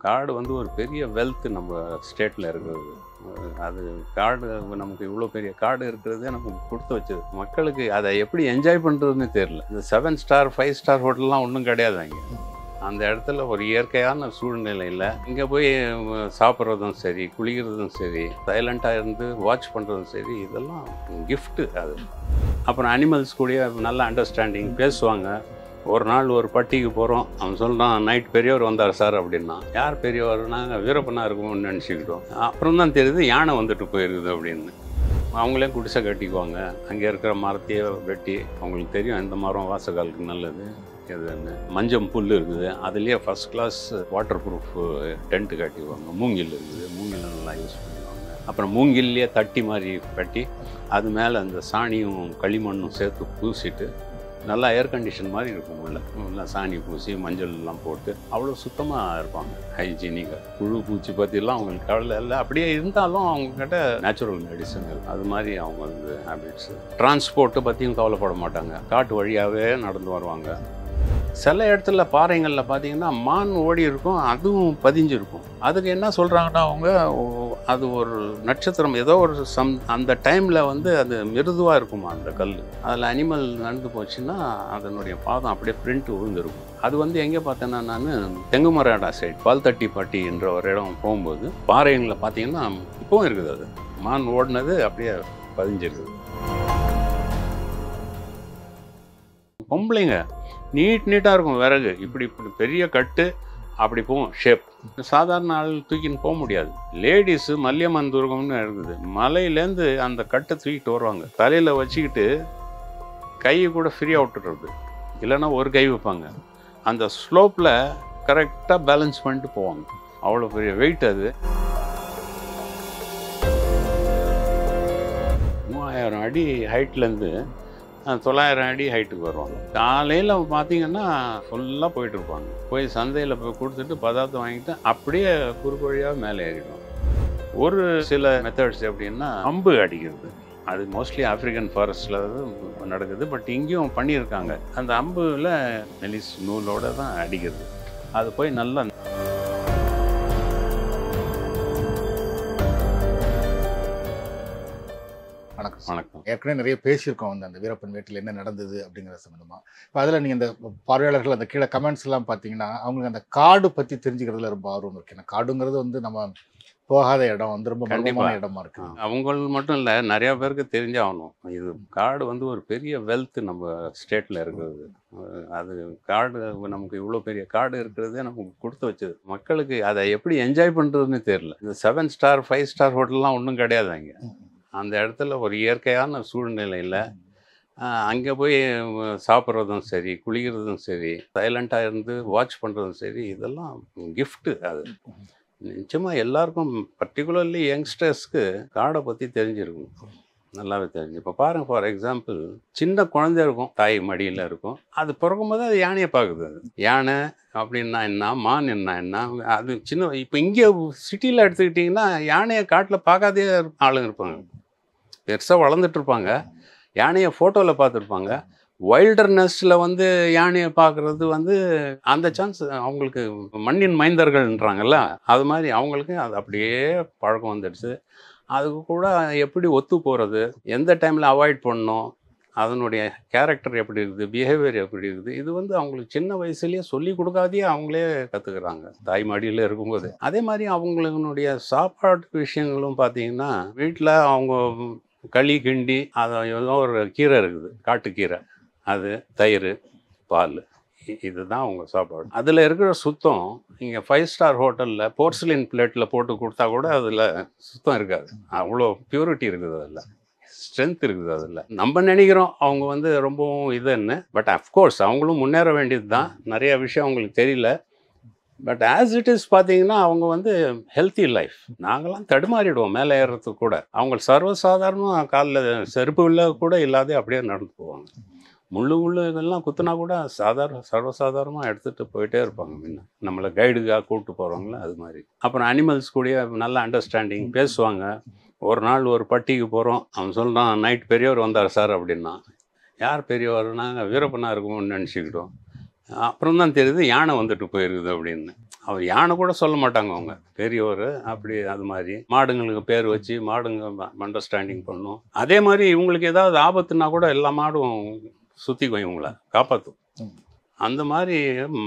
காடு வந்து ஒரு பெரிய வெல்த் நம்ம ஸ்டேட்டில் இருக்கிறது. அது காடு நமக்கு இவ்வளோ பெரிய காடு இருக்கிறதே நமக்கு கொடுத்து வச்சது. மக்களுக்கு அதை எப்படி என்ஜாய் பண்ணுறதுன்னு தெரியல. இந்த 7 ஸ்டார் 5 ஸ்டார் ஹோட்டல்லாம் ஒன்றும் கிடையாது அங்கே. அந்த இடத்துல ஒரு இயற்கையான சூழ்நிலையில் இங்கே போய் சாப்பிட்றதும் சரி, குளிக்கிறதும் சரி, சைலண்ட்டாக இருந்து வாட்ச் பண்ணுறதும் சரி, இதெல்லாம் கிஃப்ட்டு அது. அப்புறம் அனிமல்ஸ் கூட நல்ல அண்டர்ஸ்டாண்டிங் பேசுவாங்க. ஒரு நாள் ஒரு பட்டிக்கு போகிறோம், அவன் சொல்கிறான் நைட் பெரியவர் வந்தார் சார் அப்படின்னா, யார் பெரியவர்? நாங்கள் வீரப்பனாக இருக்கும்னு நினச்சிக்கிட்டோம். அப்புறம் தான் தெரியுது யானை வந்துட்டு போயிருக்குது அப்படின்னு. அவங்களே குடிசை கட்டிக்குவாங்க. அங்கே இருக்கிற மரத்தையே வெட்டி, அவங்களுக்கு தெரியும் எந்த மரம் வாசக்காலுக்கு நல்லது எதுன்னு. மஞ்சம் புல் இருக்குது, அதுலேயே first class waterproof tent கட்டிக்குவாங்க. மூங்கில் இருக்குது, மூங்கில் நல்லா யூஸ் பண்ணுவாங்க. அப்புறம் மூங்கில்லையே தட்டி மாதிரி கட்டி அது மேலே அந்த சாணியும் களிமண்ணும் சேர்த்து பூசிட்டு நல்லா ஏர் கண்டிஷன் மாதிரி இருக்கும். நல்லா சாணி பூசி மஞ்சள் எல்லாம் போட்டு அவ்வளோ சுத்தமாக இருப்பாங்க, ஹைஜீனிக்காக. புழு பூச்சி பற்றிலாம் அவங்களுக்கு கவலை இல்லை. அப்படியே இருந்தாலும் அவங்கக்கிட்ட நேச்சுரல் மெடிசன் அது மாதிரி அவங்க வந்து ஹேபிட்ஸு. டிரான்ஸ்போர்ட்டு பற்றியும் கவலைப்பட மாட்டாங்க. காட்டு வழியாகவே நடந்து வருவாங்க. சில இடத்துல பாறைங்களில் பார்த்தீங்கன்னா மான் ஓடி இருக்கும், அதுவும் பதிஞ்சிருக்கும். அதுக்கு என்ன சொல்கிறாங்கன்னா அவங்க, அது ஒரு நட்சத்திரம் ஏதோ ஒரு அந்த டைமில் வந்து அது மிருதுவாக இருக்குமா அந்த கல். அதில் அனிமல் நடந்து போச்சுன்னா அதனுடைய பாதம் அப்படியே பிரிண்ட் விழுந்துருக்கும். அது வந்து எங்கே பார்த்தேன்னா, நான் தெங்குமராடா சைட் பால்தட்டிப்பட்டி என்ற ஒரு இடம் போகும்போது பாறைங்களில் பார்த்தீங்கன்னா இப்போவும் இருக்குது. அது மான் ஓடினது அப்படியே பதிஞ்சிருக்குது. பொம்பளைங்க நீட்டாக இருக்கும். விறகு இப்படி பெரிய கட்டு அப்படி போகும் ஷேப். சாதாரண ஆள் தூக்கின்னு போக முடியாது. லேடிஸு மல்லியம்மன் துர்கம்னு இருக்குது, மலையிலேருந்து அந்த கட்டை தூக்கிட்டு வருவாங்க. தலையில் வச்சுக்கிட்டு கையை கூட ஃப்ரீயாக விட்டுறது, இல்லைன்னா ஒரு கை வைப்பாங்க. அந்த ஸ்லோப்பில் கரெக்டாக பேலன்ஸ் பண்ணிட்டு போவாங்க. அவ்வளோ பெரிய வெயிட் அது. 3000 அடி ஹைட்லேருந்து 900 அடி ஹைட்டுக்கு வருவாங்க. காலையில் பார்த்தீங்கன்னா ஃபுல்லாக போயிட்டுருப்பாங்க. போய் சந்தையில் போய் கொடுத்துட்டு பதார்த்தம் வாங்கிட்டு அப்படியே குறுக்கு வழியாக மேலே ஏறிடுவாங்க. ஒரு சில மெத்தட்ஸ் எப்படின்னா அம்பு அடிக்கிறது. அது மோஸ்ட்லி ஆஃப்ரிக்கன் ஃபாரஸ்டில் நடக்குது. பட் இங்கேயும் பண்ணியிருக்காங்க. அந்த அம்பில் மெலிஸ் நூலோடு தான் அடிக்கிறது. அது போய் நல்லா வணக்கம். ஏற்கனவே நிறைய பேசியிருக்கோம் வந்து அந்த வீரப்பன் வேட்டில் என்ன நடந்தது அப்படிங்கிற சம்மந்தமாக. இப்போ அதில் நீங்கள் இந்த பார்வையாளர்கள் அந்த கீழே கமெண்ட்ஸ் எல்லாம் பார்த்தீங்கன்னா அவங்களுக்கு அந்த காடு பற்றி தெரிஞ்சுக்கிறதுல ரொம்ப ஆர்வம் இருக்கு. ஏன்னா காடுங்கிறது வந்து நம்ம போகாத இடம் வந்து ரொம்ப மர்மமான இடமா இருக்கு. அவங்களுக்கு மட்டும் இல்லை, நிறையா பேருக்கு தெரிஞ்சாகணும். இது காடு வந்து ஒரு பெரிய வெல்த் நம்ம ஸ்டேட்டில் இருக்கிறது. அது காடு நமக்கு இவ்வளோ பெரிய காடு இருக்கிறதே நமக்கு கொடுத்து வச்சது. மக்களுக்கு அதை எப்படி என்ஜாய் பண்ணுறதுன்னு தெரியல. இந்த 7 ஸ்டார் 5 ஸ்டார் ஹோட்டல்லாம் ஒன்றும் கிடையாது அங்கே. அந்த இடத்துல ஒரு இயற்கையான சூழ்நிலையில் அங்கே போய் சாப்பிட்றதும் சரி, குளிக்கிறதும் சரி, சைலண்ட்டாக இருந்து வாட்ச் பண்ணுறதும் சரி, இதெல்லாம் கிஃப்ட்டு. அது நிச்சயமாக எல்லாருக்கும், பர்டிகுலர்லி யங்ஸ்டர்ஸ்க்கு காடை பற்றி தெரிஞ்சிருக்கும், நல்லாவே தெரிஞ்சு. இப்போ பாருங்கள், ஃபார் எக்ஸாம்பிள் சின்ன குழந்தை இருக்கும், தாய் மடியில் இருக்கும். அது பிறக்கும்போது அது யானையை பார்க்குது. அது யானை அப்படின்னா என்ன, மான் என்ன, அது சின்ன. இப்போ இங்கே சிட்டியில் எடுத்துக்கிட்டிங்கன்னா யானையை காட்டில் பார்க்காதே ஆளுங்க இருப்பாங்க. பெருசாக வளர்ந்துட்டுருப்பாங்க. யானையை ஃபோட்டோவில் பார்த்துருப்பாங்க. வைல்டர்னஸில் வந்து யானையை பார்க்குறது வந்து அந்த சான்ஸ் அவங்களுக்கு, மண்ணின் மைந்தர்கள்ன்றாங்கல்ல, அது மாதிரி அவங்களுக்கு அது அப்படியே பழக்கம் வந்துடுச்சு. அதுக்கு கூட எப்படி ஒத்து போகிறது, எந்த டைமில் அவாய்ட் பண்ணணும், அதனுடைய கேரக்டர் எப்படி இருக்குது, பிஹேவியர் எப்படி இருக்குது, இது வந்து அவங்களுக்கு சின்ன வயசுலேயே சொல்லி கொடுக்காதே அவங்களே கற்றுக்குறாங்க தாய் மடியில் இருக்கும்போது. அதே மாதிரி அவங்களுடைய சாப்பாட்டு விஷயங்களும் பார்த்தீங்கன்னா, வீட்டில் அவங்க களி கிண்டி அதை ஏதோ ஒரு கீரை இருக்குது, காட்டுக்கீரை, அது தயிர் பால், இதுதான் அவங்க சாப்பாடு. அதில் இருக்கிற சுத்தம் இங்கே 5 ஸ்டார் ஹோட்டலில் போர்சிலின் பிளேட்டில் போட்டு கொடுத்தா கூட அதில் சுத்தம் இருக்காது. அவ்வளோ பியூரிட்டி இருக்குது, அதில் ஸ்ட்ரென்த் இருக்குது. அதில் நம்ம நினைக்கிறோம் அவங்க வந்து ரொம்பவும் இதுன்னு. பட் அஃப்கோர்ஸ் அவங்களும் முன்னேற வேண்டியது தான். நிறைய விஷயம் அவங்களுக்கு தெரியல. பட் ஆஸ் இட் இஸ் பார்த்தீங்கன்னா அவங்க வந்து ஹெல்த்தி லைஃப். நாங்களாம் தடுமாறிடுவோம் மேலே ஏறுறதுக்கு கூட. அவங்க சர்வசாதாரணமாக காலில் செருப்பு இல்லை கூட இல்லாத அப்படியே நடந்து போவாங்க. முள்ளுகள்லாம் குத்துனா கூட சர்வசாதாரணமாக எடுத்துகிட்டு போயிட்டே இருப்பாங்க. முன்ன நம்மளை கைடுக்காக கூப்பிட்டு போகிறவங்கள அது மாதிரி. அப்புறம் அனிமல்ஸ் கூட நல்ல அண்டர்ஸ்டாண்டிங் பேசுவாங்க. ஒரு நாள் ஒரு பட்டிக்கு போகிறோம், அவன் சொல்கிறான் நைட் பெரியவர் வந்தார் சார் அப்படின்னா, யார் பெரியவர்? நாங்கள் வீரப்பனாக இருக்கும்னு நினச்சிக்கிட்டோம். அப்புறம் தான் தெரியுது யானை வந்துட்டு போயிருக்குது அப்படின்னு. அவர் யானை கூட சொல்ல மாட்டாங்க அவங்க பெரியவர். அப்படி அது மாதிரி மாடுங்களுக்கு பேர் வச்சு மாடுங்க அண்டர்ஸ்டாண்டிங் பண்ணும். அதே மாதிரி இவங்களுக்கு ஏதாவது ஆபத்துனா கூட எல்லா மாடும் சுற்றிக்கும், இவங்கள காப்பாற்றும். அந்த மாதிரி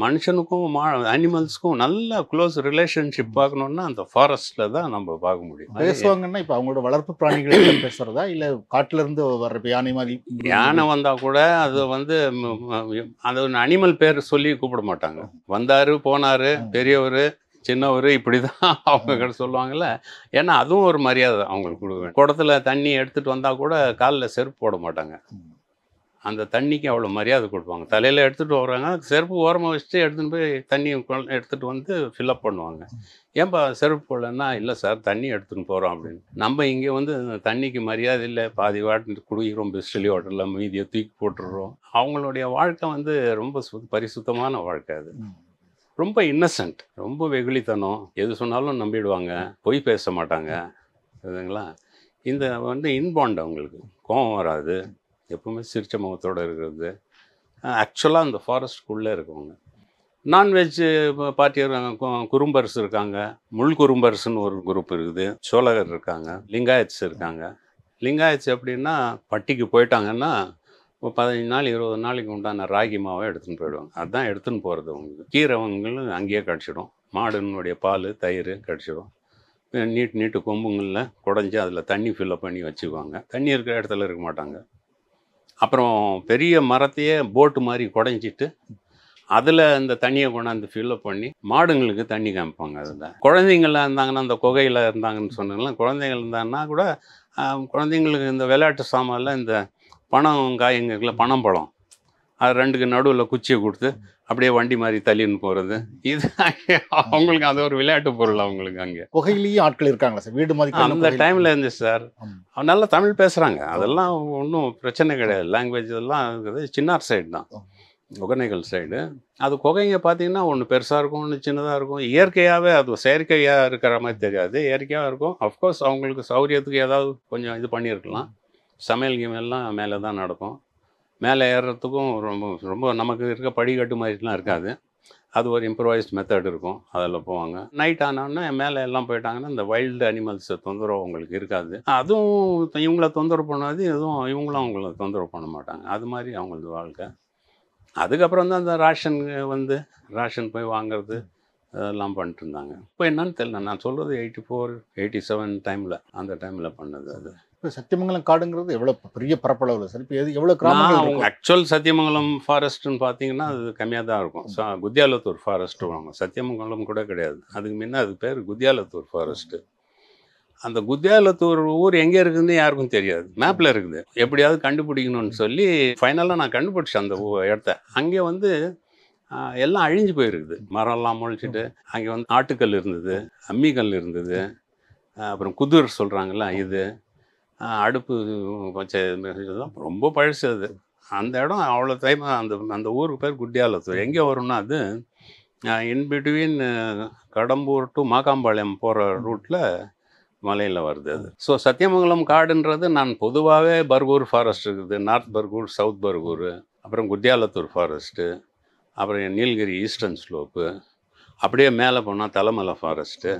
மனுஷனுக்கும் அனிமல்ஸ்க்கும் நல்ல க்ளோஸ் ரிலேஷன்ஷிப் பார்க்கணுன்னா அந்த ஃபாரஸ்ட்டில் தான் நம்ம பார்க்க முடியும். பேசுவாங்கன்னா இப்போ அவங்களோட வளர்ப்பு பிராணிகள் பேசுறதா இல்லை காட்டுல இருந்து வர்ற யானை மாதிரி? யானை வந்தால் கூட அது வந்து அது அனிமல் பேர் சொல்லி கூப்பிட மாட்டாங்க. வந்தார் போனார், பெரியவர் சின்னவர், இப்படி தான் அவங்க கிட்ட சொல்லுவாங்கல்ல. ஏன்னா அதுவும் ஒரு மரியாதை அவங்களுக்கு கொடுக்குவேன். குடத்துல தண்ணி எடுத்துகிட்டு வந்தால் கூட காலில் செருப்பு போட மாட்டாங்க. அந்த தண்ணிக்கு அவ்வளோ மரியாதை கொடுப்பாங்க. தலையில் எடுத்துகிட்டு வர்றாங்க, செருப்பு ஓரமாக வச்சுட்டு எடுத்துகிட்டு போய் தண்ணி எடுத்துகிட்டு வந்து ஃபில்லப் பண்ணுவாங்க. ஏன்பா செருப்பு போடலன்னா, இல்லை சார் தண்ணி எடுத்துகிட்டு போகிறோம் அப்படின்னு. நம்ம இங்கே வந்து தண்ணிக்கு மரியாதை இல்லை, பாதி வாட்டி குடிக்கிறோம் பிஸ்டலி வாட்டரில், மீதியை தூக்கி போட்டுடுறோம். அவங்களுடைய வாழ்க்கை வந்து ரொம்ப பரிசுத்தமான வாழ்க்கை. அது ரொம்ப இன்னசென்ட், ரொம்ப வெகுளித்தனம், எது சொன்னாலும் நம்பிடுவாங்க, பொய் பேச மாட்டாங்க. இதுங்களா இந்த வந்து இன்பாண்ட் அவங்களுக்கு, கோபம் வராது, எப்பவுமே சிரிச்ச முகத்தோடு இருக்கிறது. ஆக்சுவலாக அந்த ஃபாரஸ்ட்குள்ளே இருக்கவங்க. நான்வெஜ் பார்ட்டி இருக்காங்க, குறும்பர்ஸ் இருக்காங்க, முள் குறும்பர்ஸ்னு ஒரு குரூப் இருக்குது, சோழகர் இருக்காங்க, லிங்காயத்ஸ் இருக்காங்க. லிங்காயத்ஸ் எப்படின்னா பட்டிக்கு போயிட்டாங்கன்னா 15 நாள் 20 நாளைக்கு உண்டான ராகி மாவை எடுத்துன்னு போயிடுவாங்க. அதுதான் எடுத்துன்னு போகிறது. அவங்களுக்கு கீரைவங்களும் அங்கேயே கிடச்சிடும், மாடுனுடைய பால் தயிர் கிடச்சிடும். நீட்டு கொம்புங்களில் குடஞ்சி அதில் தண்ணி ஃபில்லப் பண்ணி வச்சுக்குவாங்க. தண்ணி இருக்கிற இடத்துல இருக்க மாட்டாங்க. அப்புறம் பெரிய மரத்தையே போட்டு மாதிரி குடஞ்சிட்டு அதில் இந்த தண்ணியை கொண்டாந்து ஃபில்லப் பண்ணி மாடுங்களுக்கு தண்ணி காமிப்பாங்க. அதில் குழந்தைங்களாம் இருந்தாங்கன்னா, அந்த குகையில் இருந்தாங்கன்னு சொன்னாங்களா, குழந்தைங்கள் இருந்தாங்கன்னா கூட குழந்தைங்களுக்கு இந்த விளையாட்டு சாமானில் இந்த பணம் காய்ங்கல பனம்பழம் அது ரெண்டுக்கு நடுவில் குச்சியை கொடுத்து அப்படியே வண்டி மாதிரி தள்ளின்னு போகிறது, இது அவங்களுக்கு அது ஒரு விளையாட்டு பொருள். அவங்களுக்கு அங்கே குகையிலேயே ஆட்கள் இருக்காங்களா சார்? வீடு மாதிரி அந்த டைமில் இருந்துச்சு சார். நல்லா தமிழ் பேசுகிறாங்க, அதெல்லாம் ஒன்றும் பிரச்சனை கிடையாது. லாங்குவேஜ் எல்லாம் இருக்குது. சின்னார் சைடு தான், ஒகேனக்கல் சைடு. அது குகைங்க பார்த்தீங்கன்னா ஒன்று பெருசாக இருக்கும், ஒன்று சின்னதாக இருக்கும். இயற்கையாகவே அது செயற்கையாக இருக்கிற மாதிரி தெரியாது, இயற்கையாக இருக்கும். அஃப்கோர்ஸ் அவங்களுக்கு சௌரியத்துக்கு ஏதாவது கொஞ்சம் இது பண்ணியிருக்கலாம். சமையல் கிமையெல்லாம் மேலே தான் நடக்கும். மேலே ஏறுறதுக்கும் ரொம்ப ரொம்ப நமக்கு இருக்க படிக்கட்டு மாதிரிலாம் இருக்காது. அது ஒரு இம்ப்ரவைஸ்ட் மெத்தட் இருக்கும், அதில் போவாங்க. நைட் ஆனோடனே மேலே எல்லாம் போயிட்டாங்கன்னா இந்த வைல்டு அனிமல்ஸ் தொந்தரவு அவங்களுக்கு இருக்காது. அதுவும் இவங்கள தொந்தரவு பண்ணாது, எதுவும் இவங்களும் அவங்கள தொந்தரவு பண்ண மாட்டாங்க. அது மாதிரி அவங்களது வாழ்க்கை. அதுக்கப்புறம் தான் இந்த ரேஷன் போய் வாங்குறது அதெல்லாம் பண்ணிட்டு இருந்தாங்க. இப்போ என்னன்னு தெரியல, நான் சொல்கிறது 84 87 டைமில், அந்த டைமில் பண்ணது. அது இப்போ சத்தியமங்கலம் காடுங்கிறது எவ்வளோ பெரிய பரப்பளவில் சார்? இப்போ எவ்வளோ கிராமங்கள்? ஆக்சுவல் சத்தியமங்கலம் ஃபாரஸ்ட்னு பார்த்தீங்கன்னா அது கம்மியாக தான் இருக்கும். குத்தியாலத்தூர் ஃபாரஸ்ட்டு வாங்க, சத்தியமங்கலம் கூட கிடையாது. அதுக்கு முன்ன அது பேர் குத்தியாலத்தூர் ஃபாரஸ்ட்டு. அந்த குத்தியாலத்தூர் ஊர் எங்கே இருக்குதுன்னு யாருக்கும் தெரியாது, மேப்பில் இருக்குது. எப்படியாவது கண்டுபிடிக்கணும்னு சொல்லி ஃபைனலாக நான் கண்டுபிடிச்சேன் அந்த இடத்த. அங்கே வந்து எல்லாம் அழிஞ்சு போயிருக்குது, மரம்லாம் முழிச்சிட்டு. அங்கே வந்து ஆட்டுக்கல் இருந்தது, அம்மிக்கல் இருந்தது, அப்புறம் குதிர் சொல்கிறாங்கல்ல இது, அடுப்பு வச்ச இதெல்லாம் ரொம்ப பழசு. அது அந்த இடம் அவ்வளோ டைம். அந்த ஊருக்கு பேர் குட்டியாலத்தூர். எங்கே வரும்னா அது இன்பிட்வீன் கடம்பூர் டு மாக்காம்பாளையம் போகிற ரூட்டில் மலையில் வருது அது. ஸோ சத்தியமங்கலம் காடுன்றது, நான் பொதுவாகவே பர்கூர் ஃபாரஸ்ட் இருக்குது, நார்த் பர்கூர், சவுத் பர்கூர், அப்புறம் குத்தியாலத்தூர் ஃபாரஸ்ட்டு, அப்புறம் நீலகிரி ஈஸ்டர்ன் ஸ்லோப்பு, அப்படியே மேலே போனால் தலைமலை ஃபாரஸ்ட்டு.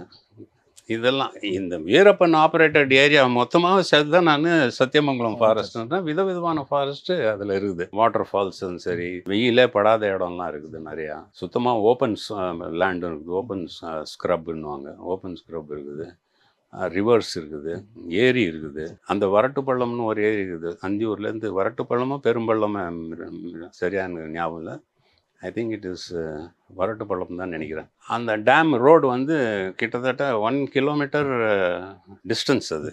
இதெல்லாம் இந்த வீரப்பன் ஆப்ரேட்டட் ஏரியா மொத்தமாக சேர்த்து தான் நான் சத்தியமங்கலம் ஃபாரஸ்ட்னா விதவிதமான ஃபாரஸ்ட்டு அதில் இருக்குது. வாட்டர் ஃபால்ஸும் சரி, வெயிலே படாத இடம்லாம் இருக்குது நிறையா. சுத்தமாக ஓப்பன் லேண்டும் இருக்குது, ஓப்பன் ஸ்க்ரப்னுவாங்க, ஓப்பன் ஸ்க்ரப் இருக்குது, ரிவர்ஸ் இருக்குது, ஏரி இருக்குது. அந்த வரட்டுப்பள்ளம்னு ஒரு ஏரி இருக்குது, அந்தியூர்லேருந்து வரட்டுப்பள்ளமோ பெரும்பள்ளமோ சரியான ஞாபகம் இல்லை. I think it is Varattupallam தான் நினைக்கிறேன். அந்த டேம் ரோடு வந்து கிட்டத்தட்ட 1 கிலோமீட்டர் டிஸ்டன்ஸ். அது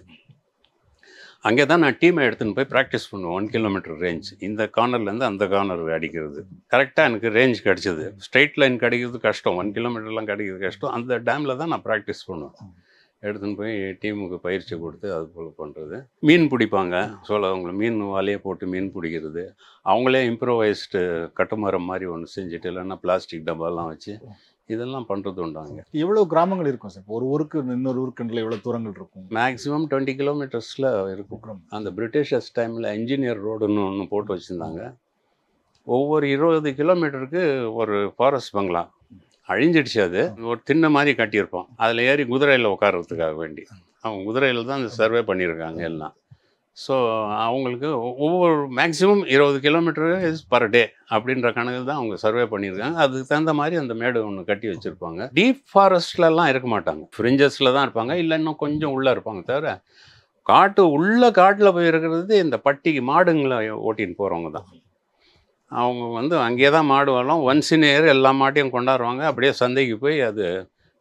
அங்கே தான் நான் டீமை எடுத்துன்னு போய் ப்ராக்டிஸ் பண்ணுவேன். 1 கிலோமீட்டர் ரேஞ்ச், இந்த கார்னர்லேருந்து அந்த கார்னர் அடிக்கிறது. கரெக்டாக எனக்கு ரேஞ்ச் கிடச்சிது. ஸ்ட்ரெயிட் லைன் கிடைக்கிறது கஷ்டம், 1 கிலோமீட்டர்லாம் கிடைக்கிறது கஷ்டம். அந்த டேமில் தான் நான் ப்ராக்டிஸ் பண்ணுவேன். எடுத்துன்னு போய் டீமுக்கு பயிற்சி கொடுத்து அது போல் பண்ணுறது. மீன் பிடிப்பாங்க, அவங்கள மீன் வாலையே போட்டு மீன் பிடிக்கிறது. அவங்களே இம்ப்ரோவைஸ்டு கட்டுமரம் மாதிரி ஒன்று செஞ்சுட்டு, இல்லைன்னா பிளாஸ்டிக் டப்பாலாம் வச்சு இதெல்லாம் பண்ணுறது உண்டாங்க. எவ்வளோ கிராமங்கள் இருக்கும் சார்? ஒரு ஊருக்கு இன்னொரு ஊருக்குள்ள எவ்வளோ தூரங்கள் இருக்கும்? மேக்ஸிமம் 20 கிலோமீட்டர்ஸில் இருக்கும். அந்த பிரிட்டிஷர்ஸ் டைமில் இன்ஜினியர் ரோடுன்னு ஒன்று போட்டு வச்சுருந்தாங்க. ஒவ்வொரு 20 கிலோமீட்டருக்கு ஒரு ஃபாரஸ்ட் பங்களா, அழிஞ்சிடுச்சு. அது ஒரு திண்ணை மாதிரி கட்டியிருப்போம். அதில் ஏறி குதிரையில் உட்கார்றதுக்காக வேண்டி அவங்க குதிரையில் தான் அந்த சர்வே பண்ணியிருக்காங்க எல்லாம். ஸோ அவங்களுக்கு ஒவ்வொரு maximum 20 kilometre is per day அப்படின்ற கணக்கு தான் அவங்க சர்வே பண்ணியிருக்காங்க. அதுக்கு தகுந்த மாதிரி அந்த மேடு ஒன்று கட்டி வச்சுருப்பாங்க. டீப் ஃபாரஸ்ட்லலாம் இருக்க மாட்டாங்க, ஃப்ரிஞ்சஸில் தான் இருப்பாங்க, இல்லை இன்னும் கொஞ்சம் உள்ளே இருப்பாங்க. தவிர காட்டில் போய் இருக்கிறது இந்த பட்டிக்கு மாடுங்களை ஓட்டின்னு போகிறவங்க தான். அவங்க வந்து அங்கேயே தான் மாடு வரலாம். ஒன்ஸ் இன் இயர் எல்லா மாட்டையும் கொண்டாடுவாங்க. அப்படியே சந்தைக்கு போய் அது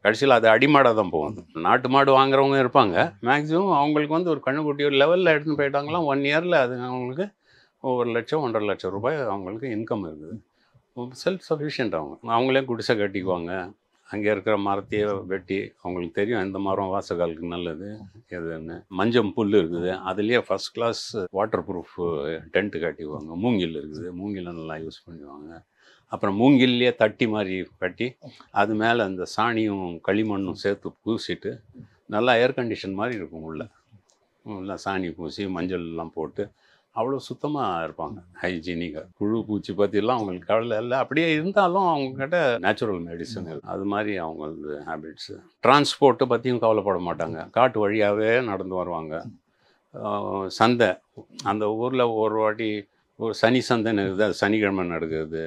கடைசியில் அது அடிமாடாக தான் போகும். நாட்டு மாடு வாங்குறவங்க இருப்பாங்க. மேக்ஸிமம் அவங்களுக்கு வந்து ஒரு கண்ணுக்குட்டி ஒரு லெவலில் எடுத்துன்னு போயிட்டாங்களாம். 1 இயரில் அது அவங்களுக்கு 1 லட்சம் 1.5 லட்சம் ரூபாய் அவங்களுக்கு இன்கம் இருக்குது. செல்ஃப் சஃபிஷியன்ட் அவங்களே குடிசை கட்டிக்குவாங்க. அங்கே இருக்கிற மரத்தையே வெட்டி அவங்களுக்கு தெரியும் எந்த மரம் வாசகாலுக்கு நல்லது எதுன்னு. மஞ்சள் புல் இருக்குது, அதுலேயே first class waterproof tent கட்டிக்குவாங்க. மூங்கில் இருக்குது, மூங்கிலை நல்லா யூஸ் பண்ணுவாங்க. அப்புறம் மூங்கில்லையே தட்டி மாதிரி கட்டி அது மேலே அந்த சாணியும் களிமண்ணும் சேர்த்து பூசிட்டு நல்லா ஏர் கண்டிஷன் மாதிரி இருக்கும். உள்ள சாணி பூசி மஞ்சள்லாம் போட்டு அவ்வளோ சுத்தமாக இருப்பாங்க, ஹைஜீனிக்காக. புழு பூச்சி பற்றிலாம் அவங்களுக்கு கவலை இல்லை. அப்படியே இருந்தாலும் அவங்கக்கிட்ட நேச்சுரல் மெடிசன் இருக்குது. அது மாதிரி அவங்களது ஹேபிட்ஸு. டிரான்ஸ்போர்ட்டை பற்றியும் கவலைப்பட மாட்டாங்க. காட்டு வழியாகவே நடந்து வருவாங்க. சந்தை அந்த ஊரில் ஒரு வாட்டி ஒரு சனி சந்தைன்னு இருக்குது, அது சனிக்கிழமை நடக்குது.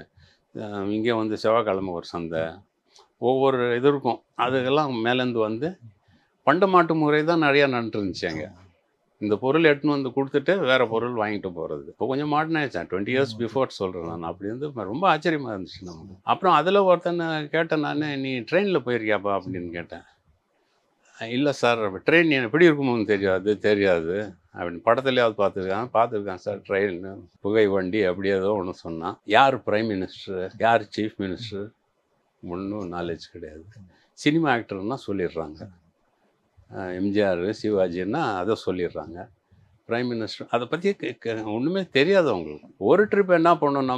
இங்கே வந்து செவ்வாய்க்கிழமை ஒரு சந்தை, ஒவ்வொரு இது இருக்கும். அதுக்கெல்லாம் மேலேருந்து வந்து பண்ட மாட்டு முறை தான் நிறையா நடந்துருந்துச்சு அங்கே. இந்த பொருள் எடுத்துன்னு வந்து கொடுத்துட்டு வேறு பொருள் வாங்கிட்டு போகிறது. இப்போ கொஞ்சம் மாடர்ன் ஆயிடுச்சேன். 20 இயர்ஸ் பிஃபோர் சொல்கிறேன் நான். அப்படி வந்து ரொம்ப ஆச்சரியமாக இருந்துச்சு நமக்கு. அப்புறம் அதில் ஒருத்தனை கேட்டேன் நான், நீ ட்ரெயினில் போயிருக்கியாப்பா அப்படின்னு கேட்டேன். இல்லை சார், ட்ரெயின் எப்படி இருக்குமோன்னு தெரியாது அப்படின்னு. படத்துலையாவது பார்த்துருக்கான் சார் ட்ரெயின், புகை வண்டி அப்படி ஏதோ ஒன்று சொன்னான். யார் பிரைம் மினிஸ்டர், யார் சீஃப் மினிஸ்டர் ஒன்றும் நாலேஜ் கிடையாது. சினிமா ஆக்டர்னா சொல்லிடுறாங்க, எம்ஜிஆர் சிவாஜின்னா அதை சொல்லிடுறாங்க. பிரைம் மினிஸ்டர் அதை பற்றி ஒன்றுமே தெரியாது அவங்களுக்கு. ஒரு ட்ரிப் என்ன பண்ணோம்,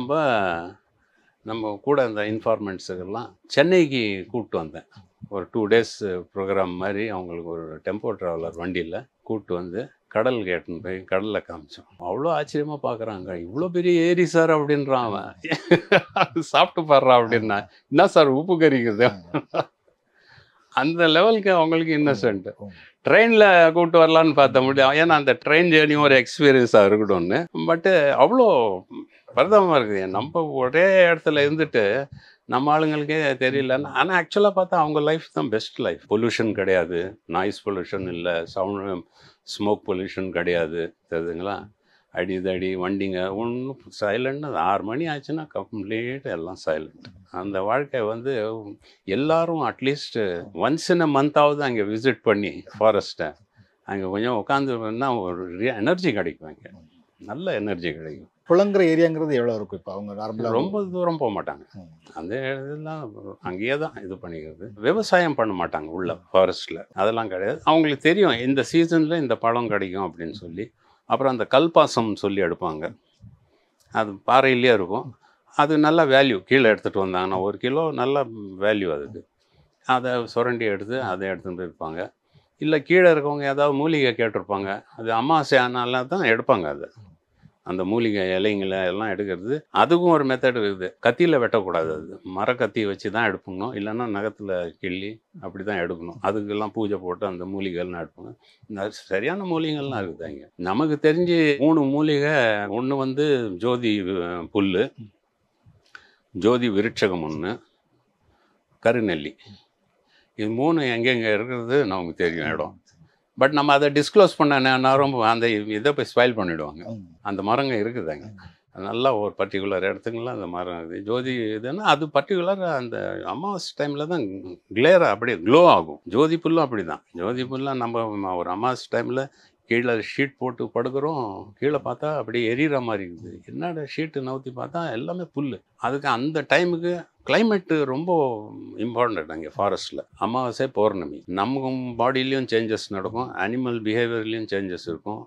நம்ம கூட இந்த இன்ஃபார்மெண்ட்ஸுக்கெல்லாம் சென்னைக்கு கூப்பிட்டு வந்தேன். ஒரு 2 days ப்ரோக்ராம் மாதிரி அவங்களுக்கு ஒரு டெம்போ ட்ராவலர் வண்டியில் கூப்பிட்டு வந்து கடல் கேட்டுன்னு போய் கடலில் காமிச்சோம். அவ்வளோ ஆச்சரியமாக பார்க்குறாங்க. இவ்வளோ பெரிய ஏரி சார் அப்படின்றான் அவன். சாப்பிட்டு பாடுறான் அப்படின்னா, என்ன சார் உப்பு கறிக்குது. அந்த லெவலுக்கு அவங்களுக்கு இன்னசென்ட். ட்ரெயினில் கூப்பிட்டு வரலான்னு பார்த்த முடியும், ஏன்னா அந்த ட்ரெயின் ஜேர்னியும் ஒரு எக்ஸ்பீரியன்ஸாக இருக்கட்டும்னு. பட்டு அவ்வளோ பரிதாபமாக இருக்குது. நம்ம ஒரே இடத்துல இருந்துட்டு நம்ம ஆளுங்களுக்கே தெரியலன்னா. ஆனால் ஆக்சுவலாக பார்த்தா அவங்க லைஃப் தான் பெஸ்ட் லைஃப். பொல்யூஷன் கிடையாது, நாய்ஸ் பொல்யூஷன் இல்லை, ஸ்மோக் பொல்யூஷன் கிடையாது, தெரியுதுங்களா. அடிதடி வண்டிங்க ஒன்றும் சைலண்ட். 6 மணி ஆச்சுன்னா கம்ப்ளீட் எல்லாம் சைலண்ட். அந்த வாழ்க்கை வந்து எல்லாரும் அட்லீஸ்ட் ஒன்ஸ் இன் அ மந்தாவது அங்கே விசிட் பண்ணி ஃபாரஸ்ட்டை அங்கே கொஞ்சம் உட்காந்துன்னா ஒரு எனர்ஜி கிடைக்கும். அங்கே நல்ல எனர்ஜி கிடைக்கும். புலங்குற ஏரியாங்கிறது எவ்வளோ இருக்கும் இப்போ? அவங்க நார்மலாக ரொம்ப தூரம் போக மாட்டாங்க. அந்த இதெல்லாம் அங்கேயே தான் இது பண்ணிக்கிறது. விவசாயம் பண்ண மாட்டாங்க உள்ள ஃபாரஸ்ட்டில், அதெல்லாம் கிடையாது. அவங்களுக்கு தெரியும் இந்த சீசனில் இந்த பழம் கிடைக்கும் அப்படின்னு சொல்லி. அப்புறம் அந்த கல்பாசம் சொல்லி எடுப்பாங்க, அது பாறையிலே இருக்கும். அது நல்ல வேல்யூ. கீழே எடுத்துகிட்டு வந்தாங்கன்னா 1 கிலோ நல்ல வேல்யூ அதுக்கு. அதை சுரண்டி எடுத்து அதை எடுத்துகிட்டு போயிருப்பாங்க. இல்லை கீழே இருக்கவங்க ஏதாவது மூலிகை கேட்டிருப்பாங்க, அது அமாவாசை ஆனாலாம் தான் எடுப்பாங்க. அது அந்த மூலிகை இலைங்களை எல்லாம் எடுக்கிறது அதுக்கும் ஒரு மெத்தட் இருக்குது. கத்தியில் வெட்டக்கூடாது, அது மரக்கத்தி வச்சு தான் எடுக்கணும், இல்லைன்னா நகத்தில் கிள்ளி அப்படி தான் எடுக்கணும். அதுக்கெல்லாம் பூஜை போட்டு அந்த மூலிகைலாம் எடுப்பாங்க. சரியான மூலிகைகள்லாம் இருக்குது அங்கே. நமக்கு தெரிஞ்சு 3 மூலிகை. ஒன்று வந்து ஜோதி புல், ஜோதி விருட்சகம் ஒன்று, கருநெல்லி. இது 3 எங்கெங்கே இருக்கிறது நமக்கு தெரியும் இடம். பட் நம்ம அதை டிஸ்க்ளோஸ் பண்ண ரொம்ப அந்த இதை போய் ஸ்பாயில் பண்ணிவிடுவாங்க. அந்த மரங்க இருக்குதாங்க நல்லா ஒரு பர்டிகுலர் இடத்துக்குலாம் அந்த மரம் இருக்குது. ஜோதி இதுன்னா அது பர்டிகுலர் அந்த அமாவாசை டைமில் தான் கிளேராக அப்படியே க்ளோ ஆகும். ஜோதி புல்லும் அப்படி தான். ஜோதி புல்லாம் நம்ம ஒரு அமாவாசை டைமில் கீழே ஷீட் போட்டு படுக்கிறோம், கீழே பார்த்தா அப்படியே எரியிற மாதிரி இருக்குது. என்னடா ஷீட்டு நவுத்தி பார்த்தா எல்லாமே புல். அதுக்கு அந்த டைமுக்கு கிளைமேட்டு ரொம்ப இம்பார்ட்டண்ட் அங்கே ஃபாரஸ்ட்டில். அமாவாசை பௌர்ணமி நம்ம பாடியிலையும் சேஞ்சஸ் நடக்கும், அனிமல் பிஹேவியர்லேயும் சேஞ்சஸ் இருக்கும்,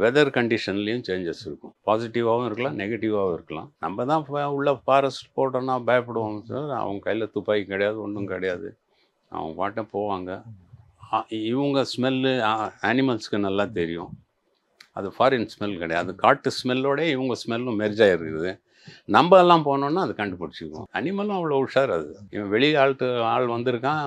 வெதர் கண்டிஷன்லேயும் சேஞ்சஸ் இருக்கும். பாசிட்டிவாகவும் இருக்கலாம், நெகட்டிவாகவும் இருக்கலாம். நம்ம தான் உள்ள ஃபாரஸ்ட் போட்டோன்னா பயப்படுவோம் சார். அவங்க கையில் துப்பாக்கி கிடையாது, ஒன்றும் கிடையாது, அவங்க பாட்டை போவாங்க. இவங்க ஸ்மெல்லு அனிமல்ஸ்க்கு நல்லா தெரியும். அது ஃபாரின் ஸ்மெல் கிடையாது, காட்டு ஸ்மெல்லோட இவங்க ஸ்மெல்லும் மெர்ஜாக இருக்குது. நம்ம எல்லாம் போனோம்னா அது கண்டுபிடிச்சிக்குவோம். அனிமலும் அவ்வளோ உஷார் அது. இவன் வெளி ஆள் வந்திருக்கான்,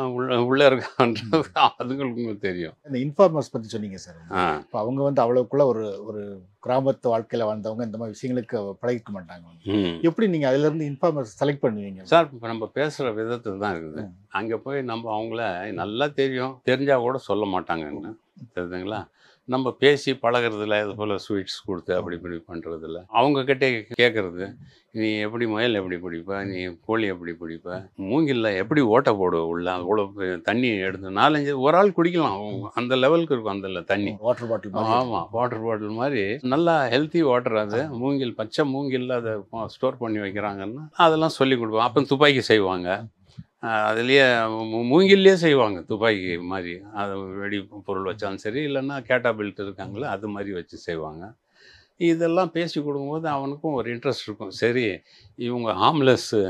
உள்ளே இருக்கான்றது அதுங்களுக்கு தெரியும். இந்த இன்ஃபார்மர்ஸ் பற்றி சொன்னீங்க சார். ஆ இப்போ அவங்க வந்து அவ்வளோக்குள்ள ஒரு ஒரு கிராமத்து வாழ்க்கையில் வாழ்ந்தவங்க இந்த மாதிரி விஷயங்களுக்கு பழகிக்க மாட்டாங்க. ம் எப்படி நீங்கள் அதிலிருந்து இன்ஃபார்மர்ஸ் செலக்ட் பண்ணுவீங்க சார், இப்போ நம்ம பேசுகிற விதத்தில் தான் இருக்குது. அங்கே போய் நம்ம அவங்கள நல்லா தெரிஞ்சால் கூட சொல்ல மாட்டாங்கன்னு தெரியுதுங்களா. நம்ம பேசி பழகிறதில்ல, இது போல் ஸ்வீட்ஸ் கொடுத்து அப்படி இப்படி பண்ணுறதில்ல. அவங்கக்கிட்டே கேட்குறது, நீ எப்படி முயல் எப்படி பிடிப்ப, நீ கோழி எப்படி பிடிப்ப, மூங்கில்ல எப்படி ஓட்டை போடுவ உள்ள, அவ்வளோ தண்ணி எடுத்து 4-5 ஒரு ஆள் குடிக்கலாம். அந்த லெவலுக்கு இருக்கும் அந்த தண்ணி. Water bottle. ஆமாம், வாட்டர் பாட்டில் மாதிரி நல்லா ஹெல்த்தி வாட்டர் அது. மூங்கில், பச்சை மூங்கில் அதை ஸ்டோர் பண்ணி வைக்கிறாங்கன்னா அதெல்லாம் சொல்லி கொடுப்போம். அப்போ துப்பாக்கி செய்வாங்க. அதுலேயே மூங்கிலே செய்வாங்க துப்பாக்கி மாதிரி. அது வெடி பொருள் வச்சாலும் சரி, இல்லைன்னா கேட்டாபில்ட் இருக்காங்களே அது மாதிரி வச்சு செய்வாங்க. இதெல்லாம் பேசி கொடுக்கும்போது அவனுக்கும் ஒரு இன்ட்ரெஸ்ட் இருக்கும். சரி, இவங்க ஹார்ம்லெஸ்ஸு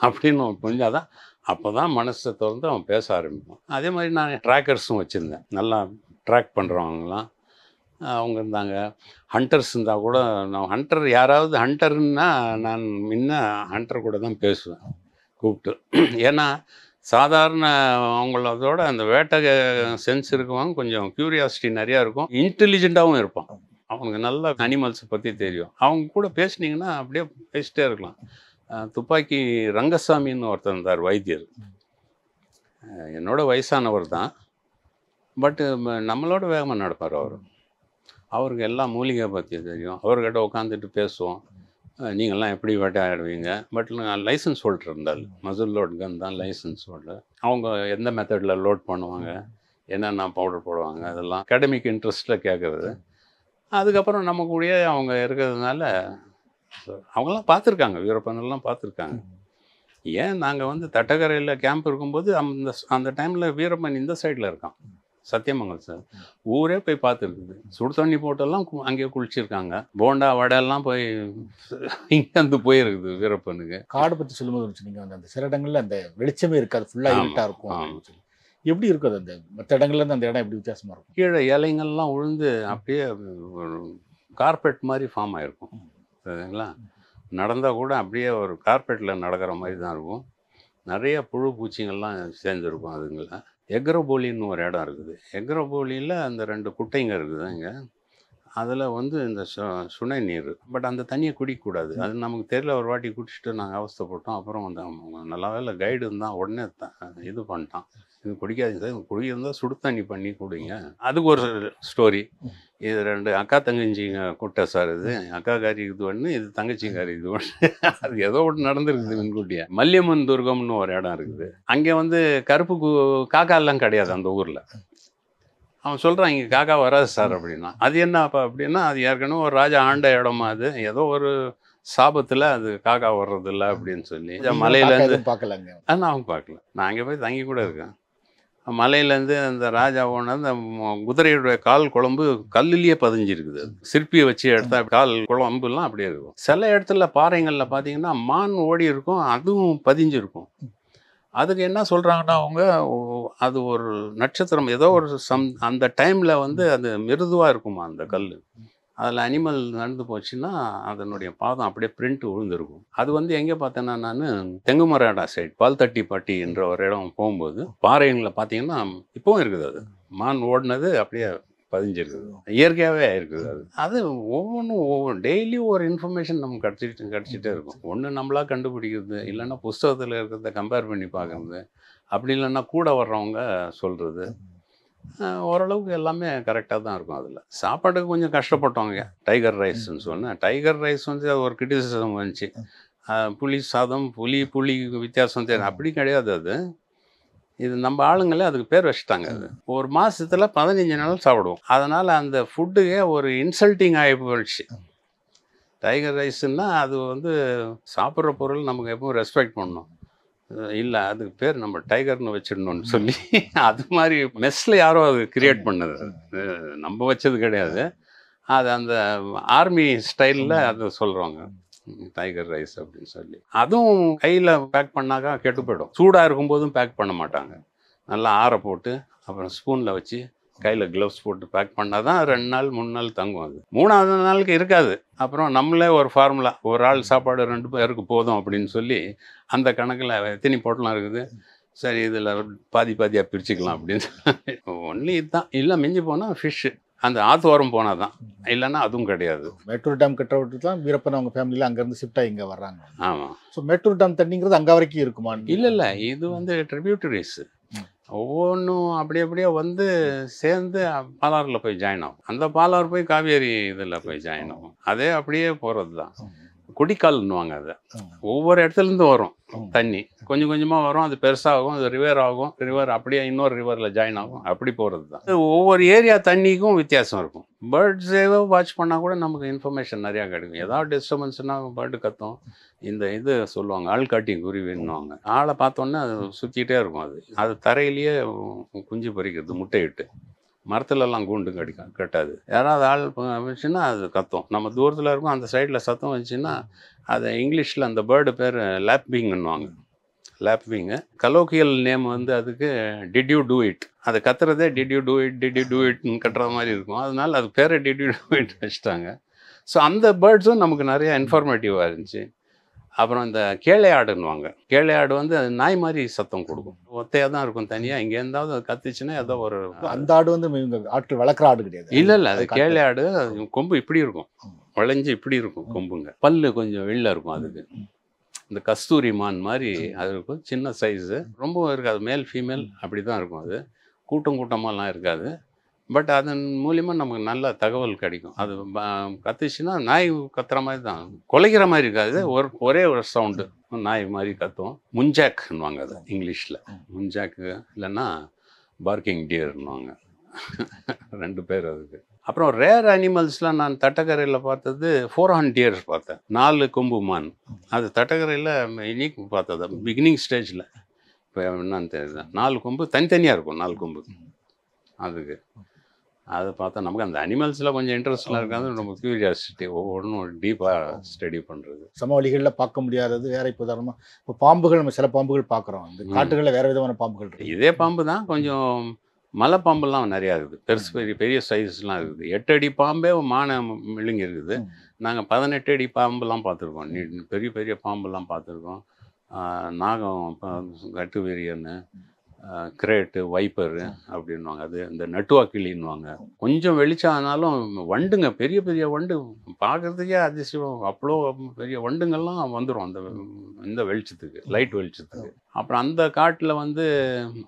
அப்படின்னு புரிஞ்சாதான் அப்போ தான் மனசை திறந்து அவன் பேச ஆரம்பிப்பான். அதே மாதிரி நான் ட்ராக்கர்ஸும் வச்சுருந்தேன். நல்லா ட்ராக் பண்ணுறவங்களாம் அவங்க இருந்தாங்க. ஹண்டர்ஸ் இருந்தால் கூட, நான் ஹண்டர் யாராவது ஹண்டர்ன்னா நான் முன்ன ஹண்டர் கூட தான் பேசுவேன் கூப்பிட்டு. ஏன்னா சாதாரண அவங்களதோட அந்த வேட்டை சென்ஸ் இருக்கவங்க கொஞ்சம் க்யூரியாசிட்டி நிறையா இருக்கும், இன்டெலிஜென்ட்டாகவும் இருப்பான். அவனுக்கு நல்ல அனிமல்ஸை பற்றி தெரியும். அவங்க கூட பேசுனீங்கன்னா அப்படியே பேசிட்டே இருக்கலாம். துப்பாக்கி ரங்கசாமின்னு ஒருத்தர் இருந்தார், வைத்தியர். என்னோட வயசானவர் தான், பட்டு நம்மளோட வேகமாக நடப்பார் அவர். அவருக்கு எல்லாம் மூலிகை பற்றி தெரியும். அவர்கிட்ட உட்காந்துட்டு பேசுவோம். நீங்கள்லாம் எப்படி வேட்டையாடுவீங்க, பட் நான் லைசன்ஸ் ஹோல்டர் இருந்தால், மசுல் லோட் கன் தான் லைசன்ஸ் ஹோல்டர். அவங்க எந்த மெத்தடில் லோட் பண்ணுவாங்க, என்னென்ன பவுடர் போடுவாங்க, அதெல்லாம் அகாடமிக் இன்ட்ரெஸ்ட்டில் கேட்குறது. அதுக்கப்புறம் நம்ம கூடயே அவங்க இருக்கிறதுனால அவங்களாம் பார்த்துருக்காங்க, வீரப்பனெல்லாம் பார்த்துருக்காங்க. ஏன் நாங்கள் வந்து தட்டக்கரையில் கேம்ப் இருக்கும்போது அந்த டைமில் வீரப்பன் இந்த சைடில் இருக்கான், சத்தியமங்கல் சார். ஊரே போய் பார்த்துருக்குது. சுடு தண்ணி போட்டெல்லாம் அங்கேயே குளிச்சிருக்காங்க. போண்டா வடையெல்லாம் போய் இங்கேருந்து போயிருக்குது வீரப்பனுக்கு. காடை பற்றி சொல்லும்போது நீங்கள் வந்து அந்த சில இடங்களில் அந்த வெளிச்சமே இருக்காது, ஃபுல்லாக இருட்டாக இருக்கும். எப்படி இருக்குது அந்த மற்ற இடங்கள்லேருந்து அந்த இடம் எப்படி வித்தியாசமாக இருக்கும்? கீழே இலைங்கள்லாம் உழுந்து அப்படியே ஒரு கார்பெட் மாதிரி ஃபார்ம் ஆகிருக்கும், சரிங்களா. நடந்தால் கூட அப்படியே ஒரு கார்பெட்டில் நடக்கிற மாதிரி தான் இருக்கும். நிறைய புழு பூச்சிங்கள்லாம் சேர்ந்துருக்கும் அதுங்கள. எக்ரோபோலின்னு ஒரு இடம் இருக்குது. எக்ரோபோலியில் அந்த 2 குட்டைங்க இருக்குது இங்கே. அதில் வந்து இந்த சுனை நீர், பட் அந்த தண்ணியை குடிக்கக்கூடாது. அது நமக்கு தெரியல. ஒரு வாட்டி குடிச்சிட்டு நாங்கள் அவஸ்தைப்பட்டோம். அப்புறம் வந்து நல்ல வேலை கைடு இருந்தால் உடனே இது பண்ணிட்டான், இது குடிக்காதீங்க சார், குடிக்கிறதா சுடு தண்ணி பண்ணி குடிங்க. அதுக்கு ஒரு ஸ்டோரி. இது 2 அக்கா தங்கச்சிங்க குட்டை சார். இது அக்காக்காரி இது ஒன்று, இது தங்கச்சிங்காரி இது ஒன்று. அது ஏதோ ஒன்று நடந்துருக்குது முன்கூட்டியே. மல்லியம்மன் துர்கம்னு ஒரு இடம் இருக்குது. அங்கே வந்து கருப்பு காக்காலாம் கிடையாது அந்த ஊரில். அவன் சொல்கிறான், இங்கே காக்கா வராது சார் அப்படின்னா. அது என்ன அப்போ அப்படின்னா, அது ஏற்கனவே ஒரு ராஜா ஆண்ட இடமா, அது ஏதோ ஒரு சாபத்தில் அது காக்கா வர்றதில்ல அப்படின்னு சொல்லி மலையிலேருந்து பார்க்கலாங்க. ஆனால் அவங்க பார்க்கல. நான் அங்கே போய் தங்கி கூட இருக்கேன். மலையிலேருந்து அந்த ராஜாவோட அந்த குதிரையுடைய கால் குழம்பு கல்லுலேயே பதிஞ்சிருக்குது. சிற்பியை வச்சு எடுத்தா கால் குழம்புலாம் அப்படியே இருக்கும். சில இடத்துல பாறைங்களில் பார்த்தீங்கன்னா மான் ஓடி இருக்கும், அதுவும் பதிஞ்சிருக்கும். அதுக்கு என்ன சொல்கிறாங்கன்னா அவங்க, அது ஒரு நட்சத்திரம் ஏதோ ஒரு அந்த டைமில் வந்து அது மிருதுவாக இருக்குமா அந்த கல். அதில் அனிமல் நடந்து போச்சுன்னா அதனுடைய பாதம் அப்படியே பிரிண்ட் விழுந்துருக்கும். அது வந்து எங்கே பார்த்தேன்னா, நான் தெங்குமராடா சைட் பால்தட்டிப்பட்டி என்ற ஒரு இடம் போகும்போது பாறைகளில் பார்த்தீங்கன்னா இப்போவும் இருக்குது. அது மான் ஓடினது அப்படியே பதிஞ்சிருக்குது, இயற்கையாகவே இருக்குது. அது ஒவ்வொன்றும் டெய்லி ஒரு இன்ஃபர்மேஷன் நமக்கு கிடச்சிட்டே இருக்கும். ஒன்று நம்மளா கண்டுபிடிக்கிறது, இல்லைன்னா புஸ்தகத்தில் இருக்கிறத கம்பேர் பண்ணி பார்க்குறது, அப்படி இல்லைன்னா கூட வர்றவங்க சொல்கிறது. ஓரளவுக்கு எல்லாமே கரெக்டாக தான் இருக்கும். அதில் சாப்பாட்டுக்கு கொஞ்சம் கஷ்டப்பட்டவங்க. டைகர் ரைஸ்ன்னு சொன்னேன். டைகர் ரைஸ் வந்து அது ஒரு கிரிட்டிசிசம் வந்துச்சு. புளி சாதம், புளி வித்தியாசம் தெரியும், அப்படி கிடையாது. அது இது நம்ம ஆளுங்களே அதுக்கு பேர் வச்சுட்டாங்க. அது ஒரு மாதத்தில் 15 நாள் சாப்பிடுவோம். அதனால் அந்த ஃபுட்டுக்கே ஒரு இன்சல்ட்டிங் ஆகி போயிடுச்சு. டைகர் ரைஸ்னால் அது வந்து சாப்பிட்ற பொருள் நமக்கு எப்பவும் ரெஸ்பெக்ட் பண்ணணும். இல்லை, அதுக்கு பேர் நம்ம டைகர்னு வச்சிடணும்னு சொல்லி அது மாதிரி மெஸ்ஸில் யாரோ அது கிரியேட் பண்ணது, நம்ம வச்சது கிடையாது. அது அந்த ஆர்மி ஸ்டைலில் அதை சொல்கிறாங்க, டைகர் ரைஸ் அப்படின்னு சொல்லி. அதுவும் கையில் பேக் பண்ணாக்கா கெட்டு போய்டும். சூடாக இருக்கும்போதும் பேக் பண்ண மாட்டாங்க. நல்லா ஆற போட்டு அப்புறம் ஸ்பூனில் வச்சு கையில் க்ளவுஸ் போட்டு பேக் பண்ணால் தான் 2 நாள் 3 நாள் தங்கும். அது 3ஆவது நாளுக்கு இருக்காது. அப்புறம் நம்மளே ஒரு ஃபார்முலா, ஒரு ஆள் சாப்பாடு 2 பேருக்கு போதும் அப்படின்னு சொல்லி அந்த கணக்கில் எத்தனை பொட்டலம் இருக்குது, சரி இதில் பாதி பாதியாக பிரிச்சுக்கலாம் அப்படின்னு சொல்லி ஒன்லி இதுதான். இல்லை மிஞ்சி போனால் ஃபிஷ்ஷு அந்த ஆத்தோரம் போனால் தான், இல்லைன்னா அதுவும் கிடையாது. மேட்டூர் டேம் கட்ட விட்டு தான் வீரப்பன் அவங்க ஃபேமிலியில் அங்கேருந்து ஷிஃப்டாக இங்கே வர்றாங்க. ஆமாம். ஸோ மேட்டூர் டேம் தண்ணிங்கிறது அங்கே வரைக்கும் இருக்குமா? இல்லை இது வந்து ட்ரிபியூட்டரிஸ் ஒவ்வொன்றும் அப்படி அப்படியே வந்து சேர்ந்து பாலாறில் போய் ஜாயின் ஆகும். அந்த பாலாறு போய் காவேரி இதில் போய் ஜாயின் ஆகும். அதே அப்படியே போகிறது தான். குடிக்கால்னுவாங்க. அதை ஒவ்வொரு இடத்துலேருந்து வரும் தண்ணி, கொஞ்சம் கொஞ்சமாக வரும். அது பெருசாகும், அது ரிவர் ஆகும், ரிவர் அப்படியே இன்னொரு ரிவரில் ஜாயின் ஆகும். அப்படி போகிறது தான். ஒவ்வொரு ஏரியா தண்ணிக்கும் வித்தியாசம் இருக்கும். பேர்ட்ஸேவோ வாட்ச் பண்ணால் கூட நமக்கு இன்ஃபர்மேஷன் நிறையா கிடைக்கும். ஏதாவது டிஸ்டர்பன்ஸ்னால் பேர்டு கத்தும். இந்த இது சொல்லுவாங்க ஆள்காட்டி குருவின்னுவாங்க. ஆளை பார்த்தோன்னே அது சுற்றிக்கிட்டே இருக்கும். அது தரையிலேயே குஞ்சு பொரிக்கிறது, முட்டையிட்டு. மரத்துலலாம் கூண்டு கட்டாது. யாராவது ஆள் வச்சுன்னா அது கத்தும். நம்ம தூரத்தில் இருக்கும், அந்த சைடில் சத்தம் வந்துச்சுன்னா அதை இங்கிலீஷில் அந்த பேர்டு பேர் லேப்விங்குன்னுவாங்க. லேப்விங்கு கலோக்கியல் நேம் வந்து அதுக்கு டிட் யூ டூ இட். அது கத்துறதே டிட் யூ டூ இட்னு கட்டுற மாதிரி இருக்கும். அதனால அது பேரை டிட் யூ டூ இட் வச்சுட்டாங்க. ஸோ அந்த பேர்ட்ஸும் நமக்கு நிறையா இன்ஃபர்மேட்டிவாக இருந்துச்சு. அப்புறம் இந்த கேளையாடுன்னுவாங்க. கேளையாடு வந்து அது நாய் மாதிரி சத்தம் கொடுக்கும். ஒத்தையாக தான் இருக்கும் தனியாக. இங்கே இருந்தாவது அது கத்துச்சுன்னா ஏதோ ஒரு அந்த ஆடு வந்து ஆட்கள் வளர்க்குற ஆடு கிடையாது. இல்லை அது கேளையாடு. கொம்பு இப்படி இருக்கும், வளைஞ்சு இப்படி இருக்கும் கொம்புங்க. பல்லு கொஞ்சம் வெளில இருக்கும். அதுக்கு இந்த கஸ்தூரி மான் மாதிரி அது இருக்கும். சின்ன சைஸு, ரொம்பவும் இருக்காது. மேல் ஃபீமேல் அப்படி தான் இருக்கும். அது கூட்டமாலாம் இருக்காது. பட் அதன் மூலிமா நமக்கு நல்ல தகவல் கிடைக்கும். அது கத்துச்சுன்னா நாய் கத்துற மாதிரி தான், குலைக்கிற மாதிரி இருக்காது. ஒரே ஒரு சவுண்டு நாய் மாதிரி கத்தும். முஞ்சாக்னுவாங்க அது இங்கிலீஷில். முஞ்சாக்கு இல்லைன்னா பார்க்கிங் டியர்னுவாங்க. 2 பேர் அதுக்கு. அப்புறம் ரேர் அனிமல்ஸ்லாம் நான் தட்டக்கரையில் பார்த்தது 4 ஹார்ன் டியர் பார்த்தேன். 4 கொம்பு மான். அது தட்டக்கரையில் இன்னைக்கு பார்த்தது பிகினிங் ஸ்டேஜில். இப்போ என்னன்னு தெரியுது, 4 கொம்பு தனித்தனியாக இருக்கும். 4 கொம்பு அதுக்கு. அதை பார்த்தா நமக்கு அந்த அனிமல்ஸில் கொஞ்சம் இன்ட்ரெஸ்ட்லாம் இருக்காது. ரொம்ப க்யூரியாசிட்டி, ஒவ்வொன்றும் டீப்பாக ஸ்டடி பண்ணுறது. சமவெளிகளில் பார்க்க முடியாதது வேற. இப்போ உதாரணமாக இப்போ பாம்புகள், நம்ம சில பாம்புகள் பார்க்குறோம். அந்த காட்டுகளில் வேறு விதமான பாம்புகள் இருக்குது. இதே பாம்பு தான், கொஞ்சம் மலை பாம்புலாம் நிறையா இருக்குது. பெரிய சைஸ்லாம் இருக்குது. 8 அடி பாம்பே மான விழுங்கி இருக்குது. நாங்கள் 18 அடி பாம்புலாம் பார்த்துருக்கோம். பெரிய பெரிய பாம்புலாம் பார்த்துருக்கோம். நாகம், கட்டு வீரியன்னு, கிரேட்டு, வைப்பரு அப்படின்வாங்க. அது இந்த நட்டுவா கிளின்னுவாங்க. கொஞ்சம் வெளிச்சம் ஆனாலும் வண்டுங்க, பெரிய பெரிய வண்டு பார்க்குறதுக்கே அதிசயம். அவ்வளோ பெரிய வண்டுங்கள்லாம் வந்துடும் இந்த வெளிச்சத்துக்கு, லைட் வெளிச்சத்துக்கு. அப்புறம் அந்த காட்டில் வந்து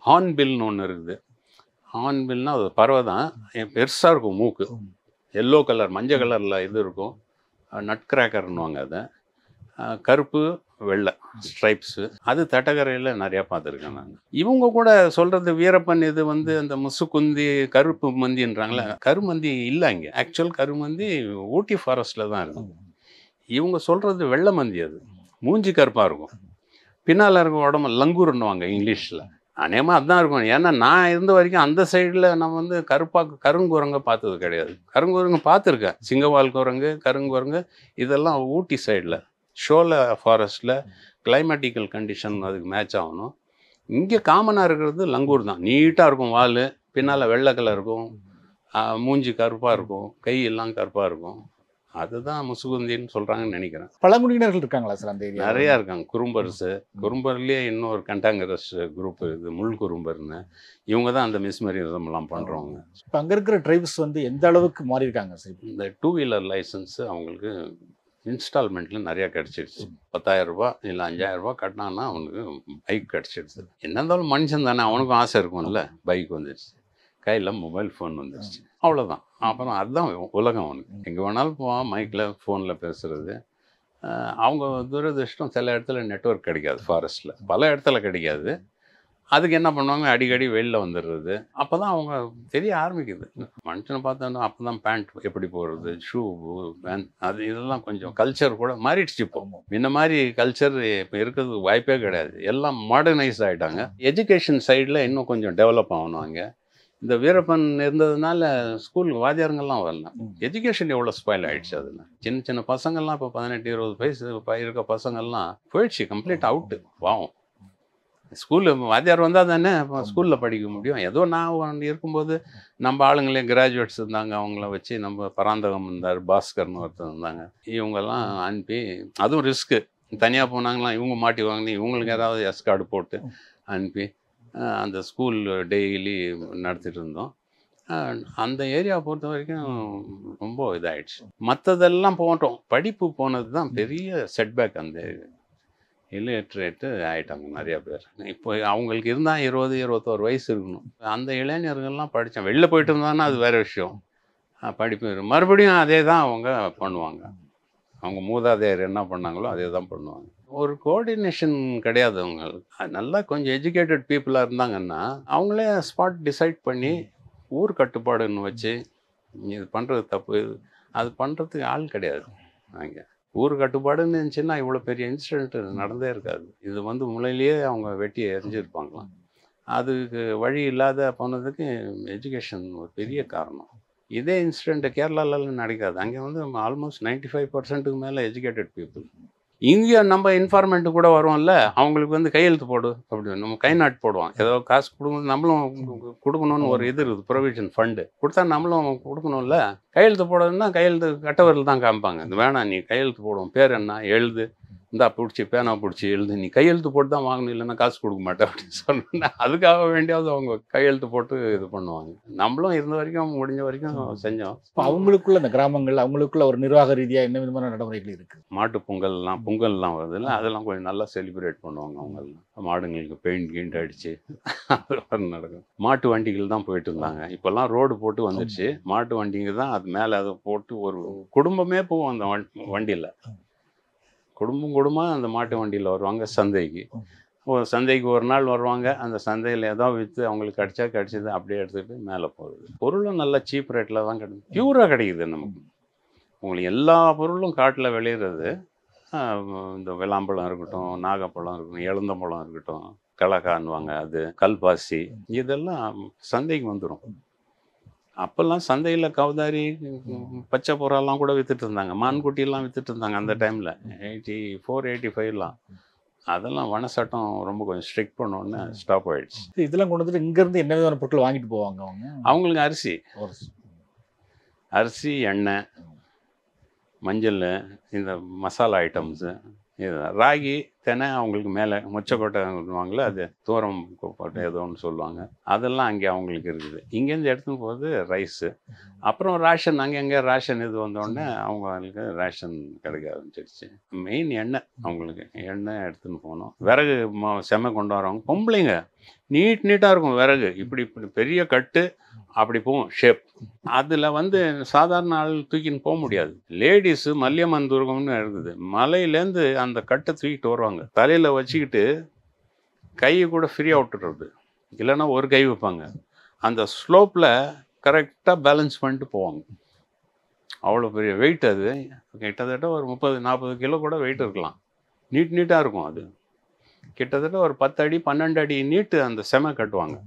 ஹார்ன்பில்னு ஒன்று இருக்குது. ஹார்ன்பில்னால் அது பறவை தான். பெருசாக இருக்கும் மூக்கு, எல்லோ கலர் மஞ்சள் கலரில் இது இருக்கும். நட் கிராக்கர்னுவாங்க. அதை கருப்பு வெள்ளை ஸ்ட்ரைப்ஸு. அது தட்டக்கரையில் நிறையா பார்த்துருக்கேன் நான். இவங்க கூட சொல்கிறது வீரப்பன் இது வந்து அந்த முசுக்குந்தி கருப்பு மந்தின்றாங்களே, கருமந்தி இல்லை அங்கே. ஆக்சுவல் கருமந்தி ஊட்டி ஃபாரஸ்ட்டில் தான் இருக்கும். இவங்க சொல்கிறது வெள்ளை மந்தி. அது மூஞ்சி கருப்பாக இருக்கும், பின்னால் இருக்க உடம்பு லங்கூர்னுவாங்க இங்கிலீஷில். அநேகமாக அதுதான் இருக்கும். ஏன்னா நான் இருந்த வரைக்கும் அந்த சைடில் நம்ம வந்து கருங்குரங்க பார்த்தது கிடையாது. கருங்குரங்கு பார்த்துருக்கேன், சிங்கவால் குரங்கு, கருங்குரங்கு, இதெல்லாம் ஊட்டி சைடில் ஷோலா ஃபாரஸ்ட்டில் கிளைமேட்டிக்கல் கண்டிஷன் அதுக்கு மேட்ச் ஆகணும். இங்கே காமனாக இருக்கிறது லங்கூர் தான். நீட்டாக இருக்கும் வால், பின்னால் வெள்ளை கலர் இருக்கும், மூஞ்சி கருப்பாக இருக்கும், கை எல்லாம் கருப்பாக இருக்கும். அதுதான் முசுகுந்தின்னு சொல்கிறாங்கன்னு நினைக்கிறேன். பழங்குடியினர்கள் இருக்காங்களா சார் அந்த ஏரியா? நிறையா இருக்காங்க. குறும்பர்ஸு, குறும்பர்லேயே இன்னொரு கண்டாங்கரஸ் குரூப் இருக்குது, முள் குறும்பர்னு. இவங்க தான் அந்த மிஸ்மரிசம்லாம் பண்ணுறவங்க. இப்போ அங்கே இருக்கிற ட்ரைப்ஸ் வந்து எந்த அளவுக்கு மாறி இருக்காங்க சார்? இந்த 2 வீலர் லைசன்ஸு அவங்களுக்கு இன்ஸ்டால்மெண்ட்டில் நிறையா கிடச்சிடுச்சு. 10,000 ரூபா இல்லை 5,000 ரூபா கட்டினான்னா அவனுக்கு பைக் கிடச்சிடுச்சு. என்ன இருந்தாலும் மனுஷன் தானே, அவனுக்கும் ஆசை இருக்கும்ல. பைக் வந்துடுச்சு, கையில் மொபைல் ஃபோன் வந்துடுச்சு, அவ்வளோதான். அப்புறம் அதுதான் உலகம் அவனுக்கு. எங்கே வேணாலும் போவான், மைக்கில் ஃபோனில் பேசுகிறது. அவங்க துரதிருஷ்டம் சில இடத்துல நெட்வொர்க் கிடைக்காது. ஃபாரஸ்ட்டில் பல இடத்துல கிடைக்காது. அதுக்கு என்ன பண்ணுவாங்க, அடிக்கடி வெளியில் வந்துடுறது. அப்போ தான் அவங்க தெரிய ஆரம்பிக்குது. மனுஷனை பார்த்தோன்னா அப்போ தான் பேண்ட் எப்படி போடுறது, ஷூ, பேண்ட், அது இதெல்லாம் கொஞ்சம் கல்ச்சர் கூட மாறிடுச்சு. இப்போ இந்த மாதிரி கல்ச்சர் இப்போ இருக்கிறதுக்கு வாய்ப்பே கிடையாது. எல்லாம் மாடர்னைஸ் ஆகிட்டாங்க. எஜுகேஷன் சைடில் இன்னும் கொஞ்சம் டெவலப் ஆகணும். அங்கே இந்த வீரப்பன் இருந்ததுனால ஸ்கூலுக்கு வாத்தியாருங்கள்லாம் வரலாம். எஜுகேஷன் எவ்வளோ ஸ்பாயில் ஆகிடுச்சு. அதில் சின்ன சின்ன பசங்கள்லாம் இப்போ 18-20 வயசு இருக்க பசங்கள்லாம் போயிடுச்சு, கம்ப்ளீட் அவுட்டு. பாவம். ஸ்கூலில் வாத்தியார் வந்தால் தானே ஸ்கூலில் படிக்க முடியும். ஏதோ நான் இருக்கும்போது நம்ம ஆளுங்களே கிராஜுவேட்ஸ் இருந்தாங்க, அவங்கள வச்சு நம்ம பராந்தகம் இருந்தார், பாஸ்கர்னு ஒருத்தர் இருந்தாங்க, இவங்கெல்லாம் அனுப்பி, அதுவும் ரிஸ்க்கு, தனியாக போனாங்களாம் இவங்க மாட்டிவாங்கன்னு இவங்களுக்கு ஏதாவது எஸ்கார்டு போட்டு அனுப்பி அந்த ஸ்கூல் டெய்லி நடத்திட்டு இருந்தோம். அந்த ஏரியா பொறுத்த வரைக்கும் ரொம்ப இதாகிடுச்சு. மற்றதெல்லாம் போட்டோம், படிப்பு போனது தான் பெரிய செட்பேக். அந்த இல்லிட்ரேட்டு ஆகிட்டாங்க நிறையா பேர். இப்போ அவங்களுக்கு இருந்தால் 20-21 வயசு இருக்கணும். அந்த இளைஞர்கள்லாம் படித்தான் வெளில போயிட்டு இருந்தாங்கன்னா அது வேறு விஷயம். படிப்பு மறுபடியும் அதே தான் அவங்க பண்ணுவாங்க. அவங்க மூதாதையர் என்ன பண்ணாங்களோ அதே தான் பண்ணுவாங்க. ஒரு கோஆர்டினேஷன் கிடையாது அவங்களுக்கு. நல்லா கொஞ்சம் எஜுகேட்டட் பீப்புளாக இருந்தாங்கன்னா அவங்களே ஸ்பாட் டிசைட் பண்ணி ஊர் கட்டுப்பாடுன்னு வச்சு இது பண்ணுறது தப்பு, அது பண்ணுறதுக்கு ஆள் கிடையாது. அங்கே ஊர் கட்டுப்பாடுன்னு இருந்துச்சுன்னா இவ்வளோ பெரிய இன்சிடென்ட் நடந்தே இருக்காது. இது முளையிலேயே அவங்க வெட்டி எரிஞ்சிருப்பாங்களாம். அதுக்கு வழி இல்லாத போனதுக்கு எஜுகேஷன் ஒரு பெரிய காரணம். இதே இன்சிடென்ட் கேரளாலலாம் நடக்காது. அங்கே ஆல்மோஸ்ட் 95% மேலே எஜுகேட்டட் பீப்புள். இங்கே நம்ம இன்ஃபார்மெண்ட்டு கூட வருவோம்ல, அவங்களுக்கு கையெழுத்து போடு அப்படி நம்ம கை நாட்டு போடுவோம். ஏதோ காசு கொடுக்கும்போது நம்மளும் கொடுக்கணும்னு ஒரு இது இருக்குது, ப்ரொவிஷன் ஃபண்டு கொடுத்தா நம்மளும் கொடுக்கணும்ல. கையெழுத்து போடுறதுன்னா கையெழுத்து கட்டவரில் தான் காமிப்பாங்க. இது வேணாம், நீ கையெழுத்து போடுவோம், பேர் என்ன எழுது, இந்தா பிடிச்சி பேனா பிடிச்சி எழுது, நீ கையெழுத்து போட்டு தான் வாங்கணும், இல்லைன்னா காசு கொடுக்க மாட்டேன் அப்படின்னு சொன்னா அதுக்காக வேண்டியாவது அவங்க கையெழுத்து போட்டு இது பண்ணுவாங்க. நம்மளும் இருந்த வரைக்கும் முடிஞ்ச வரைக்கும் செஞ்சோம். இப்போ அவங்களுக்குள்ள இந்த கிராமங்கள் அவங்களுக்குள்ள ஒரு நிர்வாக ரீதியாக என்ன விதமான நடைமுறைகள் இருக்குது? மாட்டு பொங்கல்லாம் வருதுல்ல, அதெல்லாம் கொஞ்சம் நல்லா செலிப்ரேட் பண்ணுவாங்க. அவங்கெல்லாம் மாடுங்களுக்கு பெயிண்ட் கீண்ட் அடிச்சு அதெல்லாம் நடக்கும். மாட்டு வண்டிகள் தான் போயிட்டு இருந்தாங்க. இப்போல்லாம் ரோடு போட்டு வந்துடுச்சு. மாட்டு வண்டிங்க தான் அது மேலே அதை போட்டு ஒரு குடும்பமே போவோம் அந்த வண்டியில். குடும்பமாக அந்த மாட்டு வண்டியில் வருவாங்க சந்தைக்கு. சந்தைக்கு ஒரு நாள் வருவாங்க. அந்த சந்தையில் ஏதோ விற்று அவங்களுக்கு கிடச்சது அப்படியே எடுத்துகிட்டு மேலே போகுது. பொருளும் நல்ல சீப் ரேட்டில் தான் கிடைக்கும், பியூராக கிடைக்குது நமக்கு. உங்களுக்கு எல்லா பொருளும் காட்டில் விளையிறது. இந்த விளாம்பழம் இருக்கட்டும், நாகப்பழம் இருக்கட்டும், எலந்தம்பழம் இருக்கட்டும், கலக்கான்னுவாங்க, அது கல்பாசி, இதெல்லாம் சந்தைக்கு வந்துடும். அப்போல்லாம் சந்தையில் கவுதாரி, பச்சை புறாலாம் கூட விற்றுட்டு இருந்தாங்க, மான்குட்டிலாம் விற்றுட்டு இருந்தாங்க அந்த டைமில். 84-85லாம். அதெல்லாம் வன சட்டம் ரொம்ப கொஞ்சம் ஸ்ட்ரிக்ட் பண்ணோன்னு ஸ்டாப் ஆகிடுச்சு. இதெல்லாம் கொண்டு வந்துட்டு இங்கேருந்து என்ன விதமான பொருட்கள் வாங்கிட்டு போவாங்க அவங்களுக்கு அரிசி, எண்ணெய், மஞ்சள், இந்த மசாலா ஐட்டம்ஸு, இதுதான். ராகி, தெனை அவங்களுக்கு மேலே மொச்சக்கொட்டை சொல்லுவாங்களே, அது தூரம் கோட்டை ஏதோ ஒன்று சொல்லுவாங்க, அதெல்லாம் அங்கே அவங்களுக்கு இருக்குது. இங்கேருந்து எடுத்துன்னு போகிறது ரைஸு. அப்புறம் ரேஷன், அங்கே ரேஷன் இது வந்தோடனே அவங்களுக்கு ரேஷன் கிடைக்க ஆரம்பிச்சிடுச்சு. மெயின் எண்ணெய், அவங்களுக்கு எண்ணெய் எடுத்துன்னு போனோம். விறகு செம கொண்டு வரவங்க பொம்பளைங்க நீட்டாக இருக்கும் விறகு, இப்படி பெரிய கட்டு அப்படி போகும் ஷேப். அதில் சாதாரண ஆள் தூக்கின்னு போக முடியாது. லேடிஸு மல்லியம்மன் துர்கம்னு இருக்குது, மலையிலேருந்து அந்த கட்டை தூக்கிட்டு வருவாங்க, தலையில் வச்சுக்கிட்டு கையை கூட ஃப்ரீயாக விட்டுறது, இல்லைன்னா ஒரு கை வைப்பாங்க. அந்த ஸ்லோப்பில் கரெக்டாக பேலன்ஸ் பண்ணிட்டு போவாங்க. அவ்வளோ பெரிய வெயிட் அது. கிட்டத்தட்ட ஒரு 30-40 கிலோ கூட வெயிட் இருக்கலாம். நீட்டாக இருக்கும். அது கிட்டத்தட்ட ஒரு 10 அடி 12 அடி நீட்டு அந்த செமை கட்டுவாங்க.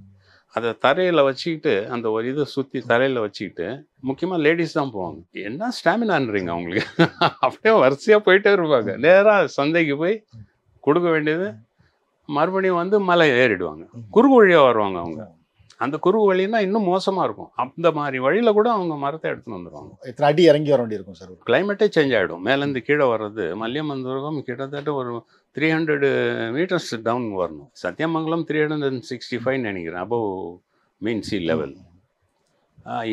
அதை தரையில் வச்சுக்கிட்டு அந்த ஒரு இதை சுற்றி தரையில் வச்சுக்கிட்டு, முக்கியமாக லேடிஸ் தான் போவாங்க. என்ன ஸ்டாமினான்றீங்க அவங்களுக்கு அப்படியே வரிசையாக போயிட்டே இருப்பாங்க. நேராக சந்தைக்கு போய் கொடுக்க வேண்டியது, மறுபடியும் மலை ஏறிடுவாங்க. குறுக்கு வழியாக வருவாங்க அவங்க. அந்த குறுக்கு வழின்னா இன்னும் மோசமாக இருக்கும். அந்த மாதிரி வழியில் கூட அவங்க மரத்தை எடுத்துன்னு வந்துடுவாங்க. எத்தனை அடி இறங்கி வர வேண்டியிருக்கும் சார்? கிளைமேட்டே சேஞ்ச் ஆகிடும். மேலேருந்து கீழே வர்றது. மல்லியம்மன் துர்கம் கிட்டத்தட்ட ஒரு 300 மீட்டர்ஸ் டவுன் வரணும். சத்தியமங்கலம் 365 நினைக்கிறேன், அபவ் மீன் சி லெவல்.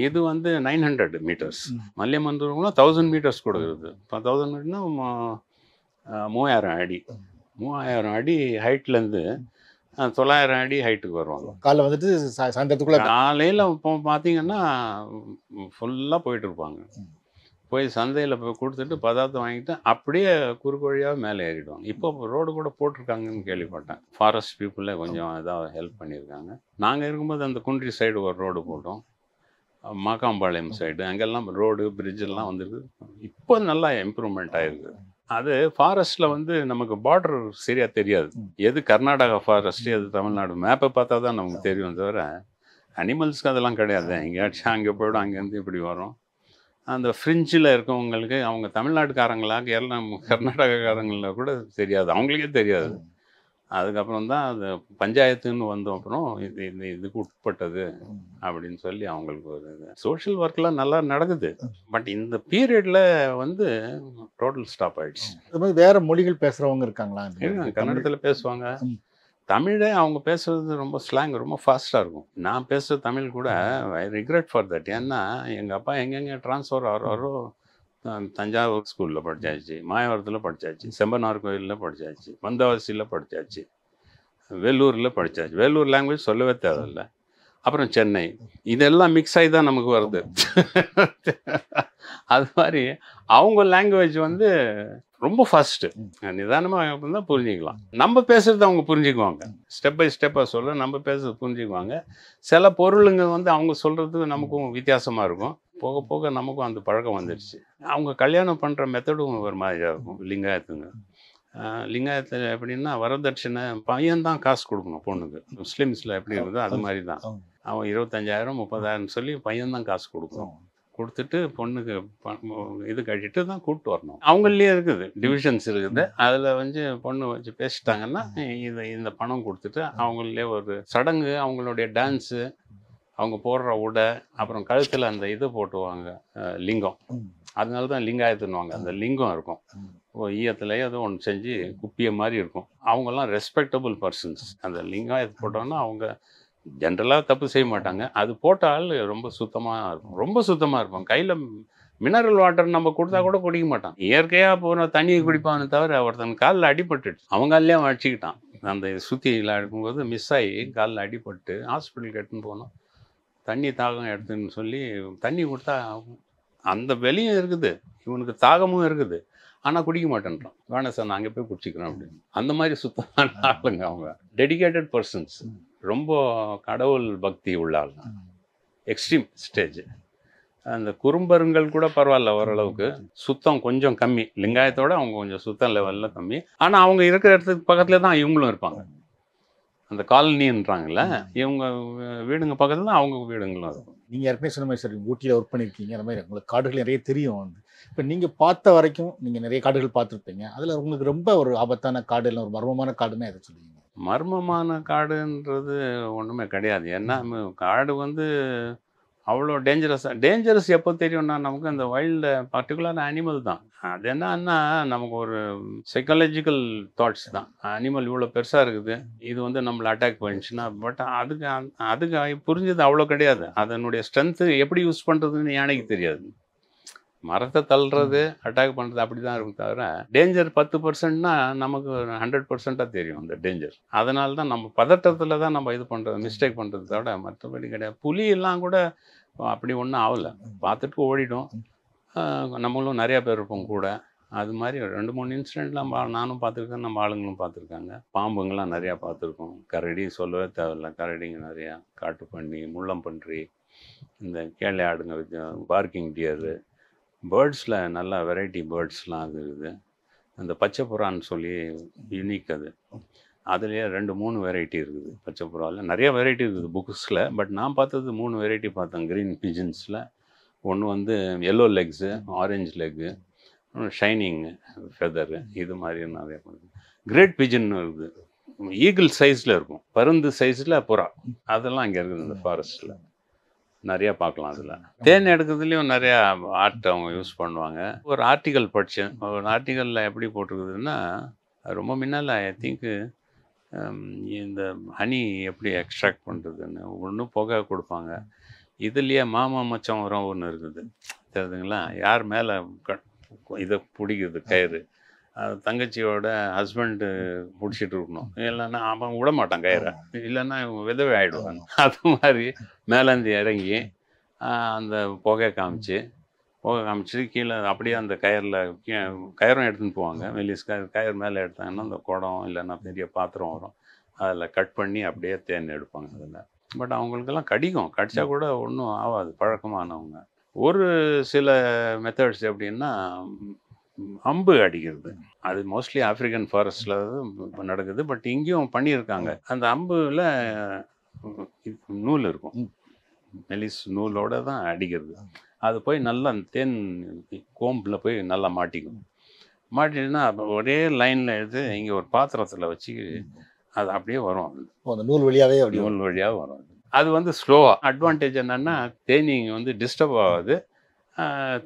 இது 900 மீட்டர்ஸ். மல்லியம்மன் துர்கம்னா 1000 மீட்டர்ஸ் கொடுக்குறது. இப்போ 1000 மீட்டர்னா 3000 அடி. 3000 அடி ஹைட்லேருந்து 900 அடி ஹைட்டுக்கு வருவாங்க. காலைல சாயந்தரத்துக்குள்ள காலையில் இப்போ பார்த்தீங்கன்னா ஃபுல்லாக போயிட்டு இருப்பாங்க. போய் சந்தையில் போய் கொடுத்துட்டு பதார்த்தம் வாங்கிட்டு அப்படியே குறுக்கு வழியாக மேலே ஏறிடுவாங்க. இப்போ ரோடு கூட போட்டிருக்காங்கன்னு கேள்விப்பட்டேன். ஃபாரஸ்ட் பீப்புளே கொஞ்சம் ஏதாவது ஹெல்ப் பண்ணியிருக்காங்க. நாங்கள் இருக்கும்போது அந்த குன்றி சைடு ஒரு ரோடு போட்டோம், மாக்காம்பாளையம் சைடு, அங்கெல்லாம் ரோடு பிரிட்ஜெல்லாம் வந்துருக்கு. இப்போ நல்லா இம்ப்ரூவ்மெண்ட் ஆகிருக்கு. அது ஃபாரஸ்ட்டில் நமக்கு பார்டர் சரியாக தெரியாது. எது கர்நாடகா ஃபாரஸ்ட்டு, எது தமிழ்நாடு, மேப்பை பார்த்தா தான் நமக்கு தெரியும். தவிர அனிமல்ஸ்க்கு அதெல்லாம் கிடையாது. எங்கேயாச்சும் அங்கே போய்டும், அங்கேருந்து இப்படி வரும். அந்த ஃப்ரிஞ்சில் இருக்கவங்களுக்கு அவங்க தமிழ்நாட்டுக்காரங்களா கர்நாடகாக்காரங்கள கூட தெரியாது, அவங்களுக்கே தெரியாது. அதுக்கப்புறம் தான் அது பஞ்சாயத்துன்னு வந்த அப்புறம் இதுக்கு உட்பட்டது அப்படின்னு சொல்லி அவங்களுக்கு ஒரு சோஷியல் ஒர்க்லாம் நல்லா நடக்குது. பட் இந்த பீரியட்ல வந்து டோட்டல் ஸ்டாப் ஆயிடுச்சு. அது மாதிரி வேற மொழிகள் பேசுறவங்க இருக்காங்களா? கன்னடத்தில் பேசுவாங்க. தமிழே அவங்க பேசுறது ரொம்ப ஸ்லாங் ரொம்ப ஃபாஸ்ட்டாக இருக்கும். நான் பேசுகிற தமிழ் கூட ஐ ரிக்ரெட் ஃபார் தட். ஏன்னா எங்கள் அப்பா எங்கெங்கே ட்ரான்ஸ்ஃபர் ஆகிறாரோ தஞ்சாவூர் ஸ்கூலில் படித்தாச்சு, மாயவரத்தில் படித்தாச்சு, செம்பனார் கோயிலில் படித்தாச்சு, வந்தவாசியில் படித்தாச்சு, வேலூரில் படித்தாச்சு. வேலூர் லாங்குவேஜ் சொல்லவே தேவையில்லை. அப்புறம் சென்னை, இதெல்லாம் மிக்ஸ் ஆகி தான் நமக்கு வருது. அது மாதிரி அவங்க லாங்குவேஜ் வந்து ரொம்ப ஃபாஸ்ட்டு. நிதானமாக தான் புரிஞ்சிக்கலாம். நம்ம பேசுகிறது அவங்க புரிஞ்சுக்குவாங்க. ஸ்டெப் பை ஸ்டெப்பாக சொல்ல நம்ம பேசுறது புரிஞ்சுக்குவாங்க. சில பொருளுங்க வந்து அவங்க சொல்கிறது நமக்கும் வித்தியாசமாக இருக்கும். போக போக நமக்கும் அந்த பழக்கம் வந்துடுச்சு. அவங்க கல்யாணம் பண்ணுற மெத்தடும் ஒரு மாதிரியாக இருக்கும். லிங்காயத்துங்க லிங்காயத்தில் எப்படின்னா வரதட்சணை பையன்தான் காசு கொடுக்கணும் பொண்ணுக்கு. முஸ்லீம்ஸில் எப்படி இருக்குதோ அது மாதிரி தான். அவன் 25,000 30,000 சொல்லி பையன்தான் காசு கொடுக்கணும். கொடுத்துட்டு பொண்ணுக்கு இது கட்டிட்டு தான் கூப்பிட்டு வரணும். அவங்களே இருக்குது டிவிஷன்ஸ் இருக்குது. அதில் வந்து பொண்ணு வச்சு பேசிட்டாங்கன்னா இந்த பணம் கொடுத்துட்டு அவங்களே ஒரு சடங்கு, அவங்களுடைய டான்ஸு, அவங்க போடுற உடை, அப்புறம் கழுத்தில் அந்த இது போட்டுவாங்க லிங்கம். அதனால தான் லிங்காயத்துன்னுவாங்க. அந்த லிங்கம் இருக்கும் ஈயத்துலேயே ஏதோ ஒன்று செஞ்சு குப்பிய மாதிரி இருக்கும். அவங்கெல்லாம் ரெஸ்பெக்டபுள் பர்சன்ஸ். அந்த லிங்காயத்து போட்டோன்னா அவங்க ஜென்ரலாக தப்பு செய்ய மாட்டாங்க. அது போட்டால் ரொம்ப சுத்தமாக இருக்கும். ரொம்ப சுத்தமாக இருக்கும். கையில் மினரல் வாட்டர் நம்ம கொடுத்தா கூட குடிக்க மாட்டான். இயற்கையாக போன தண்ணியை குடிப்பான்னு தவிர ஒருத்தன் காலில் அடிபட்டுச்சு. அவங்காலே அவன் அடிச்சுக்கிட்டான். அந்த சுத்தியில் இருக்கும்போது மிஸ் ஆகி காலில் அடிபட்டு ஹாஸ்பிட்டலுக்கு எடுத்துன்னு போனோம். தண்ணி தாகம் எடுத்துன்னு சொல்லி தண்ணி கொடுத்தா அந்த வெளியும் இருக்குது, இவனுக்கு தாகமும் இருக்குது, ஆனால் குடிக்க மாட்டேன்றான். வேணாம் சார், நான் அங்கே போய் குடிச்சிக்கிறேன் அப்படின்னு. அந்த மாதிரி சுத்தமான ஆளுங்க அவங்க. Dedicated persons. ரொம்ப கடவுள் பக்தி உள்ள ஆள். Extreme stage. அந்த குறும்பருங்கள் கூட பரவாயில்ல, ஓரளவுக்கு சுத்தம் கொஞ்சம் கம்மி. லிங்காயத்தோட அவங்க கொஞ்சம் சுத்தம் லெவலில் கம்மி. ஆனால் அவங்க இருக்கிற இடத்துக்கு பக்கத்தில் தான் இவங்களும் இருப்பாங்க. அந்த காலனின்றாங்கல்ல, இவங்க வீடுங்க பக்கத்தில் தான் அவங்க வீடுங்களும் இருக்கும். நீங்கள் ஏற்கனவே சொன்ன மாதிரி சார் ஊட்டியில் ஒர்க் பண்ணியிருக்கீங்க. அந்த மாதிரி உங்களுக்கு காடுகள் நிறைய தெரியும். வந்து இப்போ நீங்கள் பார்த்த வரைக்கும் நீங்கள் நிறைய காடுகள் பார்த்துருப்பீங்க. அதில் உங்களுக்கு ரொம்ப ஒரு ஆபத்தான காடு இல்லை ஒரு மர்மமான காடுன்னு எதை சொல்லுவீங்க? மர்மமான காடுன்றது ஒன்றுமே கிடையாது. ஏன்னா காடு வந்து அவ்வளோ டேஞ்சரஸ் எப்போ தெரியும்னா நமக்கு அந்த வைல்டு பர்டிகுலர் அனிமல் தான். அது என்னன்னா நமக்கு ஒரு சைக்காலஜிக்கல் தாட்ஸ் தான். அனிமல் இவ்வளோ பெருசாக இருக்குது, இது வந்து நம்மளை அட்டாக் பண்ணிச்சுன்னா, பட் அதுக்கு புரிஞ்சது அவ்வளோ கிடையாது. அதனுடைய ஸ்ட்ரென்த்து எப்படி யூஸ் பண்ணுறதுன்னு யானைக்கு தெரியாது. மரத்தை தள்ளுறது, அட்டாக் பண்ணுறது அப்படி தான் இருக்கும் தவிர டேஞ்சர் 10%னா நமக்கு 100%ஆக தெரியும் அந்த டேஞ்சர். அதனால தான் நம்ம பதட்டத்தில் தான் நம்ம இது பண்ணுறது, மிஸ்டேக் பண்ணுறது தவிர மற்றபடி கிடையாது. புலியெல்லாம் கூட அப்படி ஒன்றும் ஆகலை, பார்த்துட்டு ஓடிடும். நம்மளும் நிறையா பேர் இருப்போம் கூட. அது மாதிரி 2-3 இன்சிடெண்ட்லாம் நானும் பார்த்துருக்கேன், நம்ம ஆளுங்களும் பார்த்துருக்காங்க. பாம்புங்கள்லாம் நிறையா பார்த்துருக்கோம். கரடி சொல்லவே தேவையில்லை, கரடிங்க நிறையா, காட்டுப்பன்றி, முள்ளம்பன்றி, இந்த கேளை ஆடுங்க, பார்க்கிங் டியரு, பேர்ட்ஸில் நல்லா வெரைட்டி பேர்ட்ஸ்லாம் அது இருக்குது. அந்த பச்சை புறான்னு சொல்லி யூனிக் அது. அதுலேயே 2-3 வெரைட்டி இருக்குது. பச்சை புறாவில் நிறைய வெரைட்டி இருக்குது புக்ஸில். பட் நான் பார்த்தது 3 வெரைட்டி பார்த்தேன் க்ரீன் பிஜன்ஸில். ஒன்று வந்து yellow legs, orange leg, shining feather, இது மாதிரி நிறைய பண்ணுது. கிரேட் பிஜன்னு இருக்குது, ஈகிள் சைஸில் இருக்கும், பருந்து சைஸில் புறா. அதெல்லாம் இங்கே இருக்குது இந்த ஃபாரஸ்ட்டில். நிறையா பார்க்கலாம். அதில் தேன் எடுக்கிறதுலையும் நிறையா ஆர்ட் அவங்க யூஸ் பண்ணுவாங்க. ஒரு ஆர்டிக்கல் படித்தேன். ஒரு ஆர்டிக்கலில் எப்படி போட்டிருக்குதுன்னா, ரொம்ப முன்னால் ஐ திங்க்கு இந்த ஹனி எப்படி எக்ஸ்ட்ராக்ட் பண்ணுறதுன்னு ஒன்று புகை கொடுப்பாங்க. இதுலேயே மாமா மச்சம் உரம் ஒன்று இருக்குது தெரியுதுங்களா, யார் மேலே இதை பிடிக்குது கயிறு, தங்கச்சியோட ஹஸ்பண்டு பிடிச்சிட்டு இருக்கணும், இல்லைன்னா அவன் விட மாட்டான் கயிறை, இல்லைன்னா விதவை ஆகிடுவாங்க. அது மாதிரி மேலேருந்து இறங்கி அந்த புகை காமிச்சு கீழே அப்படியே அந்த கயிறும் எடுத்துன்னு போவாங்க. மெல்லிஸ் கயிறு மேலே எடுத்தாங்கன்னா அந்த குடம் இல்லைன்னா பெரிய பாத்திரம் வரும், அதில் கட் பண்ணி அப்படியே தேன் எடுப்பாங்க அதில். பட் அவங்களுக்கெல்லாம் கடிச்சா கூட ஒன்றும் ஆகாது பழக்கமானவங்க. ஒரு சில மெத்தட்ஸ் எப்படின்னா அம்பு அடிக்கிறது, அது மோஸ்ட்லி ஆஃப்ரிக்கன் ஃபாரஸ்டில் நடக்குது. பட் இங்கேயும் பண்ணியிருக்காங்க. அந்த அம்பில் நூல் இருக்கும், மெலிஸ் நூலோடு தான் அடிக்கிறது. அது போய் நல்லா தேன் கோம்பில் போய் நல்லா மாட்டிக்கும். மாட்டிட்டுனா ஒரே லைனில் எடுத்து இங்கே ஒரு பாத்திரத்தில் வச்சு அது அப்படியே வரும். அது அந்த நூல் வழியாவே அப்படி நூல் வழியாக வரும். அது வந்து ஸ்லோவாக. அட்வான்டேஜ் என்னன்னா தேனி வந்து டிஸ்டர்ப் ஆகாது.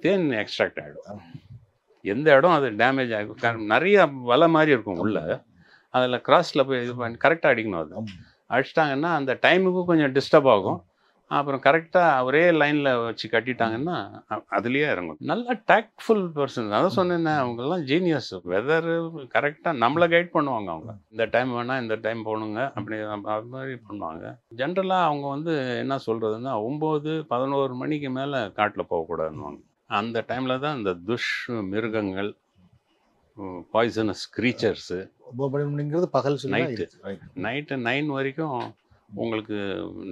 தேன் எக்ஸ்ட்ராக்ட் ஆகிடும். எந்த இடம் அது டேமேஜ் ஆகும். நிறைய வலை மாதிரி இருக்கும் உள்ள. அதில் கிராஸில் போய் இது பண்ணி கரெக்டாக அடிக்கணும். அது அடிச்சிட்டாங்கன்னா அந்த டைமுக்கும் கொஞ்சம் டிஸ்டர்ப் ஆகும். அப்புறம் கரெக்டாக ஒரே லைனில் வச்சு கட்டிட்டாங்கன்னா அதுலேயே இறங்கும். நல்லா டேக்ட்ஃபுல் பர்சன். அதான் சொன்னேன்னா அவங்கெல்லாம் ஜீனியஸ். வெதரு கரெக்டாக நம்மளை கைட் பண்ணுவாங்க. அவங்க இந்த டைம் வேணால் இந்த டைம் போகணுங்க அப்படி அது மாதிரி பண்ணுவாங்க. ஜென்ரலாக அவங்க வந்து என்ன சொல்கிறதுன்னா 9-11 மணிக்கு மேலே காட்டில் போகக்கூடாதுன்னுவாங்க. அந்த டைமில் தான் இந்த மிருகங்கள், பாய்சனஸ் க்ரீச்சர்ஸு பகல் நைட்டு 9 வரைக்கும் உங்களுக்கு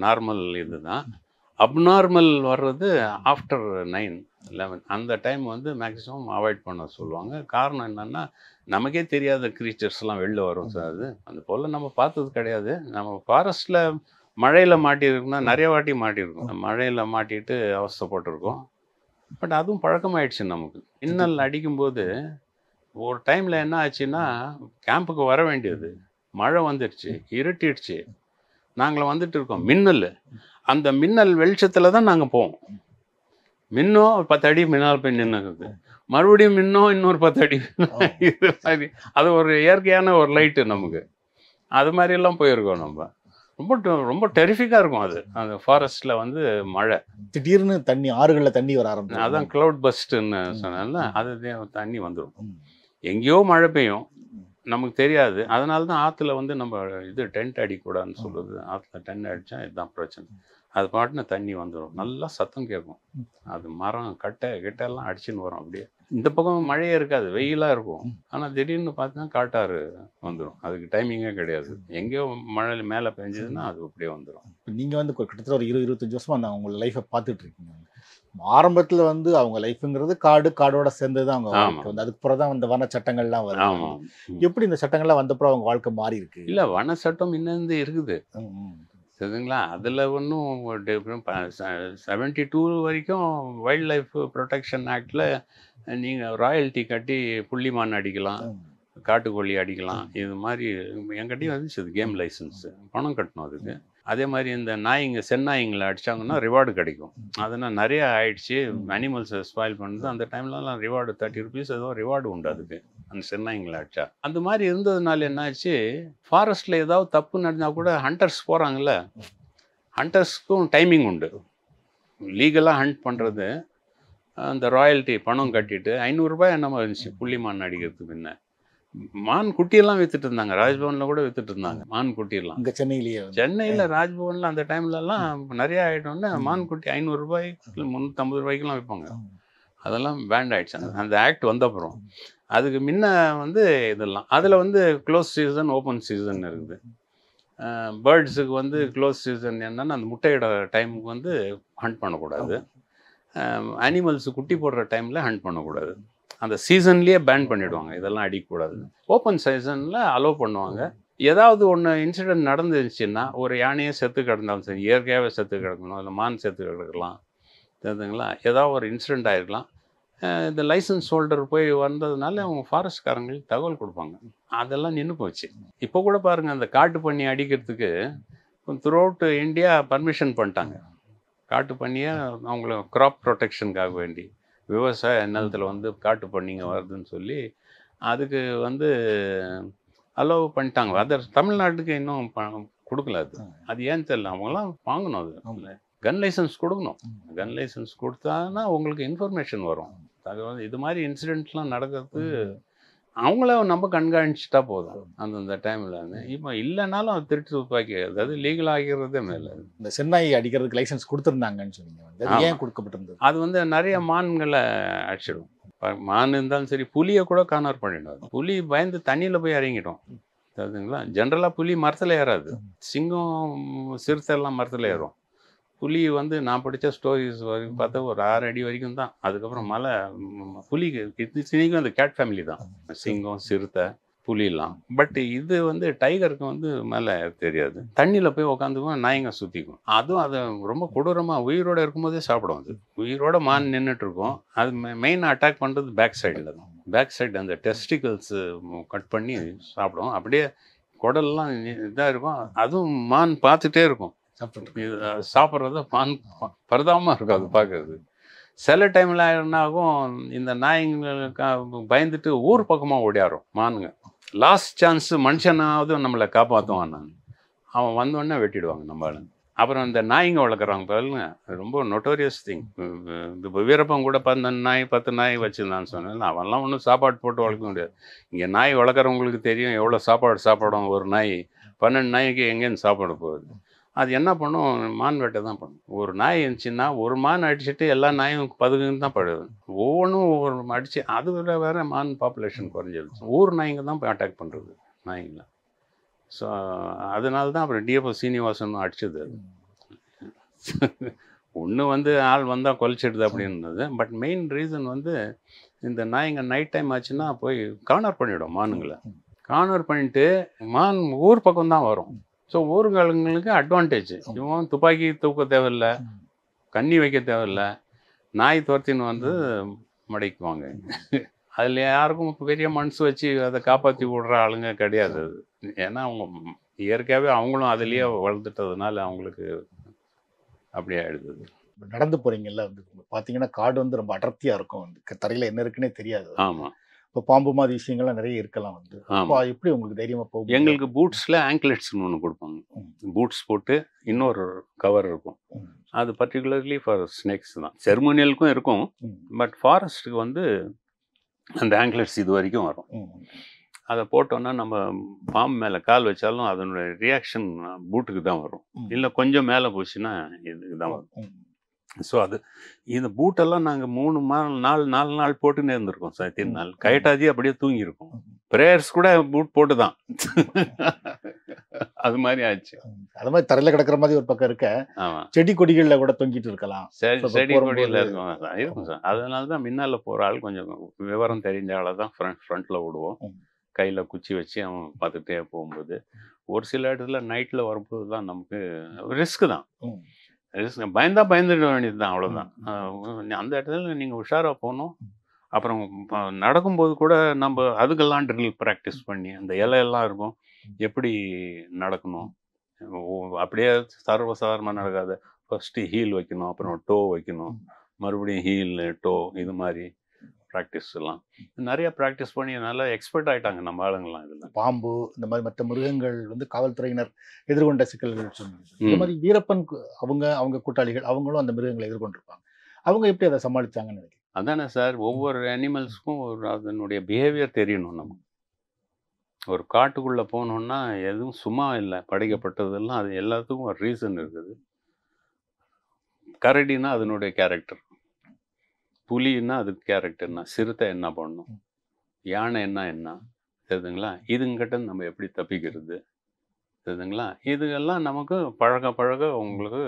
நார்மல் இது தான். அப்நார்மல் வர்றது ஆஃப்டர் 9-11 அந்த டைம் வந்து மேக்ஸிமம் அவாய்ட் பண்ண சொல்லுவாங்க. காரணம் என்னென்னா நமக்கே தெரியாத க்ரீச்சர்ஸ்லாம் வெளில வரும் சார். அது அந்த போல் நம்ம பார்த்தது கிடையாது. நம்ம ஃபாரஸ்ட்டில் மழையில் மாட்டியிருக்கோம்னா நிறைய வாட்டி மாட்டியிருக்கோம். மழையில் மாட்டிட்டு அவஸ்தைப்பட்டிருக்கோம். பட் அதுவும் பழக்கமாயிடுச்சு நமக்கு. மின்னல் அடிக்கும்போது ஒரு டைமில் என்ன ஆச்சுன்னா கேம்புக்கு வர வேண்டியது, மழை வந்துடுச்சு, இருட்டிடுச்சு, நாங்கள் வந்துட்டு இருக்கோம். மின்னல், அந்த மின்னல் வெளிச்சத்தில் தான் நாங்கள் போவோம். மின்னும் 10 அடி மின்னால் போய் நின்றுக்குது, மறுபடியும் மின்னும் இன்னொரு 10 அடி. இது மாதிரி அது ஒரு இயற்கையான ஒரு லைட்டு நமக்கு. அது மாதிரியெல்லாம் போயிருக்கோம் நம்ம. ரொம்ப டெரிஃபிக்காக இருக்கும் அது. அந்த ஃபாரஸ்ட்டில் வந்து மழை திடீர்னு தண்ணி, ஆறுகளில் தண்ணி வர ஆரம்பிச்சு. அதான் க்ளவுட் பஸ்ட்டுன்னு சொன்னால அது தண்ணி வந்துடும். எங்கேயோ மழை பெய்யும், நமக்கு தெரியாது. அதனால தான் ஆற்றுல வந்து நம்ம இது டென்ட் அடிக்கூடாதுன்னு சொல்லுது. ஆற்றுல டென்ட் அடித்தா இதுதான் பிரச்சனை. அது பாட்டுன்னு தண்ணி வந்துடும். நல்லா சத்தம் கேட்கும். அது மரம் கிட்டெல்லாம் அடிச்சுன்னு வரும். அப்படியே இந்த பக்கம் மழையே இருக்காது, வெயிலாக இருக்கும். ஆனால் திடீர்னு பார்த்தா காட்டாறு வந்துடும். அதுக்கு டைமிங்கே கிடையாது. எங்கேயோ மழை மேலே பெஞ்சதுன்னா அது அப்படியே வந்துடும். இப்போ நீங்கள் வந்து கிட்டத்தட்ட ஒரு 20-25 வருஷமாக அந்த அவங்க லைஃப்பை பார்த்துட்டு இருக்கீங்க. ஆரம்பத்தில் வந்து அவங்க லைஃப்ங்கிறது காடோட சேர்ந்து தான் அவங்க வாழ்க்கை வந்து, அதுக்கப்புறம் தான் அந்த வன சட்டங்கள்லாம் வரும். ஆமாம். எப்படி இந்த சட்டங்கள்லாம் வந்தப்பறம் அவங்க வாழ்க்கை மாறி இருக்கு? இல்லை, வன சட்டம் இன்னும் இருக்குது சரிங்களா. அதில் ஒன்றும் 72 வரைக்கும் வைல்ட் லைஃப் ப்ரொடெக்ஷன் ஆக்டில் நீங்கள் ராயல்ட்டி கட்டி புள்ளிமான் அடிக்கலாம், காட்டுக்கோழி அடிக்கலாம். இது மாதிரி என்கிட்டயும் வந்துச்சு அது கேம் லைசன்ஸு, பணம் கட்டணும் அதுக்கு. அதே மாதிரி இந்த செந்நாய்ங்களை அடித்தாங்கன்னா ரிவார்டு கிடைக்கும். அதனால் நிறைய ஆயிடுச்சு. அனிமல்ஸை ஸ்பாயில் பண்ணுறது அந்த டைம்லலாம் ரிவார்டு 30 ருபீஸ் ஏதோ ரிவார்டு உண்டு அதுக்கு, அந்த செந்நாய்ங்களை அடித்தா. அந்த மாதிரி இருந்ததுனால என்னாச்சு, ஃபாரஸ்ட்டில் ஏதாவது தப்பு நடந்தால் கூட ஹண்டர்ஸ் போகிறாங்கல்ல, ஹண்டர்ஸ்க்கும் டைமிங் உண்டு. லீகலாக ஹண்ட் பண்ணுறது அந்த ராயல்ட்டி பணம் கட்டிட்டு 500 ரூபாய் என்னமா இருந்துச்சு புள்ளிமான் அடிக்கிறதுக்கு. முன்ன மான் குட்டியெல்லாம் வித்துட்டு இருந்தாங்க, ராஜ்பவனில் கூட வித்துட்டு இருந்தாங்க மான் குட்டியெல்லாம். இங்கே சென்னையில் ராஜ்பவனில் அந்த டைம்லலாம் நிறைய ஆகிட்டோன்னே மான் குட்டி 500 ரூபாய் 350 ரூபாய்க்குலாம் விற்பாங்க. அதெல்லாம் பேண்ட் ஆகிடுச்சு அந்த ஆக்ட் வந்தப்புறம். அதுக்கு முன்ன வந்து இதெல்லாம் அதில் வந்து க்ளோஸ் சீசன், ஓப்பன் சீசன் இருக்குது. பேர்ட்ஸுக்கு வந்து க்ளோஸ் சீசன் என்னென்னா அந்த முட்டையிட டைமுக்கு வந்து ஹண்ட் பண்ணக்கூடாது. அனிமல்ஸு குட்டி போடுற டைமில் ஹண்ட் பண்ணக்கூடாது. அந்த சீசன்லேயே பேன் பண்ணிவிடுவாங்க, இதெல்லாம் அடிக்கக்கூடாது. ஓப்பன் சீசனில் அலோவ் பண்ணுவாங்க. ஏதாவது ஒன்று இன்சிடென்ட் நடந்துச்சுன்னா, ஒரு யானையே செத்து கிடந்தாலும் சரி, இயற்கையாகவே செத்து கிடக்கணும், இல்லை மான் செத்து கிடக்கலாம், தெரியுதுங்களா, ஏதாவது ஒரு இன்சிடெண்ட் ஆகிருக்கலாம். இந்த லைசன்ஸ் ஹோல்டர் போய் வந்ததுனால அவங்க ஃபாரஸ்ட்காரங்களுக்கு தகவல் கொடுப்பாங்க. அதெல்லாம் நின்று போச்சு. இப்போ கூட பாருங்கள், அந்த காட்டு பன்னி அடிக்கிறதுக்கு த்ரூ அவுட் இந்தியா பர்மிஷன் பண்ணிட்டாங்க. காட்டு பன்னியை அவங்கள க்ராப் ப்ரொடெக்ஷனுக்காக வேண்டி விவசாய நிலத்தில் வந்து காட்டு பன்னிங்க வருதுன்னு சொல்லி அதுக்கு வந்து அலோவ் பண்ணிட்டாங்க. அதர் தமிழ்நாட்டுக்கு இன்னும் கொடுக்கல. அது ஏன்னு தெரியல. அவங்களாம் வாங்கணும், அது கன் லைசன்ஸ் கொடுக்கணும். கன் லைசன்ஸ் கொடுத்தாங்கன்னா உங்களுக்கு இன்ஃபர்மேஷன் வரும். அது வந்து இது மாதிரி இன்சிடென்ட்லாம் நடக்கிறது அவங்கள நம்ம கண்காணிச்சுட்டா போதும் அந்தந்த டைமில். இப்போ இல்லைனாலும் அது திருட்டு துப்பாக்கி, அதாவது லீகல் ஆகிறதே மேலே. இந்த செந்நாய் அடிக்கிறதுக்கு லைசன்ஸ் கொடுத்துருந்தாங்கன்னு சொன்னீங்க, ஏன் கொடுக்கப்பட்டிருந்தது? அது வந்து நிறைய மான்களை அடிச்சிடும். மான் இருந்தாலும் சரி, புலியை கூட கார்னர் பண்ணிடும். புலி பயந்து தண்ணியில் போய் இறங்கிடும், தெரியுதுங்களா. ஜென்ரலாக புலி மரத்தில் ஏறாது. சிங்கம், சிறுத்தை எல்லாம் மரத்தில் ஏறும். புலி வந்து நான் படித்த ஸ்டோரிஸ் வரைக்கும் பார்த்தா ஒரு 6 அடி வரைக்கும் தான். அதுக்கப்புறம் மலை புலிக்கு இத்தனைக்கும் அந்த கேட் ஃபேமிலி தான், சிங்கம், சிறுத்தை, புலிலாம். பட் இது வந்து டைகருக்கு வந்து மேலே தெரியாது. தண்ணியில் போய் உட்காந்துக்கும், நாய்ங்க சுற்றிக்கும். அதுவும் அதை ரொம்ப கொடூரமாக உயிரோடு இருக்கும்போதே சாப்பிடும். அது உயிரோட மான் நின்றுட்டுருக்கும். அது மெயினாக அட்டாக் பண்ணுறது பேக் சைடில் தான். பேக் சைடு அந்த டெஸ்டிகல்ஸு கட் பண்ணி சாப்பிடும். அப்படியே குடல்லாம் இதாக இருக்கும். அதுவும் மான் பார்த்துட்டே இருக்கும். சாப்பிட்றத மான் பரிதாபமாக இருக்கும் அது பார்க்கறது. சில டைமில் என்ன ஆகும், இந்த நாய்ங்களுக்கு பயந்துட்டு ஊர் பக்கமாக ஓடியாரும் மானுங்க. லாஸ்ட் சான்ஸு மனுஷனாவது நம்மளை காப்பாற்றுவான். அவன் வந்தோடனே வெட்டிடுவாங்க நம்ம ஆளுங்க. அப்புறம் இந்த நாய்ங்க வளர்க்குறாங்க பாருங்க, ரொம்ப நொட்டோரியஸ் திங். இப்போ வீரப்பன் கூட 10 நாய் வச்சுருந்தான்னு சொன்னேன். அவன்லாம் ஒன்றும் சாப்பாடு போட்டு வளர்க்க முடியாது. இங்கே நாய் வளர்க்குறவங்களுக்கு தெரியும் எவ்வளோ சாப்பாடும். ஒரு நாய் 12 நாய்க்கு எங்கேருந்து சாப்பாடு போகுது. அது என்ன பண்ணும், மான் வேட்டை தான் பண்ணும். ஒரு நாய் இருந்துச்சுன்னா ஒரு மான் அடிச்சுட்டு எல்லா நாயும் பதுங்குன்னு தான் படுது. ஒவ்வொன்றும் ஒவ்வொரு அடிச்சு அது வேற மான் பாப்புலேஷன் குறைஞ்சிருச்சு. ஊர் நாய்ங்க தான் போய் அட்டாக் பண்ணுறது நாய்ங்களை. ஸோ அதனால தான் அப்புறம் டிஎஃப்ஓ சீனிவாசன் அடிச்சது. அது ஒன்று வந்து ஆள் வந்தால் கொலைச்சிடுது அப்படின்றது. பட் மெயின் ரீசன் வந்து இந்த நாய்ங்க நைட் டைம் ஆச்சுன்னா போய் கார்னர் பண்ணிவிடும் மானுங்களை. கார்னர் பண்ணிட்டு மான் ஊர் பக்கம் தான் வரும். ஸோ ஊர்களுங்களுக்கு அட்வான்டேஜ். இவன் துப்பாக்கி தூக்க தேவையில்லை, கண்ணி வைக்க தேவையில்லை, நாய் துரத்தின்னு வந்து மடைக்குவாங்க. அதில் யாருக்கும் பெரிய மனசு வச்சு அதை காப்பாற்றி விடுற ஆளுங்க கிடையாது. அது ஏன்னா அவங்க இயற்கையாகவே அவங்களும் அதுலேயே வளர்ந்துட்டதுனால அவங்களுக்கு அப்படி ஆயிடுது. நடந்து போறீங்கல்ல, வந்து பார்த்தீங்கன்னா காடு வந்து ரொம்ப அடர்த்தியாக இருக்கும். வந்து தரையில் என்ன இருக்குன்னே தெரியாது. ஆமாம். இப்போ பாம்பு மாதிரி விஷயங்கள்லாம் நிறைய இருக்கலாம். வந்து அப்போ ஆமாம். எப்படி உங்களுக்கு தைரியமாக போகும்? எங்களுக்கு பூட்ஸில் ஆங்க்லெட்ஸ்னு ஒன்று கொடுப்பாங்க. பூட்ஸ் போட்டு இன்னொரு கவர் இருக்கும். அது பர்டிகுலர்லி ஃபார் ஸ்னேக்ஸ் தான். செர்மோனியலுக்கும் இருக்கும். பட் ஃபாரஸ்ட்டுக்கு வந்து அந்த ஆங்க்லெட்ஸ் இது வரைக்கும் வரும். அதை போட்டோன்னா நம்ம பாம்பு மேலே கால் வச்சாலும் அதனுடைய ரியாக்ஷன் பூட்டுக்கு தான் வரும். இல்லை கொஞ்சம் மேலே போச்சுன்னா இதுக்கு தான் வரும். ஸோ அது இந்த பூட்டெல்லாம் நாங்கள் 4 நாள் போட்டுன்னே இருந்திருக்கோம் சார். 3 நாள் கயட்டாதி அப்படியே தூங்கியிருக்கோம். ப்ரேயர்ஸ் கூட பூட் போட்டு தான் அது மாதிரி ஆச்சு. அது மாதிரி தரையில் கிடக்கிற மாதிரி ஒரு பக்கம் இருக்க. ஆமாம். செடி கொடிகளில் கூட தொங்கிட்டு இருக்கலாம். செடி கொடியில் இருக்கும் சார். அதனால தான் முன்னால் போகிற ஆள் கொஞ்சம் விவரம் தெரிஞ்ச ஆளை தான் ஃப்ரண்ட்டில் விடுவோம். கையில் குச்சி வச்சு அவன் பார்த்துட்டே போகும்போது. ஒரு சில இடத்துல நைட்டில் வரும்போது தான் நமக்கு ரிஸ்க்கு தான். பயந்துட வேண்டியது தான், அவ்வளோதான். அந்த இடத்துல நீங்கள் உஷாராக போகணும். அப்புறம் நடக்கும்போது கூட நம்ம அதுக்கெல்லாம் ட்ரில் ப்ராக்டிஸ் பண்ணி அந்த இலையெல்லாம் இருக்கும், எப்படி நடக்கணும். அப்படியே சர்வசாதாரணமாக நடக்காது. ஃபஸ்ட்டு ஹீல் வைக்கணும், அப்புறம் டோ வைக்கணும், மறுபடியும் ஹீல் டோ, இது மாதிரி ப்ராக்டிஸ் எல்லாம் நிறைய ப்ராக்டிஸ் பண்ணி நல்லா எக்ஸ்பர்ட் ஆகிட்டாங்க நம்ம ஆளுங்கள்லாம். இதில் பாம்பு இந்த மாதிரி மற்ற மிருகங்கள் வந்து காவல்துறையினர் எதிர்கொண்ட சிக்கல்கள் சொன்னாங்க. இந்த மாதிரி வீரப்பன் அவங்க கூட்டாளிகள் அவங்களும் அந்த மிருகங்களை எதிர்கொண்டிருப்பாங்க. அவங்க எப்படி அதை சமாளித்தாங்கன்னு நினைக்கிறேன். அதானே சார், ஒவ்வொரு அனிமல்ஸுக்கும் ஒரு அதனுடைய பிஹேவியர் தெரியணும். நமக்கு ஒரு காட்டுக்குள்ளே போனோம்னா எதுவும் சும்மா இல்லை, படைக்கப்பட்டதெல்லாம் அது எல்லாத்துக்கும் ஒரு ரீசன் இருக்குது. கரடினா அதனுடைய கேரக்டர், புலின்னா அதுக்கு கேரக்டர்னா, சிறுத்தை என்ன பண்ணும், யானை என்ன தெரியுதுங்களா, இதுங்கிட்ட நம்ம எப்படி தப்பிக்கிறது தெரியுதுங்களா. இதுகெல்லாம் நமக்கு பழக உங்களுக்கு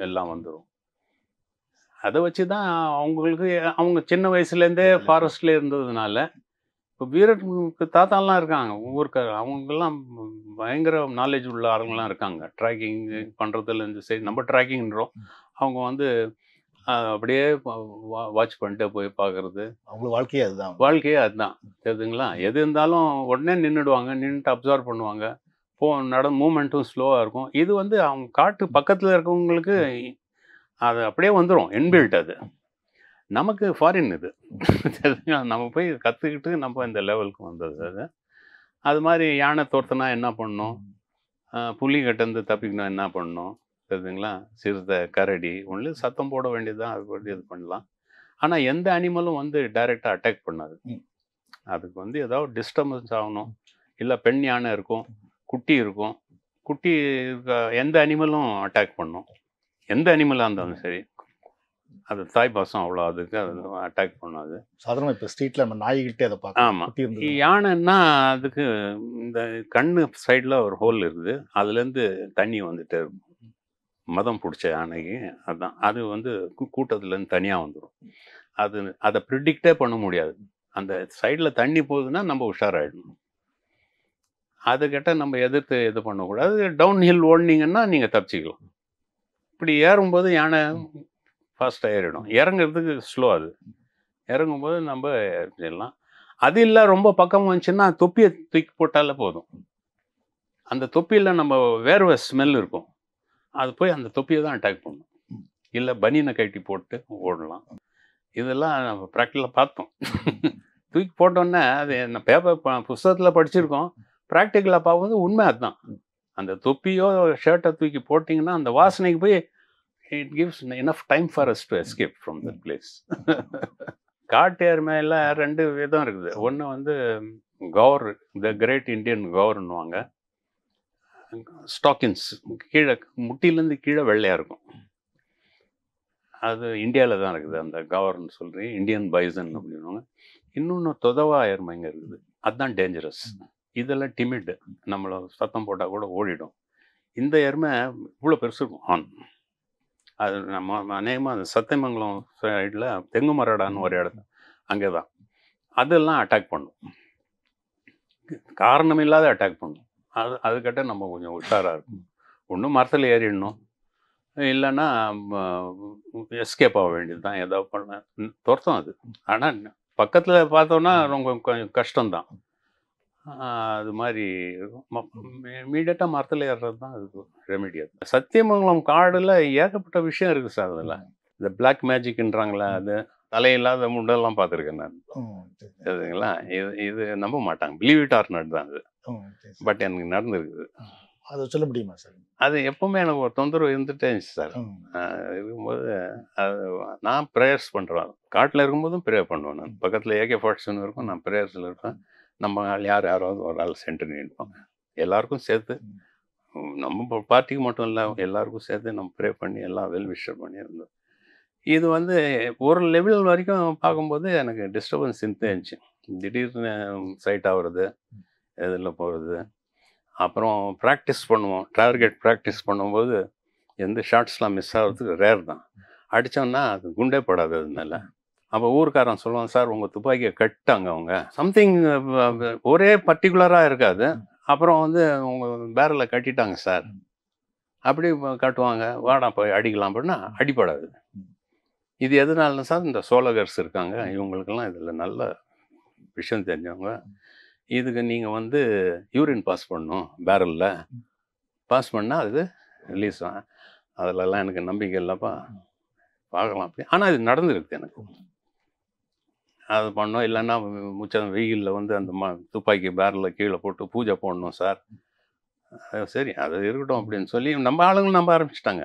எல்லாம் வந்துடும். அதை வச்சு தான் அவங்களுக்கு அவங்க சின்ன வயசுலேருந்தே ஃபாரஸ்ட்ல இருந்ததுனால. இப்போ வீரருக்கு தாத்தாலாம் இருக்காங்க ஊருக்கார, அவங்கெல்லாம் பயங்கர நாலேஜ் உள்ள ஆளுங்களாம் இருக்காங்க. ட்ராக்கிங் பண்ணுறதுலேருந்து சரி, நம்ம ட்ராக்கிங்ன்றோம், அவங்க வந்து அப்படியே வாட்ச் பண்ணிட்டு போய் பார்க்குறது. அவங்க வாழ்க்கையே அதுதான் தெரியுதுங்களா. எது இருந்தாலும் உடனே நின்றுடுவாங்க, நின்றுட்டு அப்சர்வ் பண்ணுவாங்க. மூமெண்ட்டும் ஸ்லோவாக இருக்கும். இது வந்து அவங்க காட்டு பக்கத்தில் இருக்கவங்களுக்கு அது அப்படியே வந்துடும், இன்பில்ட். அது நமக்கு ஃபாரின் இது தெரியுங்களா. நம்ம போய் கற்றுக்கிட்டு நம்ம இந்த லெவலுக்கு வந்தது. அது மாதிரி யானை தோர்த்தனா என்ன பண்ணணும், புலி கட்டந்து தப்பிக்கணும் என்ன பண்ணணும் தெரியுதுங்களா. சிறுத்தை, கரடி ஒன்லி சத்தம் போட வேண்டியது தான், அது பற்றி இது பண்ணலாம். ஆனால் எந்த அனிமலும் வந்து டைரெக்டாக அட்டாக் பண்ணாது. அதுக்கு வந்து ஏதாவது டிஸ்டர்பன்ஸ் ஆகணும். இல்லை பெண் யானை இருக்கும், குட்டி இருக்கும், குட்டி எந்த அனிமலும் அட்டாக் பண்ணும். எந்த அனிமலாக இருந்தாலும் சரி, அது தாய் பாசம் அவ்வளோ, அதுக்கு அது அட்டாக் பண்ணாது. சாதாரண இப்போ ஸ்ட்ரீட்டில் நம்ம நாய்கிட்டே அதை பார்க்கலாம். ஆமாம். யானைன்னா அதுக்கு இந்த கண்ணு சைடில் ஒரு ஹோல் இருக்குது, அதுலேருந்து தண்ணி வந்துட்டு மதம் பிடிச்ச யானைக்கு அதுதான். அது வந்து கூட்டத்துலேருந்து தனியாக வந்துடும். அதை ப்ரிடிக்டே பண்ண முடியாது. அந்த சைடில் தண்ணி போகுதுன்னா நம்ம உஷாராயிடணும். அதுக்கிட்ட நம்ம எதிர்த்து இது பண்ணக்கூடாது. டவுன் ஹில் ஓடினீங்கன்னா நீங்கள் தப்பிச்சிக்கலாம். இப்படி ஏறும்போது யானை ஃபாஸ்ட்டாக ஏறிடும், இறங்குறதுக்கு ஸ்லோ. அது இறங்கும்போது நம்ம ஏறிடலாம். அது இல்லை ரொம்ப பக்கம் வந்துச்சுன்னா தொப்பியை தூக்கி போட்டாலே போதும், அந்த தொப்பியில் நம்ம வேர்வை ஸ்மெல் இருக்கும், அது போய் அந்த தொப்பியை தான் அட்டாக் பண்ணும். இல்லை பனியனை கட்டி போட்டு ஓடலாம். இதெல்லாம் நம்ம ப்ராக்டிக்கலாக பார்த்தோம். தூக்கி போட்டோன்னே அது என்ன பேப்பர் புஸ்தகத்தில் படிச்சிருக்கோம், ப்ராக்டிக்கலாக பார்க்கும்போது உண்மை அதுதான். அந்த தொப்பியோ ஷர்ட்டை தூக்கி போட்டிங்கன்னா அந்த வாசனைக்கு போய் it gives enough time for us to escape from that place. காட்டு எருமையில் 2 விதம் இருக்குது. ஒன்று வந்து Kaur, the great Indian கௌர்னுவாங்க. Stockings கீழே முட்டிலேருந்து கீழே வெள்ளையாக இருக்கும். அது இந்தியாவில் தான் இருக்குது. அந்த கவர்னு சொல்கிறேன், இந்தியன் பைசன் அப்படின்வாங்க. இன்னொன்று தொதவா எருமைங்க இருக்குது, அதுதான் டேஞ்சரஸ். இதெல்லாம் டிமிட், நம்மளை சத்தம் போட்டால் கூட ஓடிடும். இந்த எருமை இவ்வளோ பெருசு இருக்கும் ஆண். அது நம்ம அநேகமாக அந்த சத்தியமங்கலம் சைடில் தெங்குமரடான்னு ஒரு இடத்துல அங்கே தான் அதெல்லாம் அட்டாக் பண்ணும். காரணம் இல்லாத அட்டாக் பண்ணும். அதுக்கிட்ட நம்ம கொஞ்சம் உஷாராக இருக்கும். ஒன்றும் மரத்தில் ஏறிடணும், இல்லைன்னா எஸ்கேப் ஆக வேண்டியது தான். ஏதாவது பண்ண துரத்தும் அது. ஆனால் பக்கத்தில் பார்த்தோன்னா ரொம்ப கொஞ்சம் கஷ்டம்தான். அது மாதிரி இமீடியட்டாக மரத்தில் ஏறுறது தான் அதுக்கு ரெமெடி. அது சத்தியமங்கலம் காடில் ஏகப்பட்ட விஷயம் இருக்குது சார். அதில் இந்த பிளாக் மேஜிக்ன்றாங்களே, அது தலையில்லாத முண்டெல்லாம் பார்த்துருக்கேன் நான். சரிங்களா? இது நம்ப மாட்டாங்க, பிலீவ் இட் ஆர் நாட் தான் அது. பட் எனக்கு நடந்துருக்குது. அதை சொல்ல முடியுமா சார்? அது எப்பவுமே எனக்கு ஒரு தொந்தரவு இருந்துட்டே இருந்துச்சு சார். இருக்கும்போது அது நான் ப்ரேயர்ஸ் பண்ணுறேன். காட்டில் இருக்கும்போதும் ப்ரேயர் பண்ணுவேன். நான் பக்கத்தில் AK-47 இருக்கும், நான் ப்ரேயர்ஸில் இருப்பேன். நம்ம யாராவது ஒரு ஆள் சென்டர் நிற்பாங்க. எல்லாருக்கும் சேர்த்து, நம்ம பார்ட்டிக்கு மட்டும் இல்லை, எல்லாருக்கும் சேர்த்து நம்ம ப்ரே பண்ணி எல்லாம் வெல் விஷர் பண்ணி இருந்தோம். இது வந்து ஒரு லெவல் வரைக்கும் பார்க்கும்போது எனக்கு டிஸ்டர்பன்ஸ் இருந்துச்சு. திடீர்னு சைட் ஆகுறது, இதில் போகிறது. அப்புறம் ப்ராக்டிஸ் பண்ணுவோம், டார்கெட் ப்ராக்டிஸ் பண்ணும்போது எந்த ஷாட்ஸ்லாம் மிஸ் ஆகிறதுக்கு ரேர் தான். அடித்தோன்னா அது குண்டே படாது அது மேலே. அப்போ ஊருக்காரன் சொல்லுவான், சார் உங்கள் துப்பாக்கியை கட்டாங்க அவங்க, சம்திங் ஒரே பர்டிகுலராக இருக்காது, அப்புறம் வந்து உங்கள் பேரலில் கட்டிட்டாங்க சார் அப்படி காட்டுவாங்க. வாடா போய் அடிக்கலாம் அப்படின்னா அடிப்படாது. இது எதனால சார்? இந்த சோலகர்ஸ் இருக்காங்க, இவங்களுக்கெல்லாம் இதில் நல்ல விஷயம் தெரிஞ்சவங்க. இதுக்கு நீங்கள் வந்து யூரின் பாஸ் பண்ணணும், பேரலில் பாஸ் பண்ணால் அது ரிலீஸ் ஆகும். அதிலெல்லாம் எனக்கு நம்பிக்கை இல்லைப்பா, பார்க்கலாம் அப்படி. ஆனால் இது நடந்துருக்கு எனக்கு. அது பண்ணோம். இல்லைன்னா முச்சம் வெயிலில் வந்து அந்த துப்பாக்கி பேரலில் கீழே போட்டு பூஜை போடணும் சார். சரி அது இருக்கட்டும் அப்படின்னு சொல்லி நம்ம ஆளுங்களும் நம்ப ஆரம்பிச்சிட்டாங்க.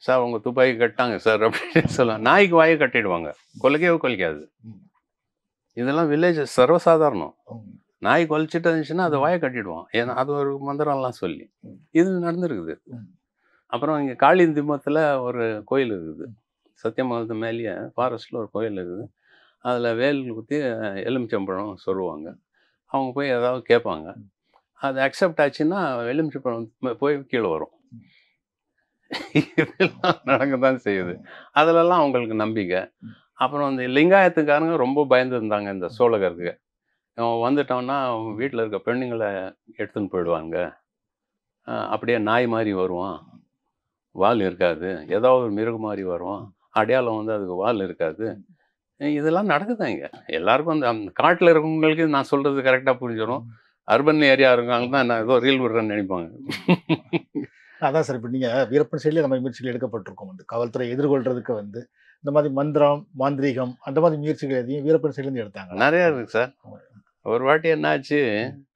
சார் உங்கள் துப்பாக்கி கட்டாங்க சார் அப்படின்னு சொல்லுவாங்க. நாய்க்கு வாயை கட்டிடுவாங்க, கொலைக்காது. இதெல்லாம் வில்லேஜ் சர்வசாதாரணம். நாய் கொலைச்சிட்டு இருந்துச்சுன்னா அதை வாயை கட்டிடுவான், ஏன்னா அது ஒரு மந்திரம்லாம் சொல்லி. இது நடந்துருக்குது. அப்புறம் இங்கே காளிந்திமத்தில் ஒரு கோயில் இருக்குது, சத்தியமங்கலத்து மேலேயே ஃபாரஸ்ட்டில் ஒரு கோயில் இருக்குது. அதில் வேல் குத்தி எலுமிச்சம்பழம் சொல்லுவாங்க. அவங்க போய் ஏதாவது கேட்பாங்க, அது அக்செப்ட் ஆச்சுன்னா எலுமிச்சம்பழம் போய் கீழே வரும். இதெல்லாம் நடக்க தான் செய்யுது. அதிலெல்லாம் அவங்களுக்கு நம்பிக்கை. அப்புறம் இந்த லிங்காயத்துக்காரங்க ரொம்ப பயந்துருந்தாங்க இந்த சோழகருக்கு. அவன் வந்துட்டோன்னா வீட்டில் இருக்க பெண்ணுங்களை எடுத்துன்னு போயிடுவாங்க, அப்படியே நாய் மாதிரி வருவான், வால் இருக்காது, ஏதாவது ஒரு மிருகம் மாதிரி வருவான், அடையாளம் வந்து அதுக்கு வால் இருக்காது. இதெல்லாம் நடக்குதான் இங்கே. எல்லாருக்கும் அந்த காட்டில் இருக்கவங்களுக்கு நான் சொல்கிறது கரெக்டாக புரிஞ்சிடும். அர்பன் ஏரியா இருக்காங்க தான் நான் ஏதோ ரீல் விடுறேன்னு நினைப்பாங்க. அதான் சார், இப்போ நீங்கள் வீரப்பன் சைட்லேயே நம்ம முயற்சிகள் எடுக்கப்பட்டிருக்கோம். வந்து காவல்துறை எதிர்கொள்றதுக்கு வந்து இந்த மாதிரி மந்திரம், மாந்திரீகம் அந்த மாதிரி முயற்சிகள் எதையும் வீரப்பன் சைட்லேருந்து எடுத்தாங்க. நிறையா இருக்குது சார். ஒரு வாட்டி என்னாச்சு,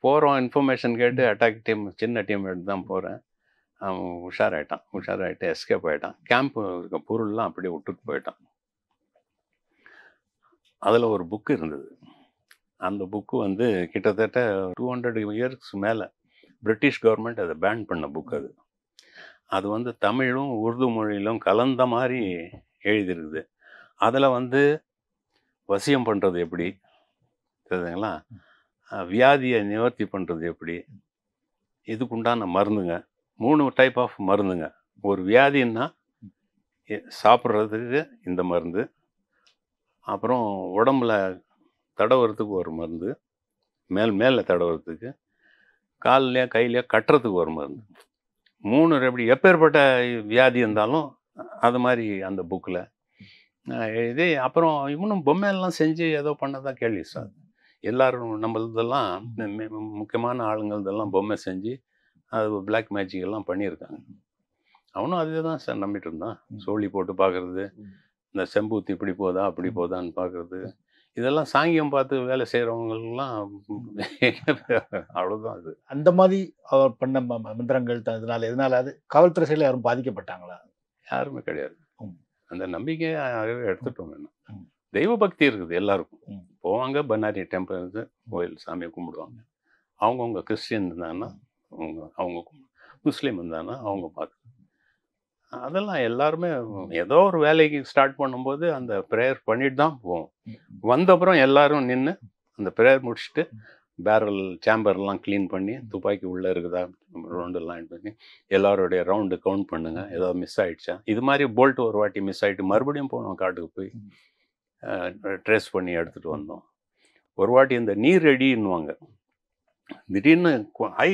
போகிறோம் இன்ஃபர்மேஷன் கேட்டு அட்டாக் டீம், சின்ன டீம் எடுத்து தான் போகிறேன். அவன் உஷாராயிட்டு எஸ்கேப் ஆகிட்டான். கேம்ப் இருக்க பொருள்லாம் அப்படியே விட்டுட்டு போயிட்டான். அதில் ஒரு புக்கு இருந்தது. அந்த புக்கு வந்து கிட்டத்தட்ட 200 இயர்ஸ்க்கு மேலே பிரிட்டிஷ் கவர்மெண்ட் அதை பேன் பண்ண புக். அது வந்து தமிழும் உருது மொழியிலும் கலந்த மாதிரி எழுதியிருக்குது. அதில் வந்து வசியம் பண்ணுறது எப்படி தெரியுதுங்களா, வியாதியை நிவர்த்தி பண்ணுறது எப்படி, இதுக்குண்டான மருந்துங்க, 3 டைப் ஆஃப் மருந்துங்க. ஒரு வியாதின்னா சாப்பிட்றதுக்கு இந்த மருந்து, அப்புறம் உடம்புல தடவுறதுக்கு ஒரு மருந்து, மேலே தடவுறதுக்கு, கால்லையோ கையிலையோ கட்டுறதுக்கு ஒரு மருந்து. 3 எப்படி எப்பேற்பட்ட வியாதி இருந்தாலும் அது மாதிரி அந்த புக்கில் எழுதி. அப்புறம் இவனும் பொம்மையெல்லாம் செஞ்சு ஏதோ பண்ணதான் கேள்வி சார். எல்லாரும் நம்மளதெல்லாம் முக்கியமான ஆளுங்களதெல்லாம் பொம்மை செஞ்சு அது பிளாக் மேஜிக் எல்லாம் பண்ணியிருக்காங்க. அவனும் அதே தான் சார் நம்பிட்டு இருந்தான். சோழி போட்டு பார்க்கறது, இந்த செம்பூத்து இப்படி போதா அப்படி போதான்னு பார்க்கறது, இதெல்லாம் சாங்கியம் பார்த்து வேலை செய்கிறவங்கெல்லாம் அவ்வளோதான். அது அந்த மாதிரி அவர் பண்ண மந்திரங்கள் எதனால அது காவல்துறை சைடில் யாரும் பாதிக்கப்பட்டாங்களா? யாருமே கிடையாது. அந்த நம்பிக்கையை எடுத்துட்டோம். வேணும் ம். தெய்வ பக்தி இருக்குது எல்லாருக்கும். ம். போவாங்க, பன்னாரி டெம்பிள் இருந்து கோயில் சாமியை கும்பிடுவாங்க. அவங்கவுங்க கிறிஸ்டியன் இருந்தாங்கன்னா அவங்க முஸ்லீம் இருந்தாங்கன்னா அவங்க பார்த்து அதெல்லாம் எல்லாருமே ஏதோ ஒரு வேலைக்கு ஸ்டார்ட் பண்ணும்போது அந்த ப்ரேயர் பண்ணிட்டு தான் போவோம். வந்தப்புறம் எல்லாரும் நின்று அந்த ப்ரேயர் முடிச்சுட்டு பேரல் சேம்பர்லாம் க்ளீன் பண்ணி துப்பாக்கி உள்ளே இருக்குதா ரவுண்டெல்லாம் இது பண்ணி எல்லாருடைய ரவுண்டு கவுண்ட் பண்ணுங்க, ஏதாவது மிஸ் ஆகிடுச்சா. இது மாதிரி போல்ட் ஒரு வாட்டி மிஸ் ஆகிட்டு மறுபடியும் போனோம் காட்டுக்கு போய் ட்ரேஸ் பண்ணி எடுத்துகிட்டு வந்தோம். ஒரு வாட்டி இந்த நீர் அடின்னுவாங்க, திடீர்னு ஹை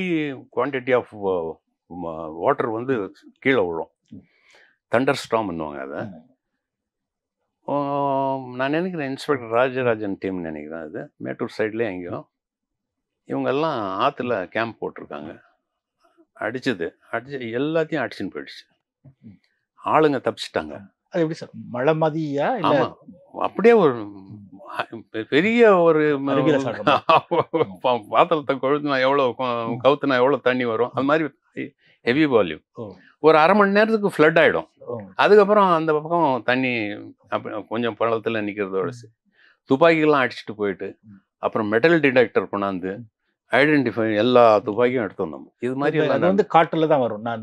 குவான்டிட்டி ஆஃப் வாட்டர் வந்து கீழே விழும், தண்டர் ஸ்டாம்னுவாங்க அதை. நான் நினைக்கிறேன் இன்ஸ்பெக்டர் ராஜராஜன் டீம் நினைக்கிறேன், அது மேட்டூர் சைட்லேயே எங்கேயும். இவங்கெல்லாம் ஆற்றுல கேம்ப் போட்டிருக்காங்க. அடிச்சு எல்லாத்தையும் அடிச்சுன்னு போயிடுச்சு. ஆளுங்க தப்பிச்சிட்டாங்க. அது எப்படி சார், மழை மாதிரியா? ஆமாம், அப்படியே ஒரு பெரிய ஒரு பாத்திரத்தை கொழுத்துனா எவ்வளோ கவுத்துனா எவ்வளோ தண்ணி வரும், அது மாதிரி ஹெவி வால்யூம். ஒரு அரை மணி நேரத்துக்கு ஃப்ளட் ஆகிடும். அதுக்கப்புறம் அந்த பக்கம் தண்ணி கொஞ்சம் பள்ளத்தில் நிற்கிறதோட துப்பாக்கிகள்லாம் அடிச்சுட்டு போயிட்டு அப்புறம் மெட்டல் டிடெக்டர் கொண்டாந்து ஐடென்டிஃபை எல்லா துப்பாக்கியும் எடுத்து வந்தோம். இது மாதிரி அது வந்து காட்டுல தான் வரும், நான்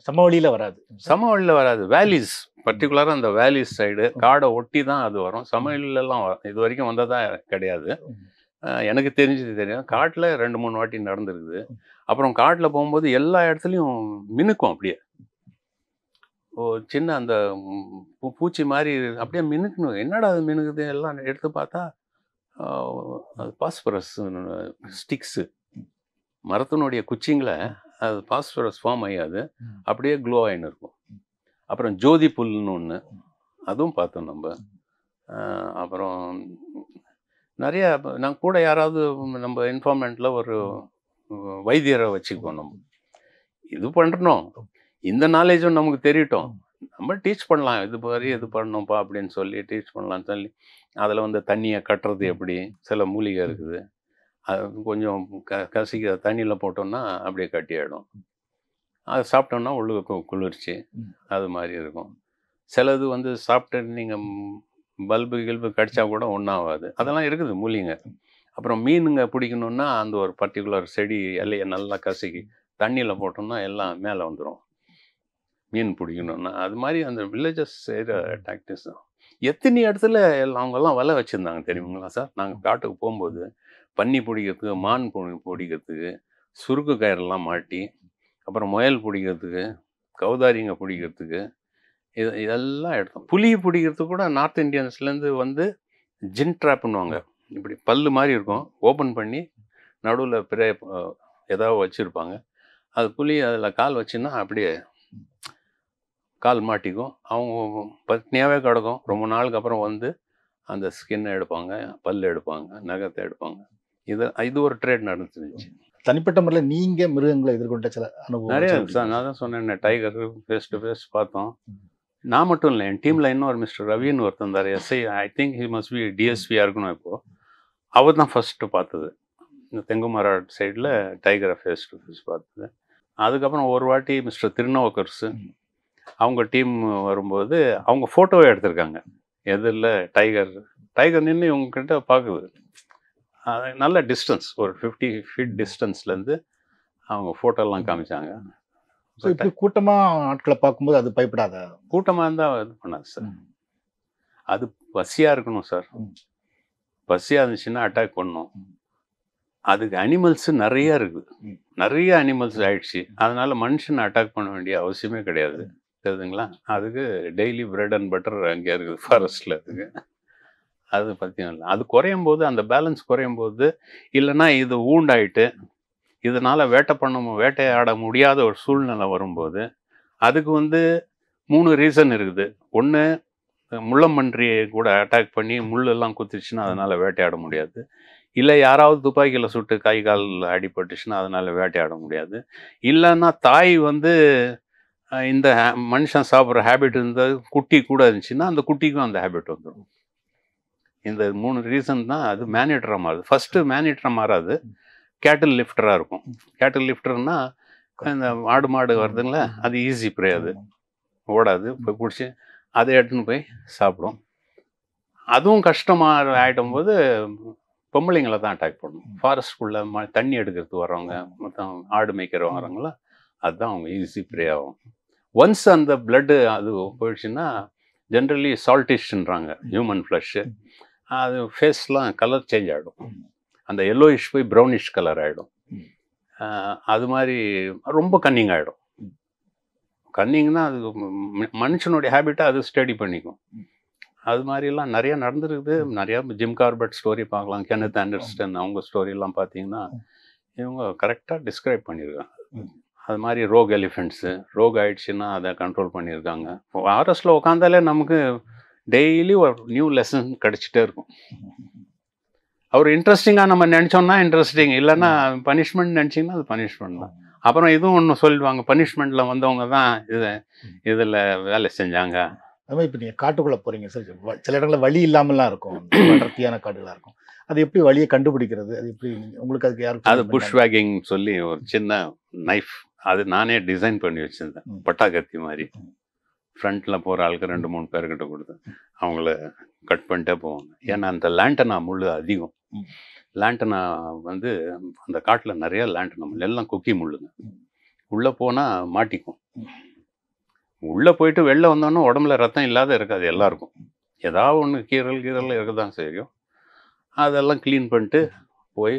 சமவெளியில வராது. சமவெளியில் வராது, வேலிஸ் பர்டிகுலராக அந்த வேலிஸ் சைடு காடை ஒட்டி தான் அது வரும். சமவெளியிலலாம் இது வரைக்கும் வந்ததா கிடையாது, எனக்கு தெரிஞ்சது தெரியும். காட்டில் 2-3 வாட்டி நடந்துருக்குது. அப்புறம் காட்டில் போகும்போது எல்லா இடத்துலையும் மினுக்கும், அப்படியே சின்ன அந்த பூச்சி மாதிரி அப்படியே மினுக்கணும். என்னடா அது மினுக்குது, எல்லாம் எடுத்து பார்த்தா அது பாஸ்பரஸ் ஸ்டிக்ஸு, மரத்தினுடைய குச்சிங்களை அது பாஸ்பரஸ் ஃபார்ம் ஆகாது, அப்படியே க்ளோ ஆகின்னு இருக்கும். அப்புறம் ஜோதி புல்னு ஒன்று, அதுவும் பார்த்தோம் நம்ம. அப்புறம் நிறைய நான் கூட யாராவது நம்ம இன்ஃபார்மெண்ட்டில் ஒரு வைத்தியரை வச்சுக்குவோம். நம்ம இது பண்ணுறோம், இந்த நாலேஜும் நமக்கு தெரியட்டும், நம்ம டீச் பண்ணலாம், இது மாதிரி இது பண்ணணும்ப்பா அப்படின்னு சொல்லி டீச் பண்ணலான்னு சொல்லி அதில் வந்து தண்ணியை கட்டுறது எப்படி, சில மூலிகை இருக்குது, அது கொஞ்சம் கசிக்க தண்ணியில் போட்டோம்னா அப்படியே கட்டி ஆகிடும். அது சாப்பிட்டோம்னா உள்ளுக்கு குளிர்ச்சி, அது மாதிரி இருக்கும். சிலது வந்து சாப்பிட்டு நீங்கள் பல்பு கில்பு கடிச்சா கூட ஒன்றாகாது, அதெல்லாம் இருக்குது மூலிகை. அப்புறம் மீனுங்க பிடிக்கணுன்னா அந்த ஒரு பர்டிகுலர் செடி இலையை நல்லா கசக்கி தண்ணியில் போட்டோம்னா எல்லாம் மேலே வந்துடும், மீன் பிடிக்கணுன்னா. அது மாதிரி அந்த வில்லேஜஸ் செய்கிற டாக்டிக்ஸ் தான். எத்தனை இடத்துல அவங்கெல்லாம் வலை வச்சுருந்தாங்க தெரியுங்களா சார்? நாங்கள் காட்டுக்கு போகும்போது பன்னி பிடிக்கிறதுக்கு, மான் பிடிக்கிறதுக்கு, சுருக்கு கயிறெல்லாம் மாட்டி, அப்புறம் முயல் பிடிக்கிறதுக்கு, கௌதாரிங்க பிடிக்கிறதுக்கு, இதெல்லாம் எடுத்தோம். புளி பிடிக்கிறதுக்கு கூட நார்த் இந்தியன்ஸ்லேருந்து வந்து ஜின் ட்ராப்னுவாங்க, இப்படி பல்லு மாதிரி இருக்கும், ஓப்பன் பண்ணி நடுவில் ஏதாவது வச்சுருப்பாங்க. அது புளி அதில் கால் வச்சுன்னா அப்படியே கால் மாட்டிக்கும், அவங்க பட்னியாகவே கிடக்கும். ரொம்ப நாளுக்கு அப்புறம் வந்து அந்த ஸ்கின்னை எடுப்பாங்க, பல் எடுப்பாங்க, நகத்தை எடுப்பாங்க. இது ஒரு ட்ரேட் நடந்துருந்துச்சு. தனிப்பட்ட முறையில் நீங்கள் மிருகங்களை எதிர்கொண்ட சில அனுபவம் நிறைய சார். நான் தான் சொன்னேன், டைகர் ஃபேஸ் டு ஃபேஸ் பார்த்தோம். நான் மட்டும் இல்லை, என் டீமில் இன்னொரு மிஸ்டர் ரவின்னு ஒருத்தர் இருந்தார், SI, I think he must be டிஎஸ்பியாக இருக்கணும் இப்போது. அவர் தான் ஃபஸ்ட்டு பார்த்தது இந்த தெங்குமராட் சைடில் டைகரை ஃபேஸ் டு ஃபேஸ் பார்த்தது. அதுக்கப்புறம் ஒரு வாட்டி மிஸ்டர் திருநாவுக்கரசு அவங்க டீம் வரும்போது அவங்க ஃபோட்டோவே எடுத்திருக்காங்க. எதில் டைகர் நின்று இவங்ககிட்ட பார்க்குது, நல்ல டிஸ்டன்ஸ், ஒரு 50 ஃபீட் டிஸ்டன்ஸ்லேருந்து அவங்க ஃபோட்டோலாம் காமிச்சாங்க. ஸோ இப்படி கூட்டமாக ஆட்களை பார்க்கும்போது அது பயப்படாத? கூட்டமாக இருந்தால் இது பண்ணாது சார், அது பசியாக இருக்கணும் சார். பசியாக இருந்துச்சுன்னா அட்டாக் பண்ணணும். அதுக்கு அனிமல்ஸு நிறையா இருக்குது, நிறைய அனிமல்ஸ் ஆயிடுச்சு, அதனால மனுஷனை அட்டாக் பண்ண வேண்டிய அவசியமே கிடையாது, தெரியுதுங்களா? அதுக்கு டெய்லி பிரெட் அண்ட் பட்டர் அங்கே இருக்குது ஃபாரஸ்ட்டில் இருக்குது. அது பற்றியும் இல்லை, அது குறையும் போது, அந்த பேலன்ஸ் குறையும் போது, இல்லைன்னா இது ஊண்டாயிட்டு இதனால் வேட்டையாட முடியாத ஒரு சூழ்நிலை வரும்போது அதுக்கு வந்து 3 ரீசன் இருக்குது. ஒன்று, முள்ளம்பன்றியை கூட அட்டாக் பண்ணி முள்ளெல்லாம் குத்திடுச்சுன்னா அதனால் வேட்டையாட முடியாது. இல்லை யாராவது துப்பாக்கியில் சுட்டு கை கால் அடிபட்டுச்சுன்னா அதனால் வேட்டையாட முடியாது. இல்லைன்னா தாய் வந்து இந்த மனுஷன் சாப்பிட்ற ஹேபிட் இருந்தால் குட்டி கூட இருந்துச்சுன்னா அந்த குட்டிக்கும் அந்த ஹேபிட் வந்துடும். இந்த 3 ரீசன் தான் அது மேனிட்டராக மாறுது. ஃபஸ்ட்டு மேனிட்டராக மாறாது, கேட்டில் லிஃப்டராக இருக்கும். கேட்டில் லிஃப்டர்னா இந்த ஆடு மாடு வருதுங்களா, அது ஈஸி ப்ரே, அது ஓடாது, போய் பிடிச்சி அதை எடுத்துன்னு போய் சாப்பிடும். அதுவும் கஷ்டமாக ஆகிடும் போது பொம்பளைங்களை தான் அட்டாக் பண்ணும். ஃபாரஸ்ட்குள்ளே தண்ணி எடுக்கிறதுக்கு வரவங்க, மொத்தம் ஆடு மேய்க்கிறவங்க வரவங்களா, அதுதான் அவங்க ஈஸி ப்ரே ஆகும். ஒன்ஸ் அந்த பிளட்டு அது போயிடுச்சுன்னா ஜென்ரலி சால்டிஷ்ன்றாங்க ஹியூமன் ஃப்ளஷ்ஷு, அது ஃபேஸ்லாம் கலர் சேஞ்ச் ஆகிடும். அந்த எல்லோயிஷ் போய் ப்ரௌனிஷ் கலர் ஆகிடும். அது மாதிரி ரொம்ப கன்னிங் ஆகிடும். கன்னிங்னா அது மனுஷனுடைய ஹேபிட்டை அது ஸ்டடி பண்ணிக்கும். அது மாதிரிலாம் நிறைய நடந்துருக்குது. நிறையா ஜிம் கார்பெட் ஸ்டோரி பார்க்கலாம், கென்னத் ஆண்டர்ஸ்டன் அவங்க ஸ்டோரியெல்லாம் பார்த்தீங்கன்னா இவங்க கரெக்டாக டிஸ்கிரைப் பண்ணியிருக்காங்க. அது மாதிரி ரோக் எலிஃபெண்ட்ஸு, ரோக் ஆயிடுச்சுன்னா அதை கண்ட்ரோல் பண்ணியிருக்காங்க. ஃபாரஸ்ட்டில் உட்காந்தாலே நமக்கு டெய்லி ஒரு நியூ லெசன் கிடச்சிட்டே இருக்கும். அவர் இன்ட்ரெஸ்டிங்காக நம்ம நினச்சோம்னா இன்ட்ரெஸ்டிங், இல்லைன்னா பனிஷ்மெண்ட் நினச்சிங்கன்னா அது பனிஷ்மெண்ட் தான். அப்புறம் இதுவும் ஒன்று சொல்லிடுவாங்க, பனிஷ்மெண்ட்டில் வந்தவங்க தான் இதில் வேலை செஞ்சாங்க. அது மாதிரி இப்போ நீங்கள் காட்டுக்குள்ளே போகிறீங்க சார், சில இடங்களில் வழி இல்லாமலாம் இருக்கும், அடர்த்தியான காடுகளாக இருக்கும். அது எப்படி வழியை கண்டுபிடிக்கிறது? அது எப்படி உங்களுக்கு அதுக்கு யாருக்கு? அது புஷ் வேகிங் சொல்லி ஒரு சின்ன நைஃப், அது நானே டிசைன் பண்ணி வச்சுருந்தேன், பட்டாக்கத்தி மாதிரி. ஃப்ரண்ட்டில் போகிற ஆளுக்கு 2-3 பேர்கிட்ட கொடுத்து அவங்கள கட் பண்ணிட்டே போவாங்க. ஏன்னா அந்த லேண்டனா முள் அதிகம். லேண்டனா வந்து அந்த காட்டில் நிறைய லேண்டனா முள், எல்லாம் கொக்கி முள்ளுங்க. உள்ளே போனால் மாட்டிக்கும். உள்ளே போயிட்டு வெளில வந்தோன்னா உடம்புல ரத்தம் இல்லாத இருக்காது எல்லாருக்கும். ஏதாவது ஒன்று கீரல் இருக்க தான் செய்யும். அதெல்லாம் க்ளீன் பண்ணிட்டு போய்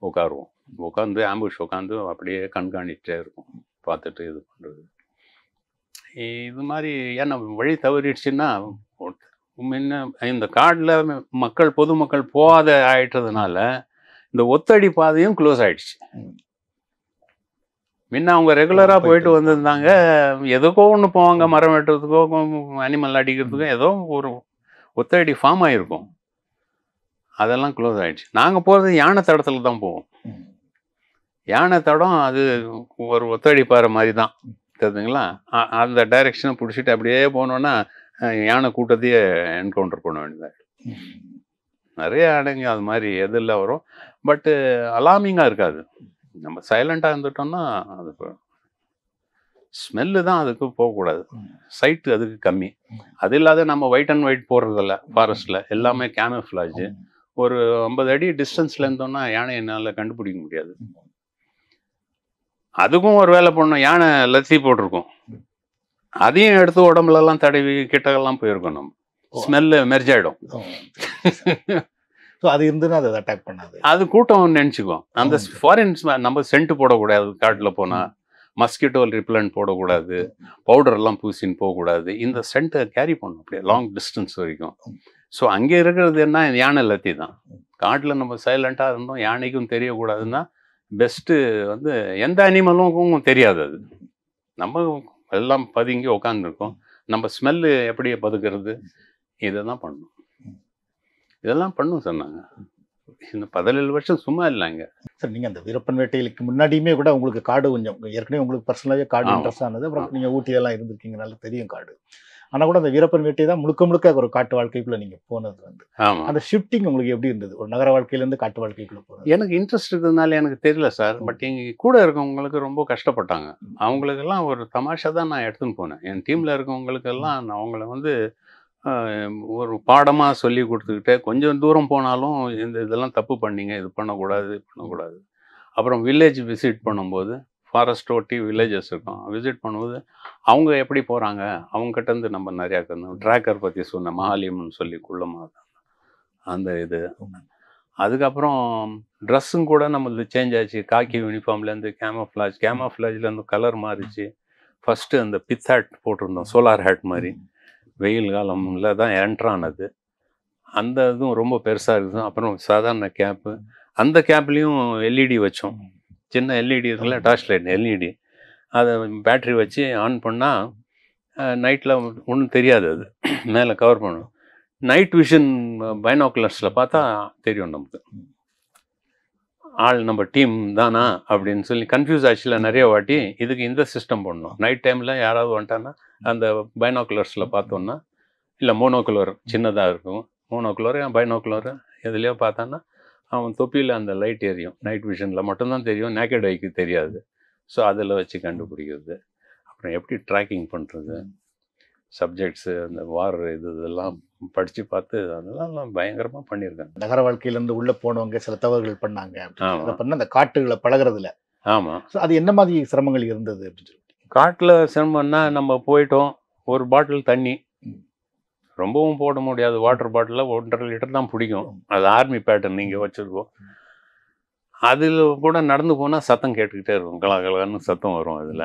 உட்காருவோம். உட்காந்து ஆம்புஷ் உட்காந்து அப்படியே கண்காணிட்டே இருக்கும், பார்த்துட்டு இது பண்ணுறது. இது மாதிரி ஏன்னா வழி தவறிடுச்சுன்னா முன்ன இந்த காட்டில் பொதுமக்கள் போகாத ஆயிட்டதுனால இந்த ஒத்தடி பாதையும் க்ளோஸ் ஆயிடுச்சு. முன்ன அவங்க ரெகுலராக போயிட்டு வந்திருந்தாங்க, எதுக்கோ ஒன்று போவாங்க, மரம் வெட்டுறதுக்கோ அனிமல் அடிக்கிறதுக்கோ ஏதோ ஒரு ஒத்தடி ஃபார்ம் ஆகிருக்கும். அதெல்லாம் க்ளோஸ் ஆகிடுச்சு. நாங்கள் போகிறது யானை தடத்தில் தான் போவோம். யானை தடம் அது ஒரு ஒத்தடி பாறை மாதிரி தான், தெரியுதுங்களா? அந்த டைரெக்ஷனை பிடிச்சிட்டு அப்படியே போனோன்னா யானை கூட்டத்தையே என்கவுண்டர் பண்ண வேண்டியதாக. நிறைய யானைங்க அது மாதிரி எதில் வரும். பட்டு அலார்மிங்காக இருக்காது. நம்ம சைலண்டாக இருந்துட்டோம்னா அது ஸ்மெல்லு தான் அதுக்கு போகக்கூடாது, சைட்டு அதுக்கு கம்மி. அது இல்லாத நம்ம ஒயிட் அண்ட் ஒயிட் போடுறதில்ல ஃபாரஸ்ட்டில், எல்லாமே கேமஃப்ளாஜு. ஒரு 50 அடி டிஸ்டன்ஸில் இருந்தோம்னா யானை என்னால் கண்டுபிடிக்க முடியாது. அதுக்கும் ஒரு வேலை பண்ணோம், யானை லத்தி போட்டிருக்கோம், அதையும் எடுத்து உடம்புலலாம் தடவி கிட்டக்கெல்லாம் போயிருக்கோம். நம்ம ஸ்மெல்லு மெர்ஜ் ஆகிடும். ஸோ அது இருந்துன்னா அதை அட்டாக் பண்ணாது, அது கூட்டம் நினச்சிக்கும். அந்த ஃபாரின் நம்ம சென்ட்டு போடக்கூடாது, காட்டில் போனால் மஸ்கிட்டோ ரிப்லண்ட் போடக்கூடாது, பவுடர்லாம் பூசின்னு போகக்கூடாது. இந்த சென்ட்டை கேரி பண்ணும் அப்படியே லாங் டிஸ்டன்ஸ் வரைக்கும். ஸோ அங்கே இருக்கிறது என்ன, யானை லத்தி தான். காட்டில் நம்ம சைலண்ட்டாக இருந்தோம், யானைக்கும் தெரியக்கூடாதுன்னா பெஸ்ட்டு வந்து எந்த அனிமலுக்கும் தெரியாது. அது நம்ம எல்லாம் பதுங்கி உட்காந்துருக்கோம், நம்ம ஸ்மெல்லு எப்படி பதுக்கிறது, இதை தான் பண்ணணும். இதெல்லாம் பண்ணும் சொன்னாங்க. இந்த 17 வருஷம் சும்மா இல்லைங்க சார். நீங்கள் அந்த வீரப்பன் வேட்டைகளுக்கு முன்னாடியுமே கூட உங்களுக்கு காடு கொஞ்சம் ஏற்கனவே உங்களுக்கு பர்சனலாகவே காடு இன்ட்ரெஸ்ட் ஆனது. அப்புறம் நீங்கள் ஊட்டியெல்லாம் இருந்திருக்கீங்கனால தெரியும் காடு. ஆனால் கூட அந்த வீரப்பன் வேட்டை தான் முழுக்க ஒரு காட்டு வாழ்க்கைக்குள்ளே நீங்கள் போனது வந்து. அந்த ஷிஃப்டிங் உங்களுக்கு எப்படி இருந்தது, ஒரு நகர வாழ்க்கையிலேருந்து காட்டு வாழ்க்கைக்குள்ளே போகிறது? எனக்கு இன்ட்ரெஸ்ட் இருக்கிறதுனால எனக்கு தெரியல சார். பட் எங்கள் கூட இருக்கவங்களுக்கு ரொம்ப கஷ்டப்பட்டாங்க. அவங்களுக்கெல்லாம் ஒரு தமாஷா தான் நான் எடுத்துன்னு போனேன். என் டீமில் இருக்கவங்களுக்கெல்லாம் நான் அவங்கள வந்து ஒரு பாடமாக சொல்லி கொடுத்துக்கிட்டே, கொஞ்சம் தூரம் போனாலும் இதெல்லாம் தப்பு பண்ணீங்க, இது பண்ணக்கூடாது. அப்புறம் வில்லேஜ் விசிட் பண்ணும்போது, ஃபாரஸ்ட் ஒட்டி வில்லேஜஸ் இருக்கும், விசிட் பண்ணும்போது அவங்க எப்படி போகிறாங்க, அவங்ககிட்டருந்து நம்ம நிறையா கற்றுக்கணும். ட்ராக்கர் பற்றி சொன்னேன், மகாலியம்னு சொல்லி குள்ளமாக அந்த இது. அதுக்கப்புறம் ட்ரெஸ்ஸும் கூட நம்மளுக்கு சேஞ்ச் ஆச்சு. காக்கி யூனிஃபார்ம்லேருந்து கேமோஃப்ளாஜ்லேருந்து கலர் மாறிச்சு. ஃபஸ்ட்டு அந்த பித் ஹேட் போட்டிருந்தோம், சோலார் ஹேட் மாதிரி. வெயில் காலம்ல தான் என்ட்ரானது. அந்த இதுவும் ரொம்ப பெருசாக இருக்குது. அப்புறம் சாதாரண கேப்பு, அந்த கேப்லேயும் எல்இடி வச்சோம், சின்ன எல்இடி இருக்குல்ல, டார்ச் லைட் எல்இடி. அதை பேட்ரி வச்சு ஆன் பண்ணால் நைட்டில் ஒன்றும் தெரியாது, அது மேலே கவர் பண்ணும். நைட் விஷன் பைனாக்குலர்ஸில் பார்த்தா தெரியும் நமக்கு. ஆள் நம்ம டீம் தானா அப்படின்னு சொல்லி கன்ஃபியூஸ் ஆச்சுல நிறைய வாட்டி. இதுக்கு இந்த சிஸ்டம் பண்ணணும். நைட் டைமில் யாராவது வந்துட்டான்னா அந்த பைனாக்குலர்ஸில் பார்த்தோன்னா, இல்லை மோனோகுலர் சின்னதாக இருக்கும், மோனோகுலர் பைனாக்குலர் எதுலையோ பார்த்தான்னா அவன் தொப்பியில் அந்த லைட் எரியும். நைட் விஷனில் மட்டும்தான் தெரியும், நேக்கட் ஐக்கு தெரியாது. ஸோ அதில் வச்சு கண்டுபிடிக்கிறது. அப்புறம் எப்படி ட்ராக்கிங் பண்ணுறது, சப்ஜெக்ட்ஸு, அந்த வார் இதெல்லாம் படித்து பார்த்து அதெல்லாம் பயங்கரமாக பண்ணியிருக்காங்க. நகர வாழ்க்கையிலேருந்து உள்ளே போனவங்க சில தவறுகள் பண்ணாங்க. ஆமாம். அதை பண்ண அந்த காட்டுகளை பழகிறதுல ஆமாம். ஸோ அது என்ன மாதிரி சிரமங்கள் இருந்தது அப்படின்னு சொல்லி? காட்டில் சிரமம்னா நம்ம போயிட்டோம், ஒரு பாட்டில் தண்ணி ரொம்பவும் போட முடியாது. வாட்டர் பாட்டிலில் 1.5 லிட்டர் தான் பிடிக்கும். அது ஆர்மி பேட்டர்ன் நீங்கள் வச்சுருக்கோம். அதில் கூட நடந்து போனால் சத்தம் கேட்டுக்கிட்டே இருக்கும், கலகலன்னு சத்தம் வரும். அதில்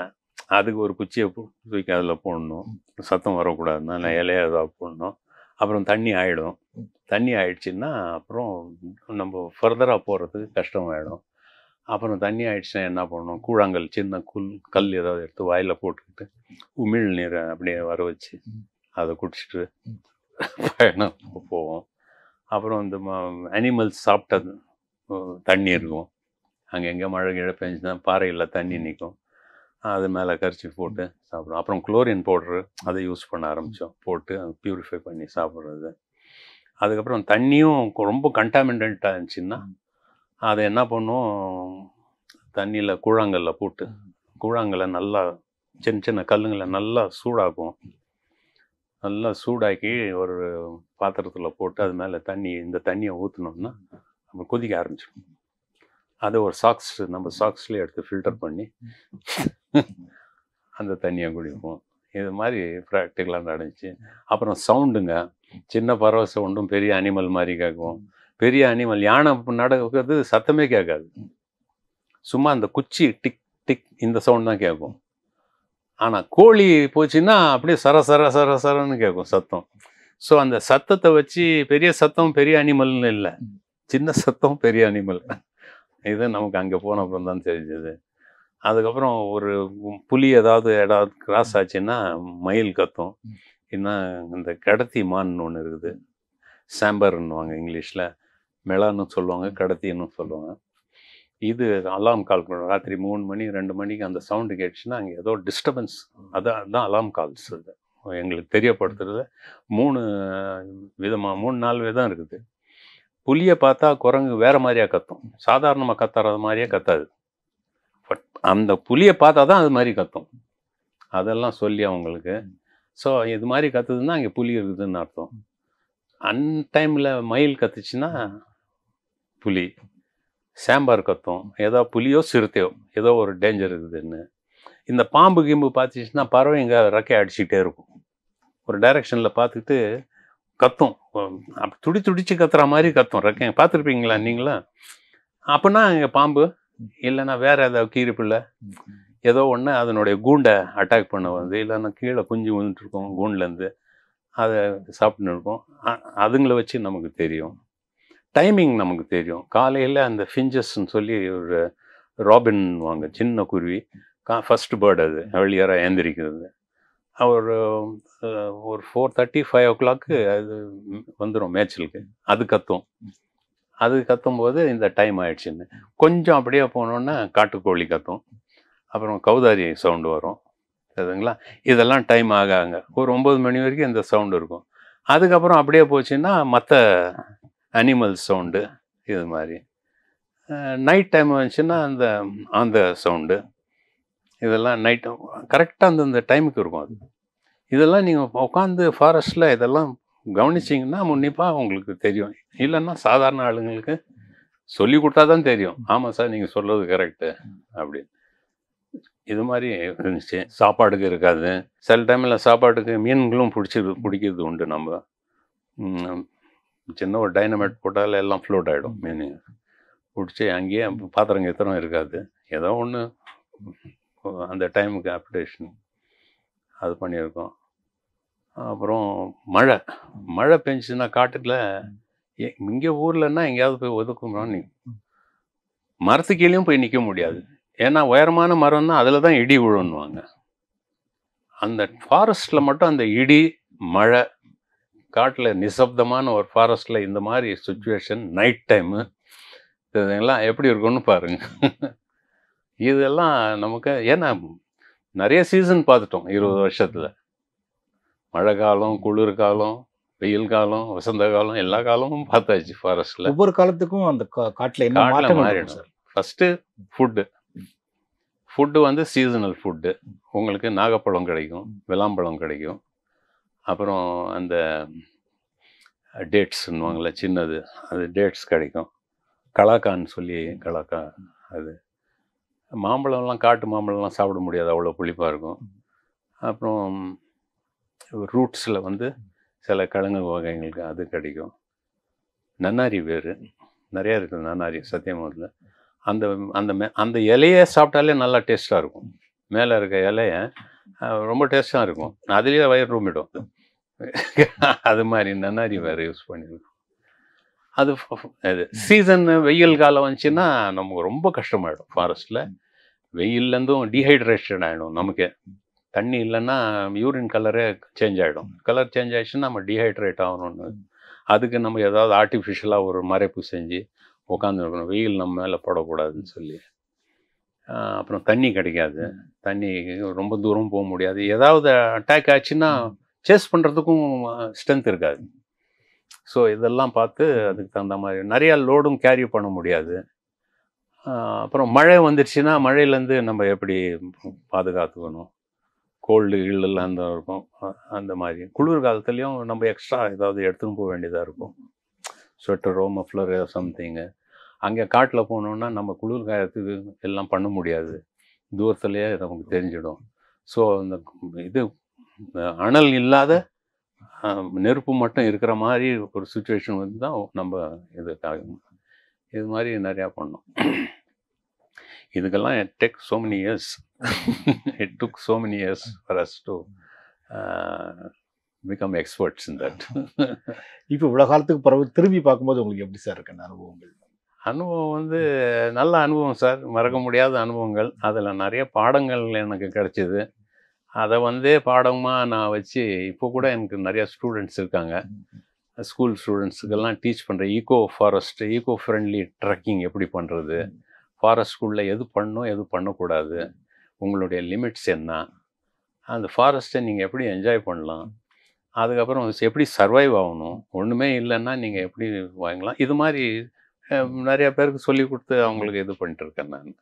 அதுக்கு ஒரு குச்சியை தூக்கி அதில் போடணும், சத்தம் வரக்கூடாதுன்னா இலையை ஏதாவது போடணும். அப்புறம் தண்ணி ஆகிடும். தண்ணி ஆயிடுச்சுன்னா அப்புறம் நம்ம ஃபர்தராக போகிறதுக்கு கஷ்டமாயிடும். அப்புறம் தண்ணி ஆயிடுச்சுன்னா என்ன பண்ணணும், கூழாங்கல், சின்ன கல் ஏதாவது எடுத்து வாயில் போட்டுக்கிட்டு உமிழ் நீரை அப்படியே வர வச்சு அதை குடிச்சிட்டு பயணம் போவோம். அப்புறம் இந்த அனிமல்ஸ் சாப்பிட்டது தண்ணி இருக்கும். அங்கே எங்கே மழை கீழே பெஞ்சுன்னா பாறையில் தண்ணி நிற்கும், அது மேலே கரிச்சி போட்டு சாப்பிடுவோம். அப்புறம் குளோரின் பவுட்ரு அதை யூஸ் பண்ண ஆரம்பித்தோம், போட்டு ப்யூரிஃபை பண்ணி சாப்பிட்றது. அதுக்கப்புறம் தண்ணியும் ரொம்ப கண்டாமினண்ட்டாக இருந்துச்சுன்னா அதை என்ன பண்ணுவோம், தண்ணியில் கூழாங்கல்ல போட்டு கூழாங்கல்லை நல்லா சின்ன சின்ன கல்லுங்களை நல்லா சூடாக்குவோம். நல்லா சூடாக்கி ஒரு பாத்திரத்தில் போட்டு அது மேலே இந்த தண்ணியை ஊற்றினோம்னா நம்ம கொதிக்க ஆரம்பிச்சிடும். அதை ஒரு நம்ம சாக்ஸ்லேயே எடுத்து ஃபில்டர் பண்ணி அந்த தண்ணியை குடிப்போம். இது மாதிரி ப்ராக்டிக்கலாக நடந்துச்சு. அப்புறம் சவுண்டுங்க, சின்ன பறவை சவுண்டும் பெரிய அனிமல் மாதிரி கேட்கும். பெரிய அனிமல் யானை நடக்கிறது சத்தமே கேட்காது, சும்மா அந்த குச்சி டிக் டிக் இந்த சவுண்ட் தான் கேட்கும். ஆனால் கோழி போச்சுன்னா அப்படியே சரன்னு கேட்கும் சத்தம். ஸோ அந்த சத்தத்தை வச்சு பெரிய சத்தம் பெரிய அனிமல்னு இல்லை, சின்ன சத்தம் பெரிய அனிமல். இது நமக்கு அங்கே போன அப்புறம் தான் தெரிஞ்சது. அதுக்கப்புறம் ஒரு புலி ஏதாவது கிராஸ் ஆச்சுன்னா மயில் கத்தும். இன்னும் இந்த கடத்தி மான்னு ஒன்று இருக்குது, சாம்பர்ன்னுவாங்க இங்கிலீஷில், மெளான்னு சொல்லுவாங்க, கடத்தின்னு சொல்லுவாங்க. இது அலாம் கால் பண்ணுவோம். ராத்திரி 3 மணி 2 மணிக்கு அந்த சவுண்டு கேட்டுச்சுன்னா அங்கே ஏதோ டிஸ்டர்பன்ஸ், அதுதான் அலாம் கால்ஸ். அது எங்களுக்கு தெரியப்படுத்துறது 3 விதமாக 3-4 விதம் இருக்குது. புலியை பார்த்தா குரங்கு வேறு மாதிரியாக கத்தும், சாதாரணமாக கத்துறது மாதிரியே கத்தாது. பட் அந்த புலியை பார்த்தா தான் அது மாதிரி கத்தும். அதெல்லாம் சொல்லி அவங்களுக்கு. ஸோ இது மாதிரி கத்துதுன்னா அங்கே புலி இருக்குதுன்னு அர்த்தம். அன்டைமில் மயில் கத்துச்சுன்னா புலி, சாம்பார் கத்தும், ஏதோ புலியோ சிறுத்தையோ ஏதோ ஒரு டேஞ்சர் இருக்குதுன்னு. இந்த பாம்பு கிம்பு பார்த்துச்சுன்னா பறவைங்க ரெக்கை அடிச்சுக்கிட்டே இருக்கும், ஒரு டைரெக்ஷனில் பார்த்துட்டு கத்தும், அப்படி துடிச்சு கத்துற மாதிரி கத்தும், ரெக்கை பார்த்துருப்பீங்களா நீங்களும்? அப்போனா இங்கே பாம்பு இல்லைன்னா வேறு ஏதாவது கீரிப்பில்லை ஏதோ ஒன்று அதனுடைய கூண்டை அட்டாக் பண்ண வந்து, இல்லைன்னா கீழே குஞ்சு விழுந்துட்டுருக்கோம் கூண்டுலேருந்து, அதை சாப்பிட்டுன்னு இருக்கும். அதுங்களை வச்சு நமக்கு தெரியும். டைமிங் நமக்கு தெரியும். காலையில் அந்த ஃபிஞ்சஸ்ன்னு சொல்லி ஒரு ராபின் வாங்க, சின்ன குருவி, ஃபஸ்ட் பேர்டு, அது ஏர்லியராக ஏந்திரிக்கிறது. ஒரு 4:30 5 o'clock அது வந்துடும் மேய்ச்சலுக்கு. அது கத்தும். அது கத்தும்போது இந்த டைம் ஆயிடுச்சுன்னு. கொஞ்சம் அப்படியே போனோன்னா காட்டுக்கோழி கத்தும், அப்புறம் கௌதாரி சவுண்டு வரும், சரிங்களா? இதெல்லாம் டைம் ஆகாங்க ஒரு 9 மணி வரைக்கும் இந்த சவுண்டு இருக்கும். அதுக்கப்புறம் அப்படியே போச்சுன்னா மற்ற அனிமல் சவுண்டு. இது மாதிரி நைட் டைம் வந்துச்சுன்னா அந்த சவுண்டு, இதெல்லாம் நைட் கரெக்டாக அந்தந்த டைமுக்கு இருக்கும். அது இதெல்லாம் நீங்கள் உட்காந்து ஃபாரஸ்ட்டில் இதெல்லாம் கவனிச்சிங்கன்னா முன்னிப்பாக உங்களுக்கு தெரியும். இல்லைன்னா சாதாரண ஆளுங்களுக்கு சொல்லி கொடுத்தா தான் தெரியும், ஆமாம் சார் நீங்கள் சொல்கிறது கரெக்டு அப்படின்னு. இது மாதிரி இருந்துச்சு. சாப்பாடுக்கு இருக்காது சில டைமில். சாப்பாட்டுக்கு மீன்களும் பிடிக்கிறது உண்டு. நம்ம சின்ன ஒரு டைனமைட் போட்டால் எல்லாம் ஃப்ளோட் ஆகிடும், மீன் பிடிச்சி அங்கேயே பாத்திரம் கீத்திரம் இருக்காது. ஏதோ ஒன்று அந்த டைமுக்கு அப்டேஷன் அது பண்ணியிருக்கோம். அப்புறம் மழை பெஞ்சுன்னா காட்டுக்குள்ள இங்கே ஊர்லன்னா எங்கேயாவது போய் ஒதுக்கணும், நீ மரத்து கீழேயும் போய் நிற்க முடியாது. ஏன்னா உயரமான மரம்னா அதில் தான் இடி விழுன்னுவாங்க. அந்த ஃபாரஸ்ட்டில் மட்டும் அந்த இடி மழை, காட்டில் நிசப்தமான ஒரு ஃபாரஸ்ட்டில் இந்த மாதிரி சுச்சுவேஷன் நைட் டைமு இதெல்லாம் எப்படி இருக்கும்னு பாருங்க. இதெல்லாம் நமக்கு ஏன்னா நிறைய சீசன் பார்த்துட்டோம் 20 வருஷத்துல. மழை காலம், குளிர் காலம், வெயில் காலம், வசந்த காலம், எல்லா காலமும் பார்த்தாச்சு ஃபாரஸ்ட்ல. ஒவ்வொரு காலத்துக்கும் அந்த காட்டுல என்ன காட்டுல மாற்றங்கள் இருக்கும் மாறிடும். சார்? ஃபர்ஸ்ட் ஃபுட்டு வந்து சீசனல் ஃபுட்டு. உங்களுக்கு நாகப்பழம் கிடைக்கும், விளாம்பழம் கிடைக்கும், அப்புறம் அந்த டேட்ஸ்ன்னுவாங்கள்ல சின்னது, அது டேட்ஸ் கிடைக்கும். கலாக்கான்னு சொல்லி கலாக்கா அது. மாம்பழம்லாம் காட்டு மாம்பழம்லாம் சாப்பிட முடியாது, அவ்வளோ புளிப்பாக இருக்கும். அப்புறம் ரூட்ஸில் வந்து சில கிழங்கு வகைங்களுக்கு அது கிடைக்கும். நன்னாரி வேறு நிறையா இருக்குது. நன்னாரி சத்தியமூரில் அந்த அந்த அந்த இலையை சாப்பிட்டாலே நல்லா டேஸ்ட்டாக இருக்கும். மேலே இருக்க இலைய ரொம்ப டேஸ்ட்டாக இருக்கும். அதுலேயே வயிறு ரூமிடும். அது மாதிரி நன்னாரி வேறு யூஸ் பண்ணியிருக்கோம். அது இது சீசன் வெயில் காலம் வந்துச்சுன்னா நமக்கு ரொம்ப கஷ்டமாயிடும். ஃபாரஸ்ட்டில் வெயில்லேருந்தும் டீஹைட்ரேஷன் ஆகிடும். நமக்கு தண்ணி இல்லைன்னா யூரின் கலரே சேஞ்ச் ஆகிடும். கலர் சேஞ்ச் ஆகிடுச்சுன்னா நம்ம டீஹைட்ரேட் ஆகணும்னு அதுக்கு நம்ம ஏதாவது ஆர்டிஃபிஷியலாக ஒரு மறைப்பு செஞ்சு உட்காந்துருக்கணும். வெயில் நம்ம மேலே படக்கூடாதுன்னு சொல்லி. அப்புறம் தண்ணி கிடைக்காது. தண்ணி ரொம்ப தூரம் போக முடியாது. ஏதாவது அட்டாக் ஆச்சுன்னா சேஸ் பண்ணுறதுக்கும் ஸ்ட்ரென்த் இருக்காது. ஸோ இதெல்லாம் பார்த்து அதுக்கு தகுந்த மாதிரி நிறையா லோடும் கேரி பண்ண முடியாது. அப்புறம் மழை வந்துடுச்சுன்னா மழையிலேருந்து நம்ம எப்படி பாதுகாத்துக்கணும். கோல்டு இல்லெல்லாம் அந்த இருக்கும். அந்த மாதிரி குளிர் காலத்துலேயும் நம்ம எக்ஸ்ட்ரா ஏதாவது எடுத்துன்னு போக வேண்டியதாக இருக்கும். ஸ்வெட்டரோ மஃப்ளரோ சம்திங்கு. அங்கே காட்டில் போனோன்னா நம்ம குளிர் காலத்துக்கு எல்லாம் பண்ண முடியாது. தூரத்துலேயே நமக்கு தெரிஞ்சிடும். ஸோ இந்த இது அனல் இல்லாத நெருப்பு மட்டும் இருக்கிற மாதிரி ஒரு சுச்சுவேஷன் வந்து தான் நம்ம இது மாதிரி நிறையா பண்ணோம். இதுக்கெல்லாம் it took so many years. It took so many years for us to become experts in that. இப்போ இவ்வளோ காலத்துக்கு பிறகு திரும்பி பார்க்கும்போது உங்களுக்கு எப்படி சார் இருக்கு அந்த அனுபவங்கள்? அனுபவம் வந்து நல்ல அனுபவம் சார். மறக்க முடியாத அனுபவங்கள். அதில் நிறைய பாடங்கள் எனக்கு கிடைச்சிது. அதை வந்து பாடமாக நான் வச்சு இப்போ கூட எனக்கு நிறையா ஸ்டூடெண்ட்ஸ் இருக்காங்க. ஸ்கூல் ஸ்டூடெண்ட்ஸுக்கெல்லாம் டீச் பண்ணுறேன். ஈகோ ஃப்ரெண்ட்லி ட்ரெக்கிங் எப்படி பண்ணுறது, ஃபாரஸ்ட்குள்ளே எது பண்ணணும் எது பண்ணக்கூடாது, உங்களுடைய லிமிட்ஸ் என்ன, அந்த ஃபாரஸ்ட்டை நீங்கள் எப்படி என்ஜாய் பண்ணலாம், அதுக்கப்புறம் எப்படி சர்வைவ் ஆகணும், ஒன்றுமே இல்லைன்னா நீங்கள் எப்படி வாங்கலாம், இது மாதிரி நிறையா பேருக்கு சொல்லி கொடுத்து அவங்களுக்கு இது பண்ணிட்டுருக்கேன் நான்.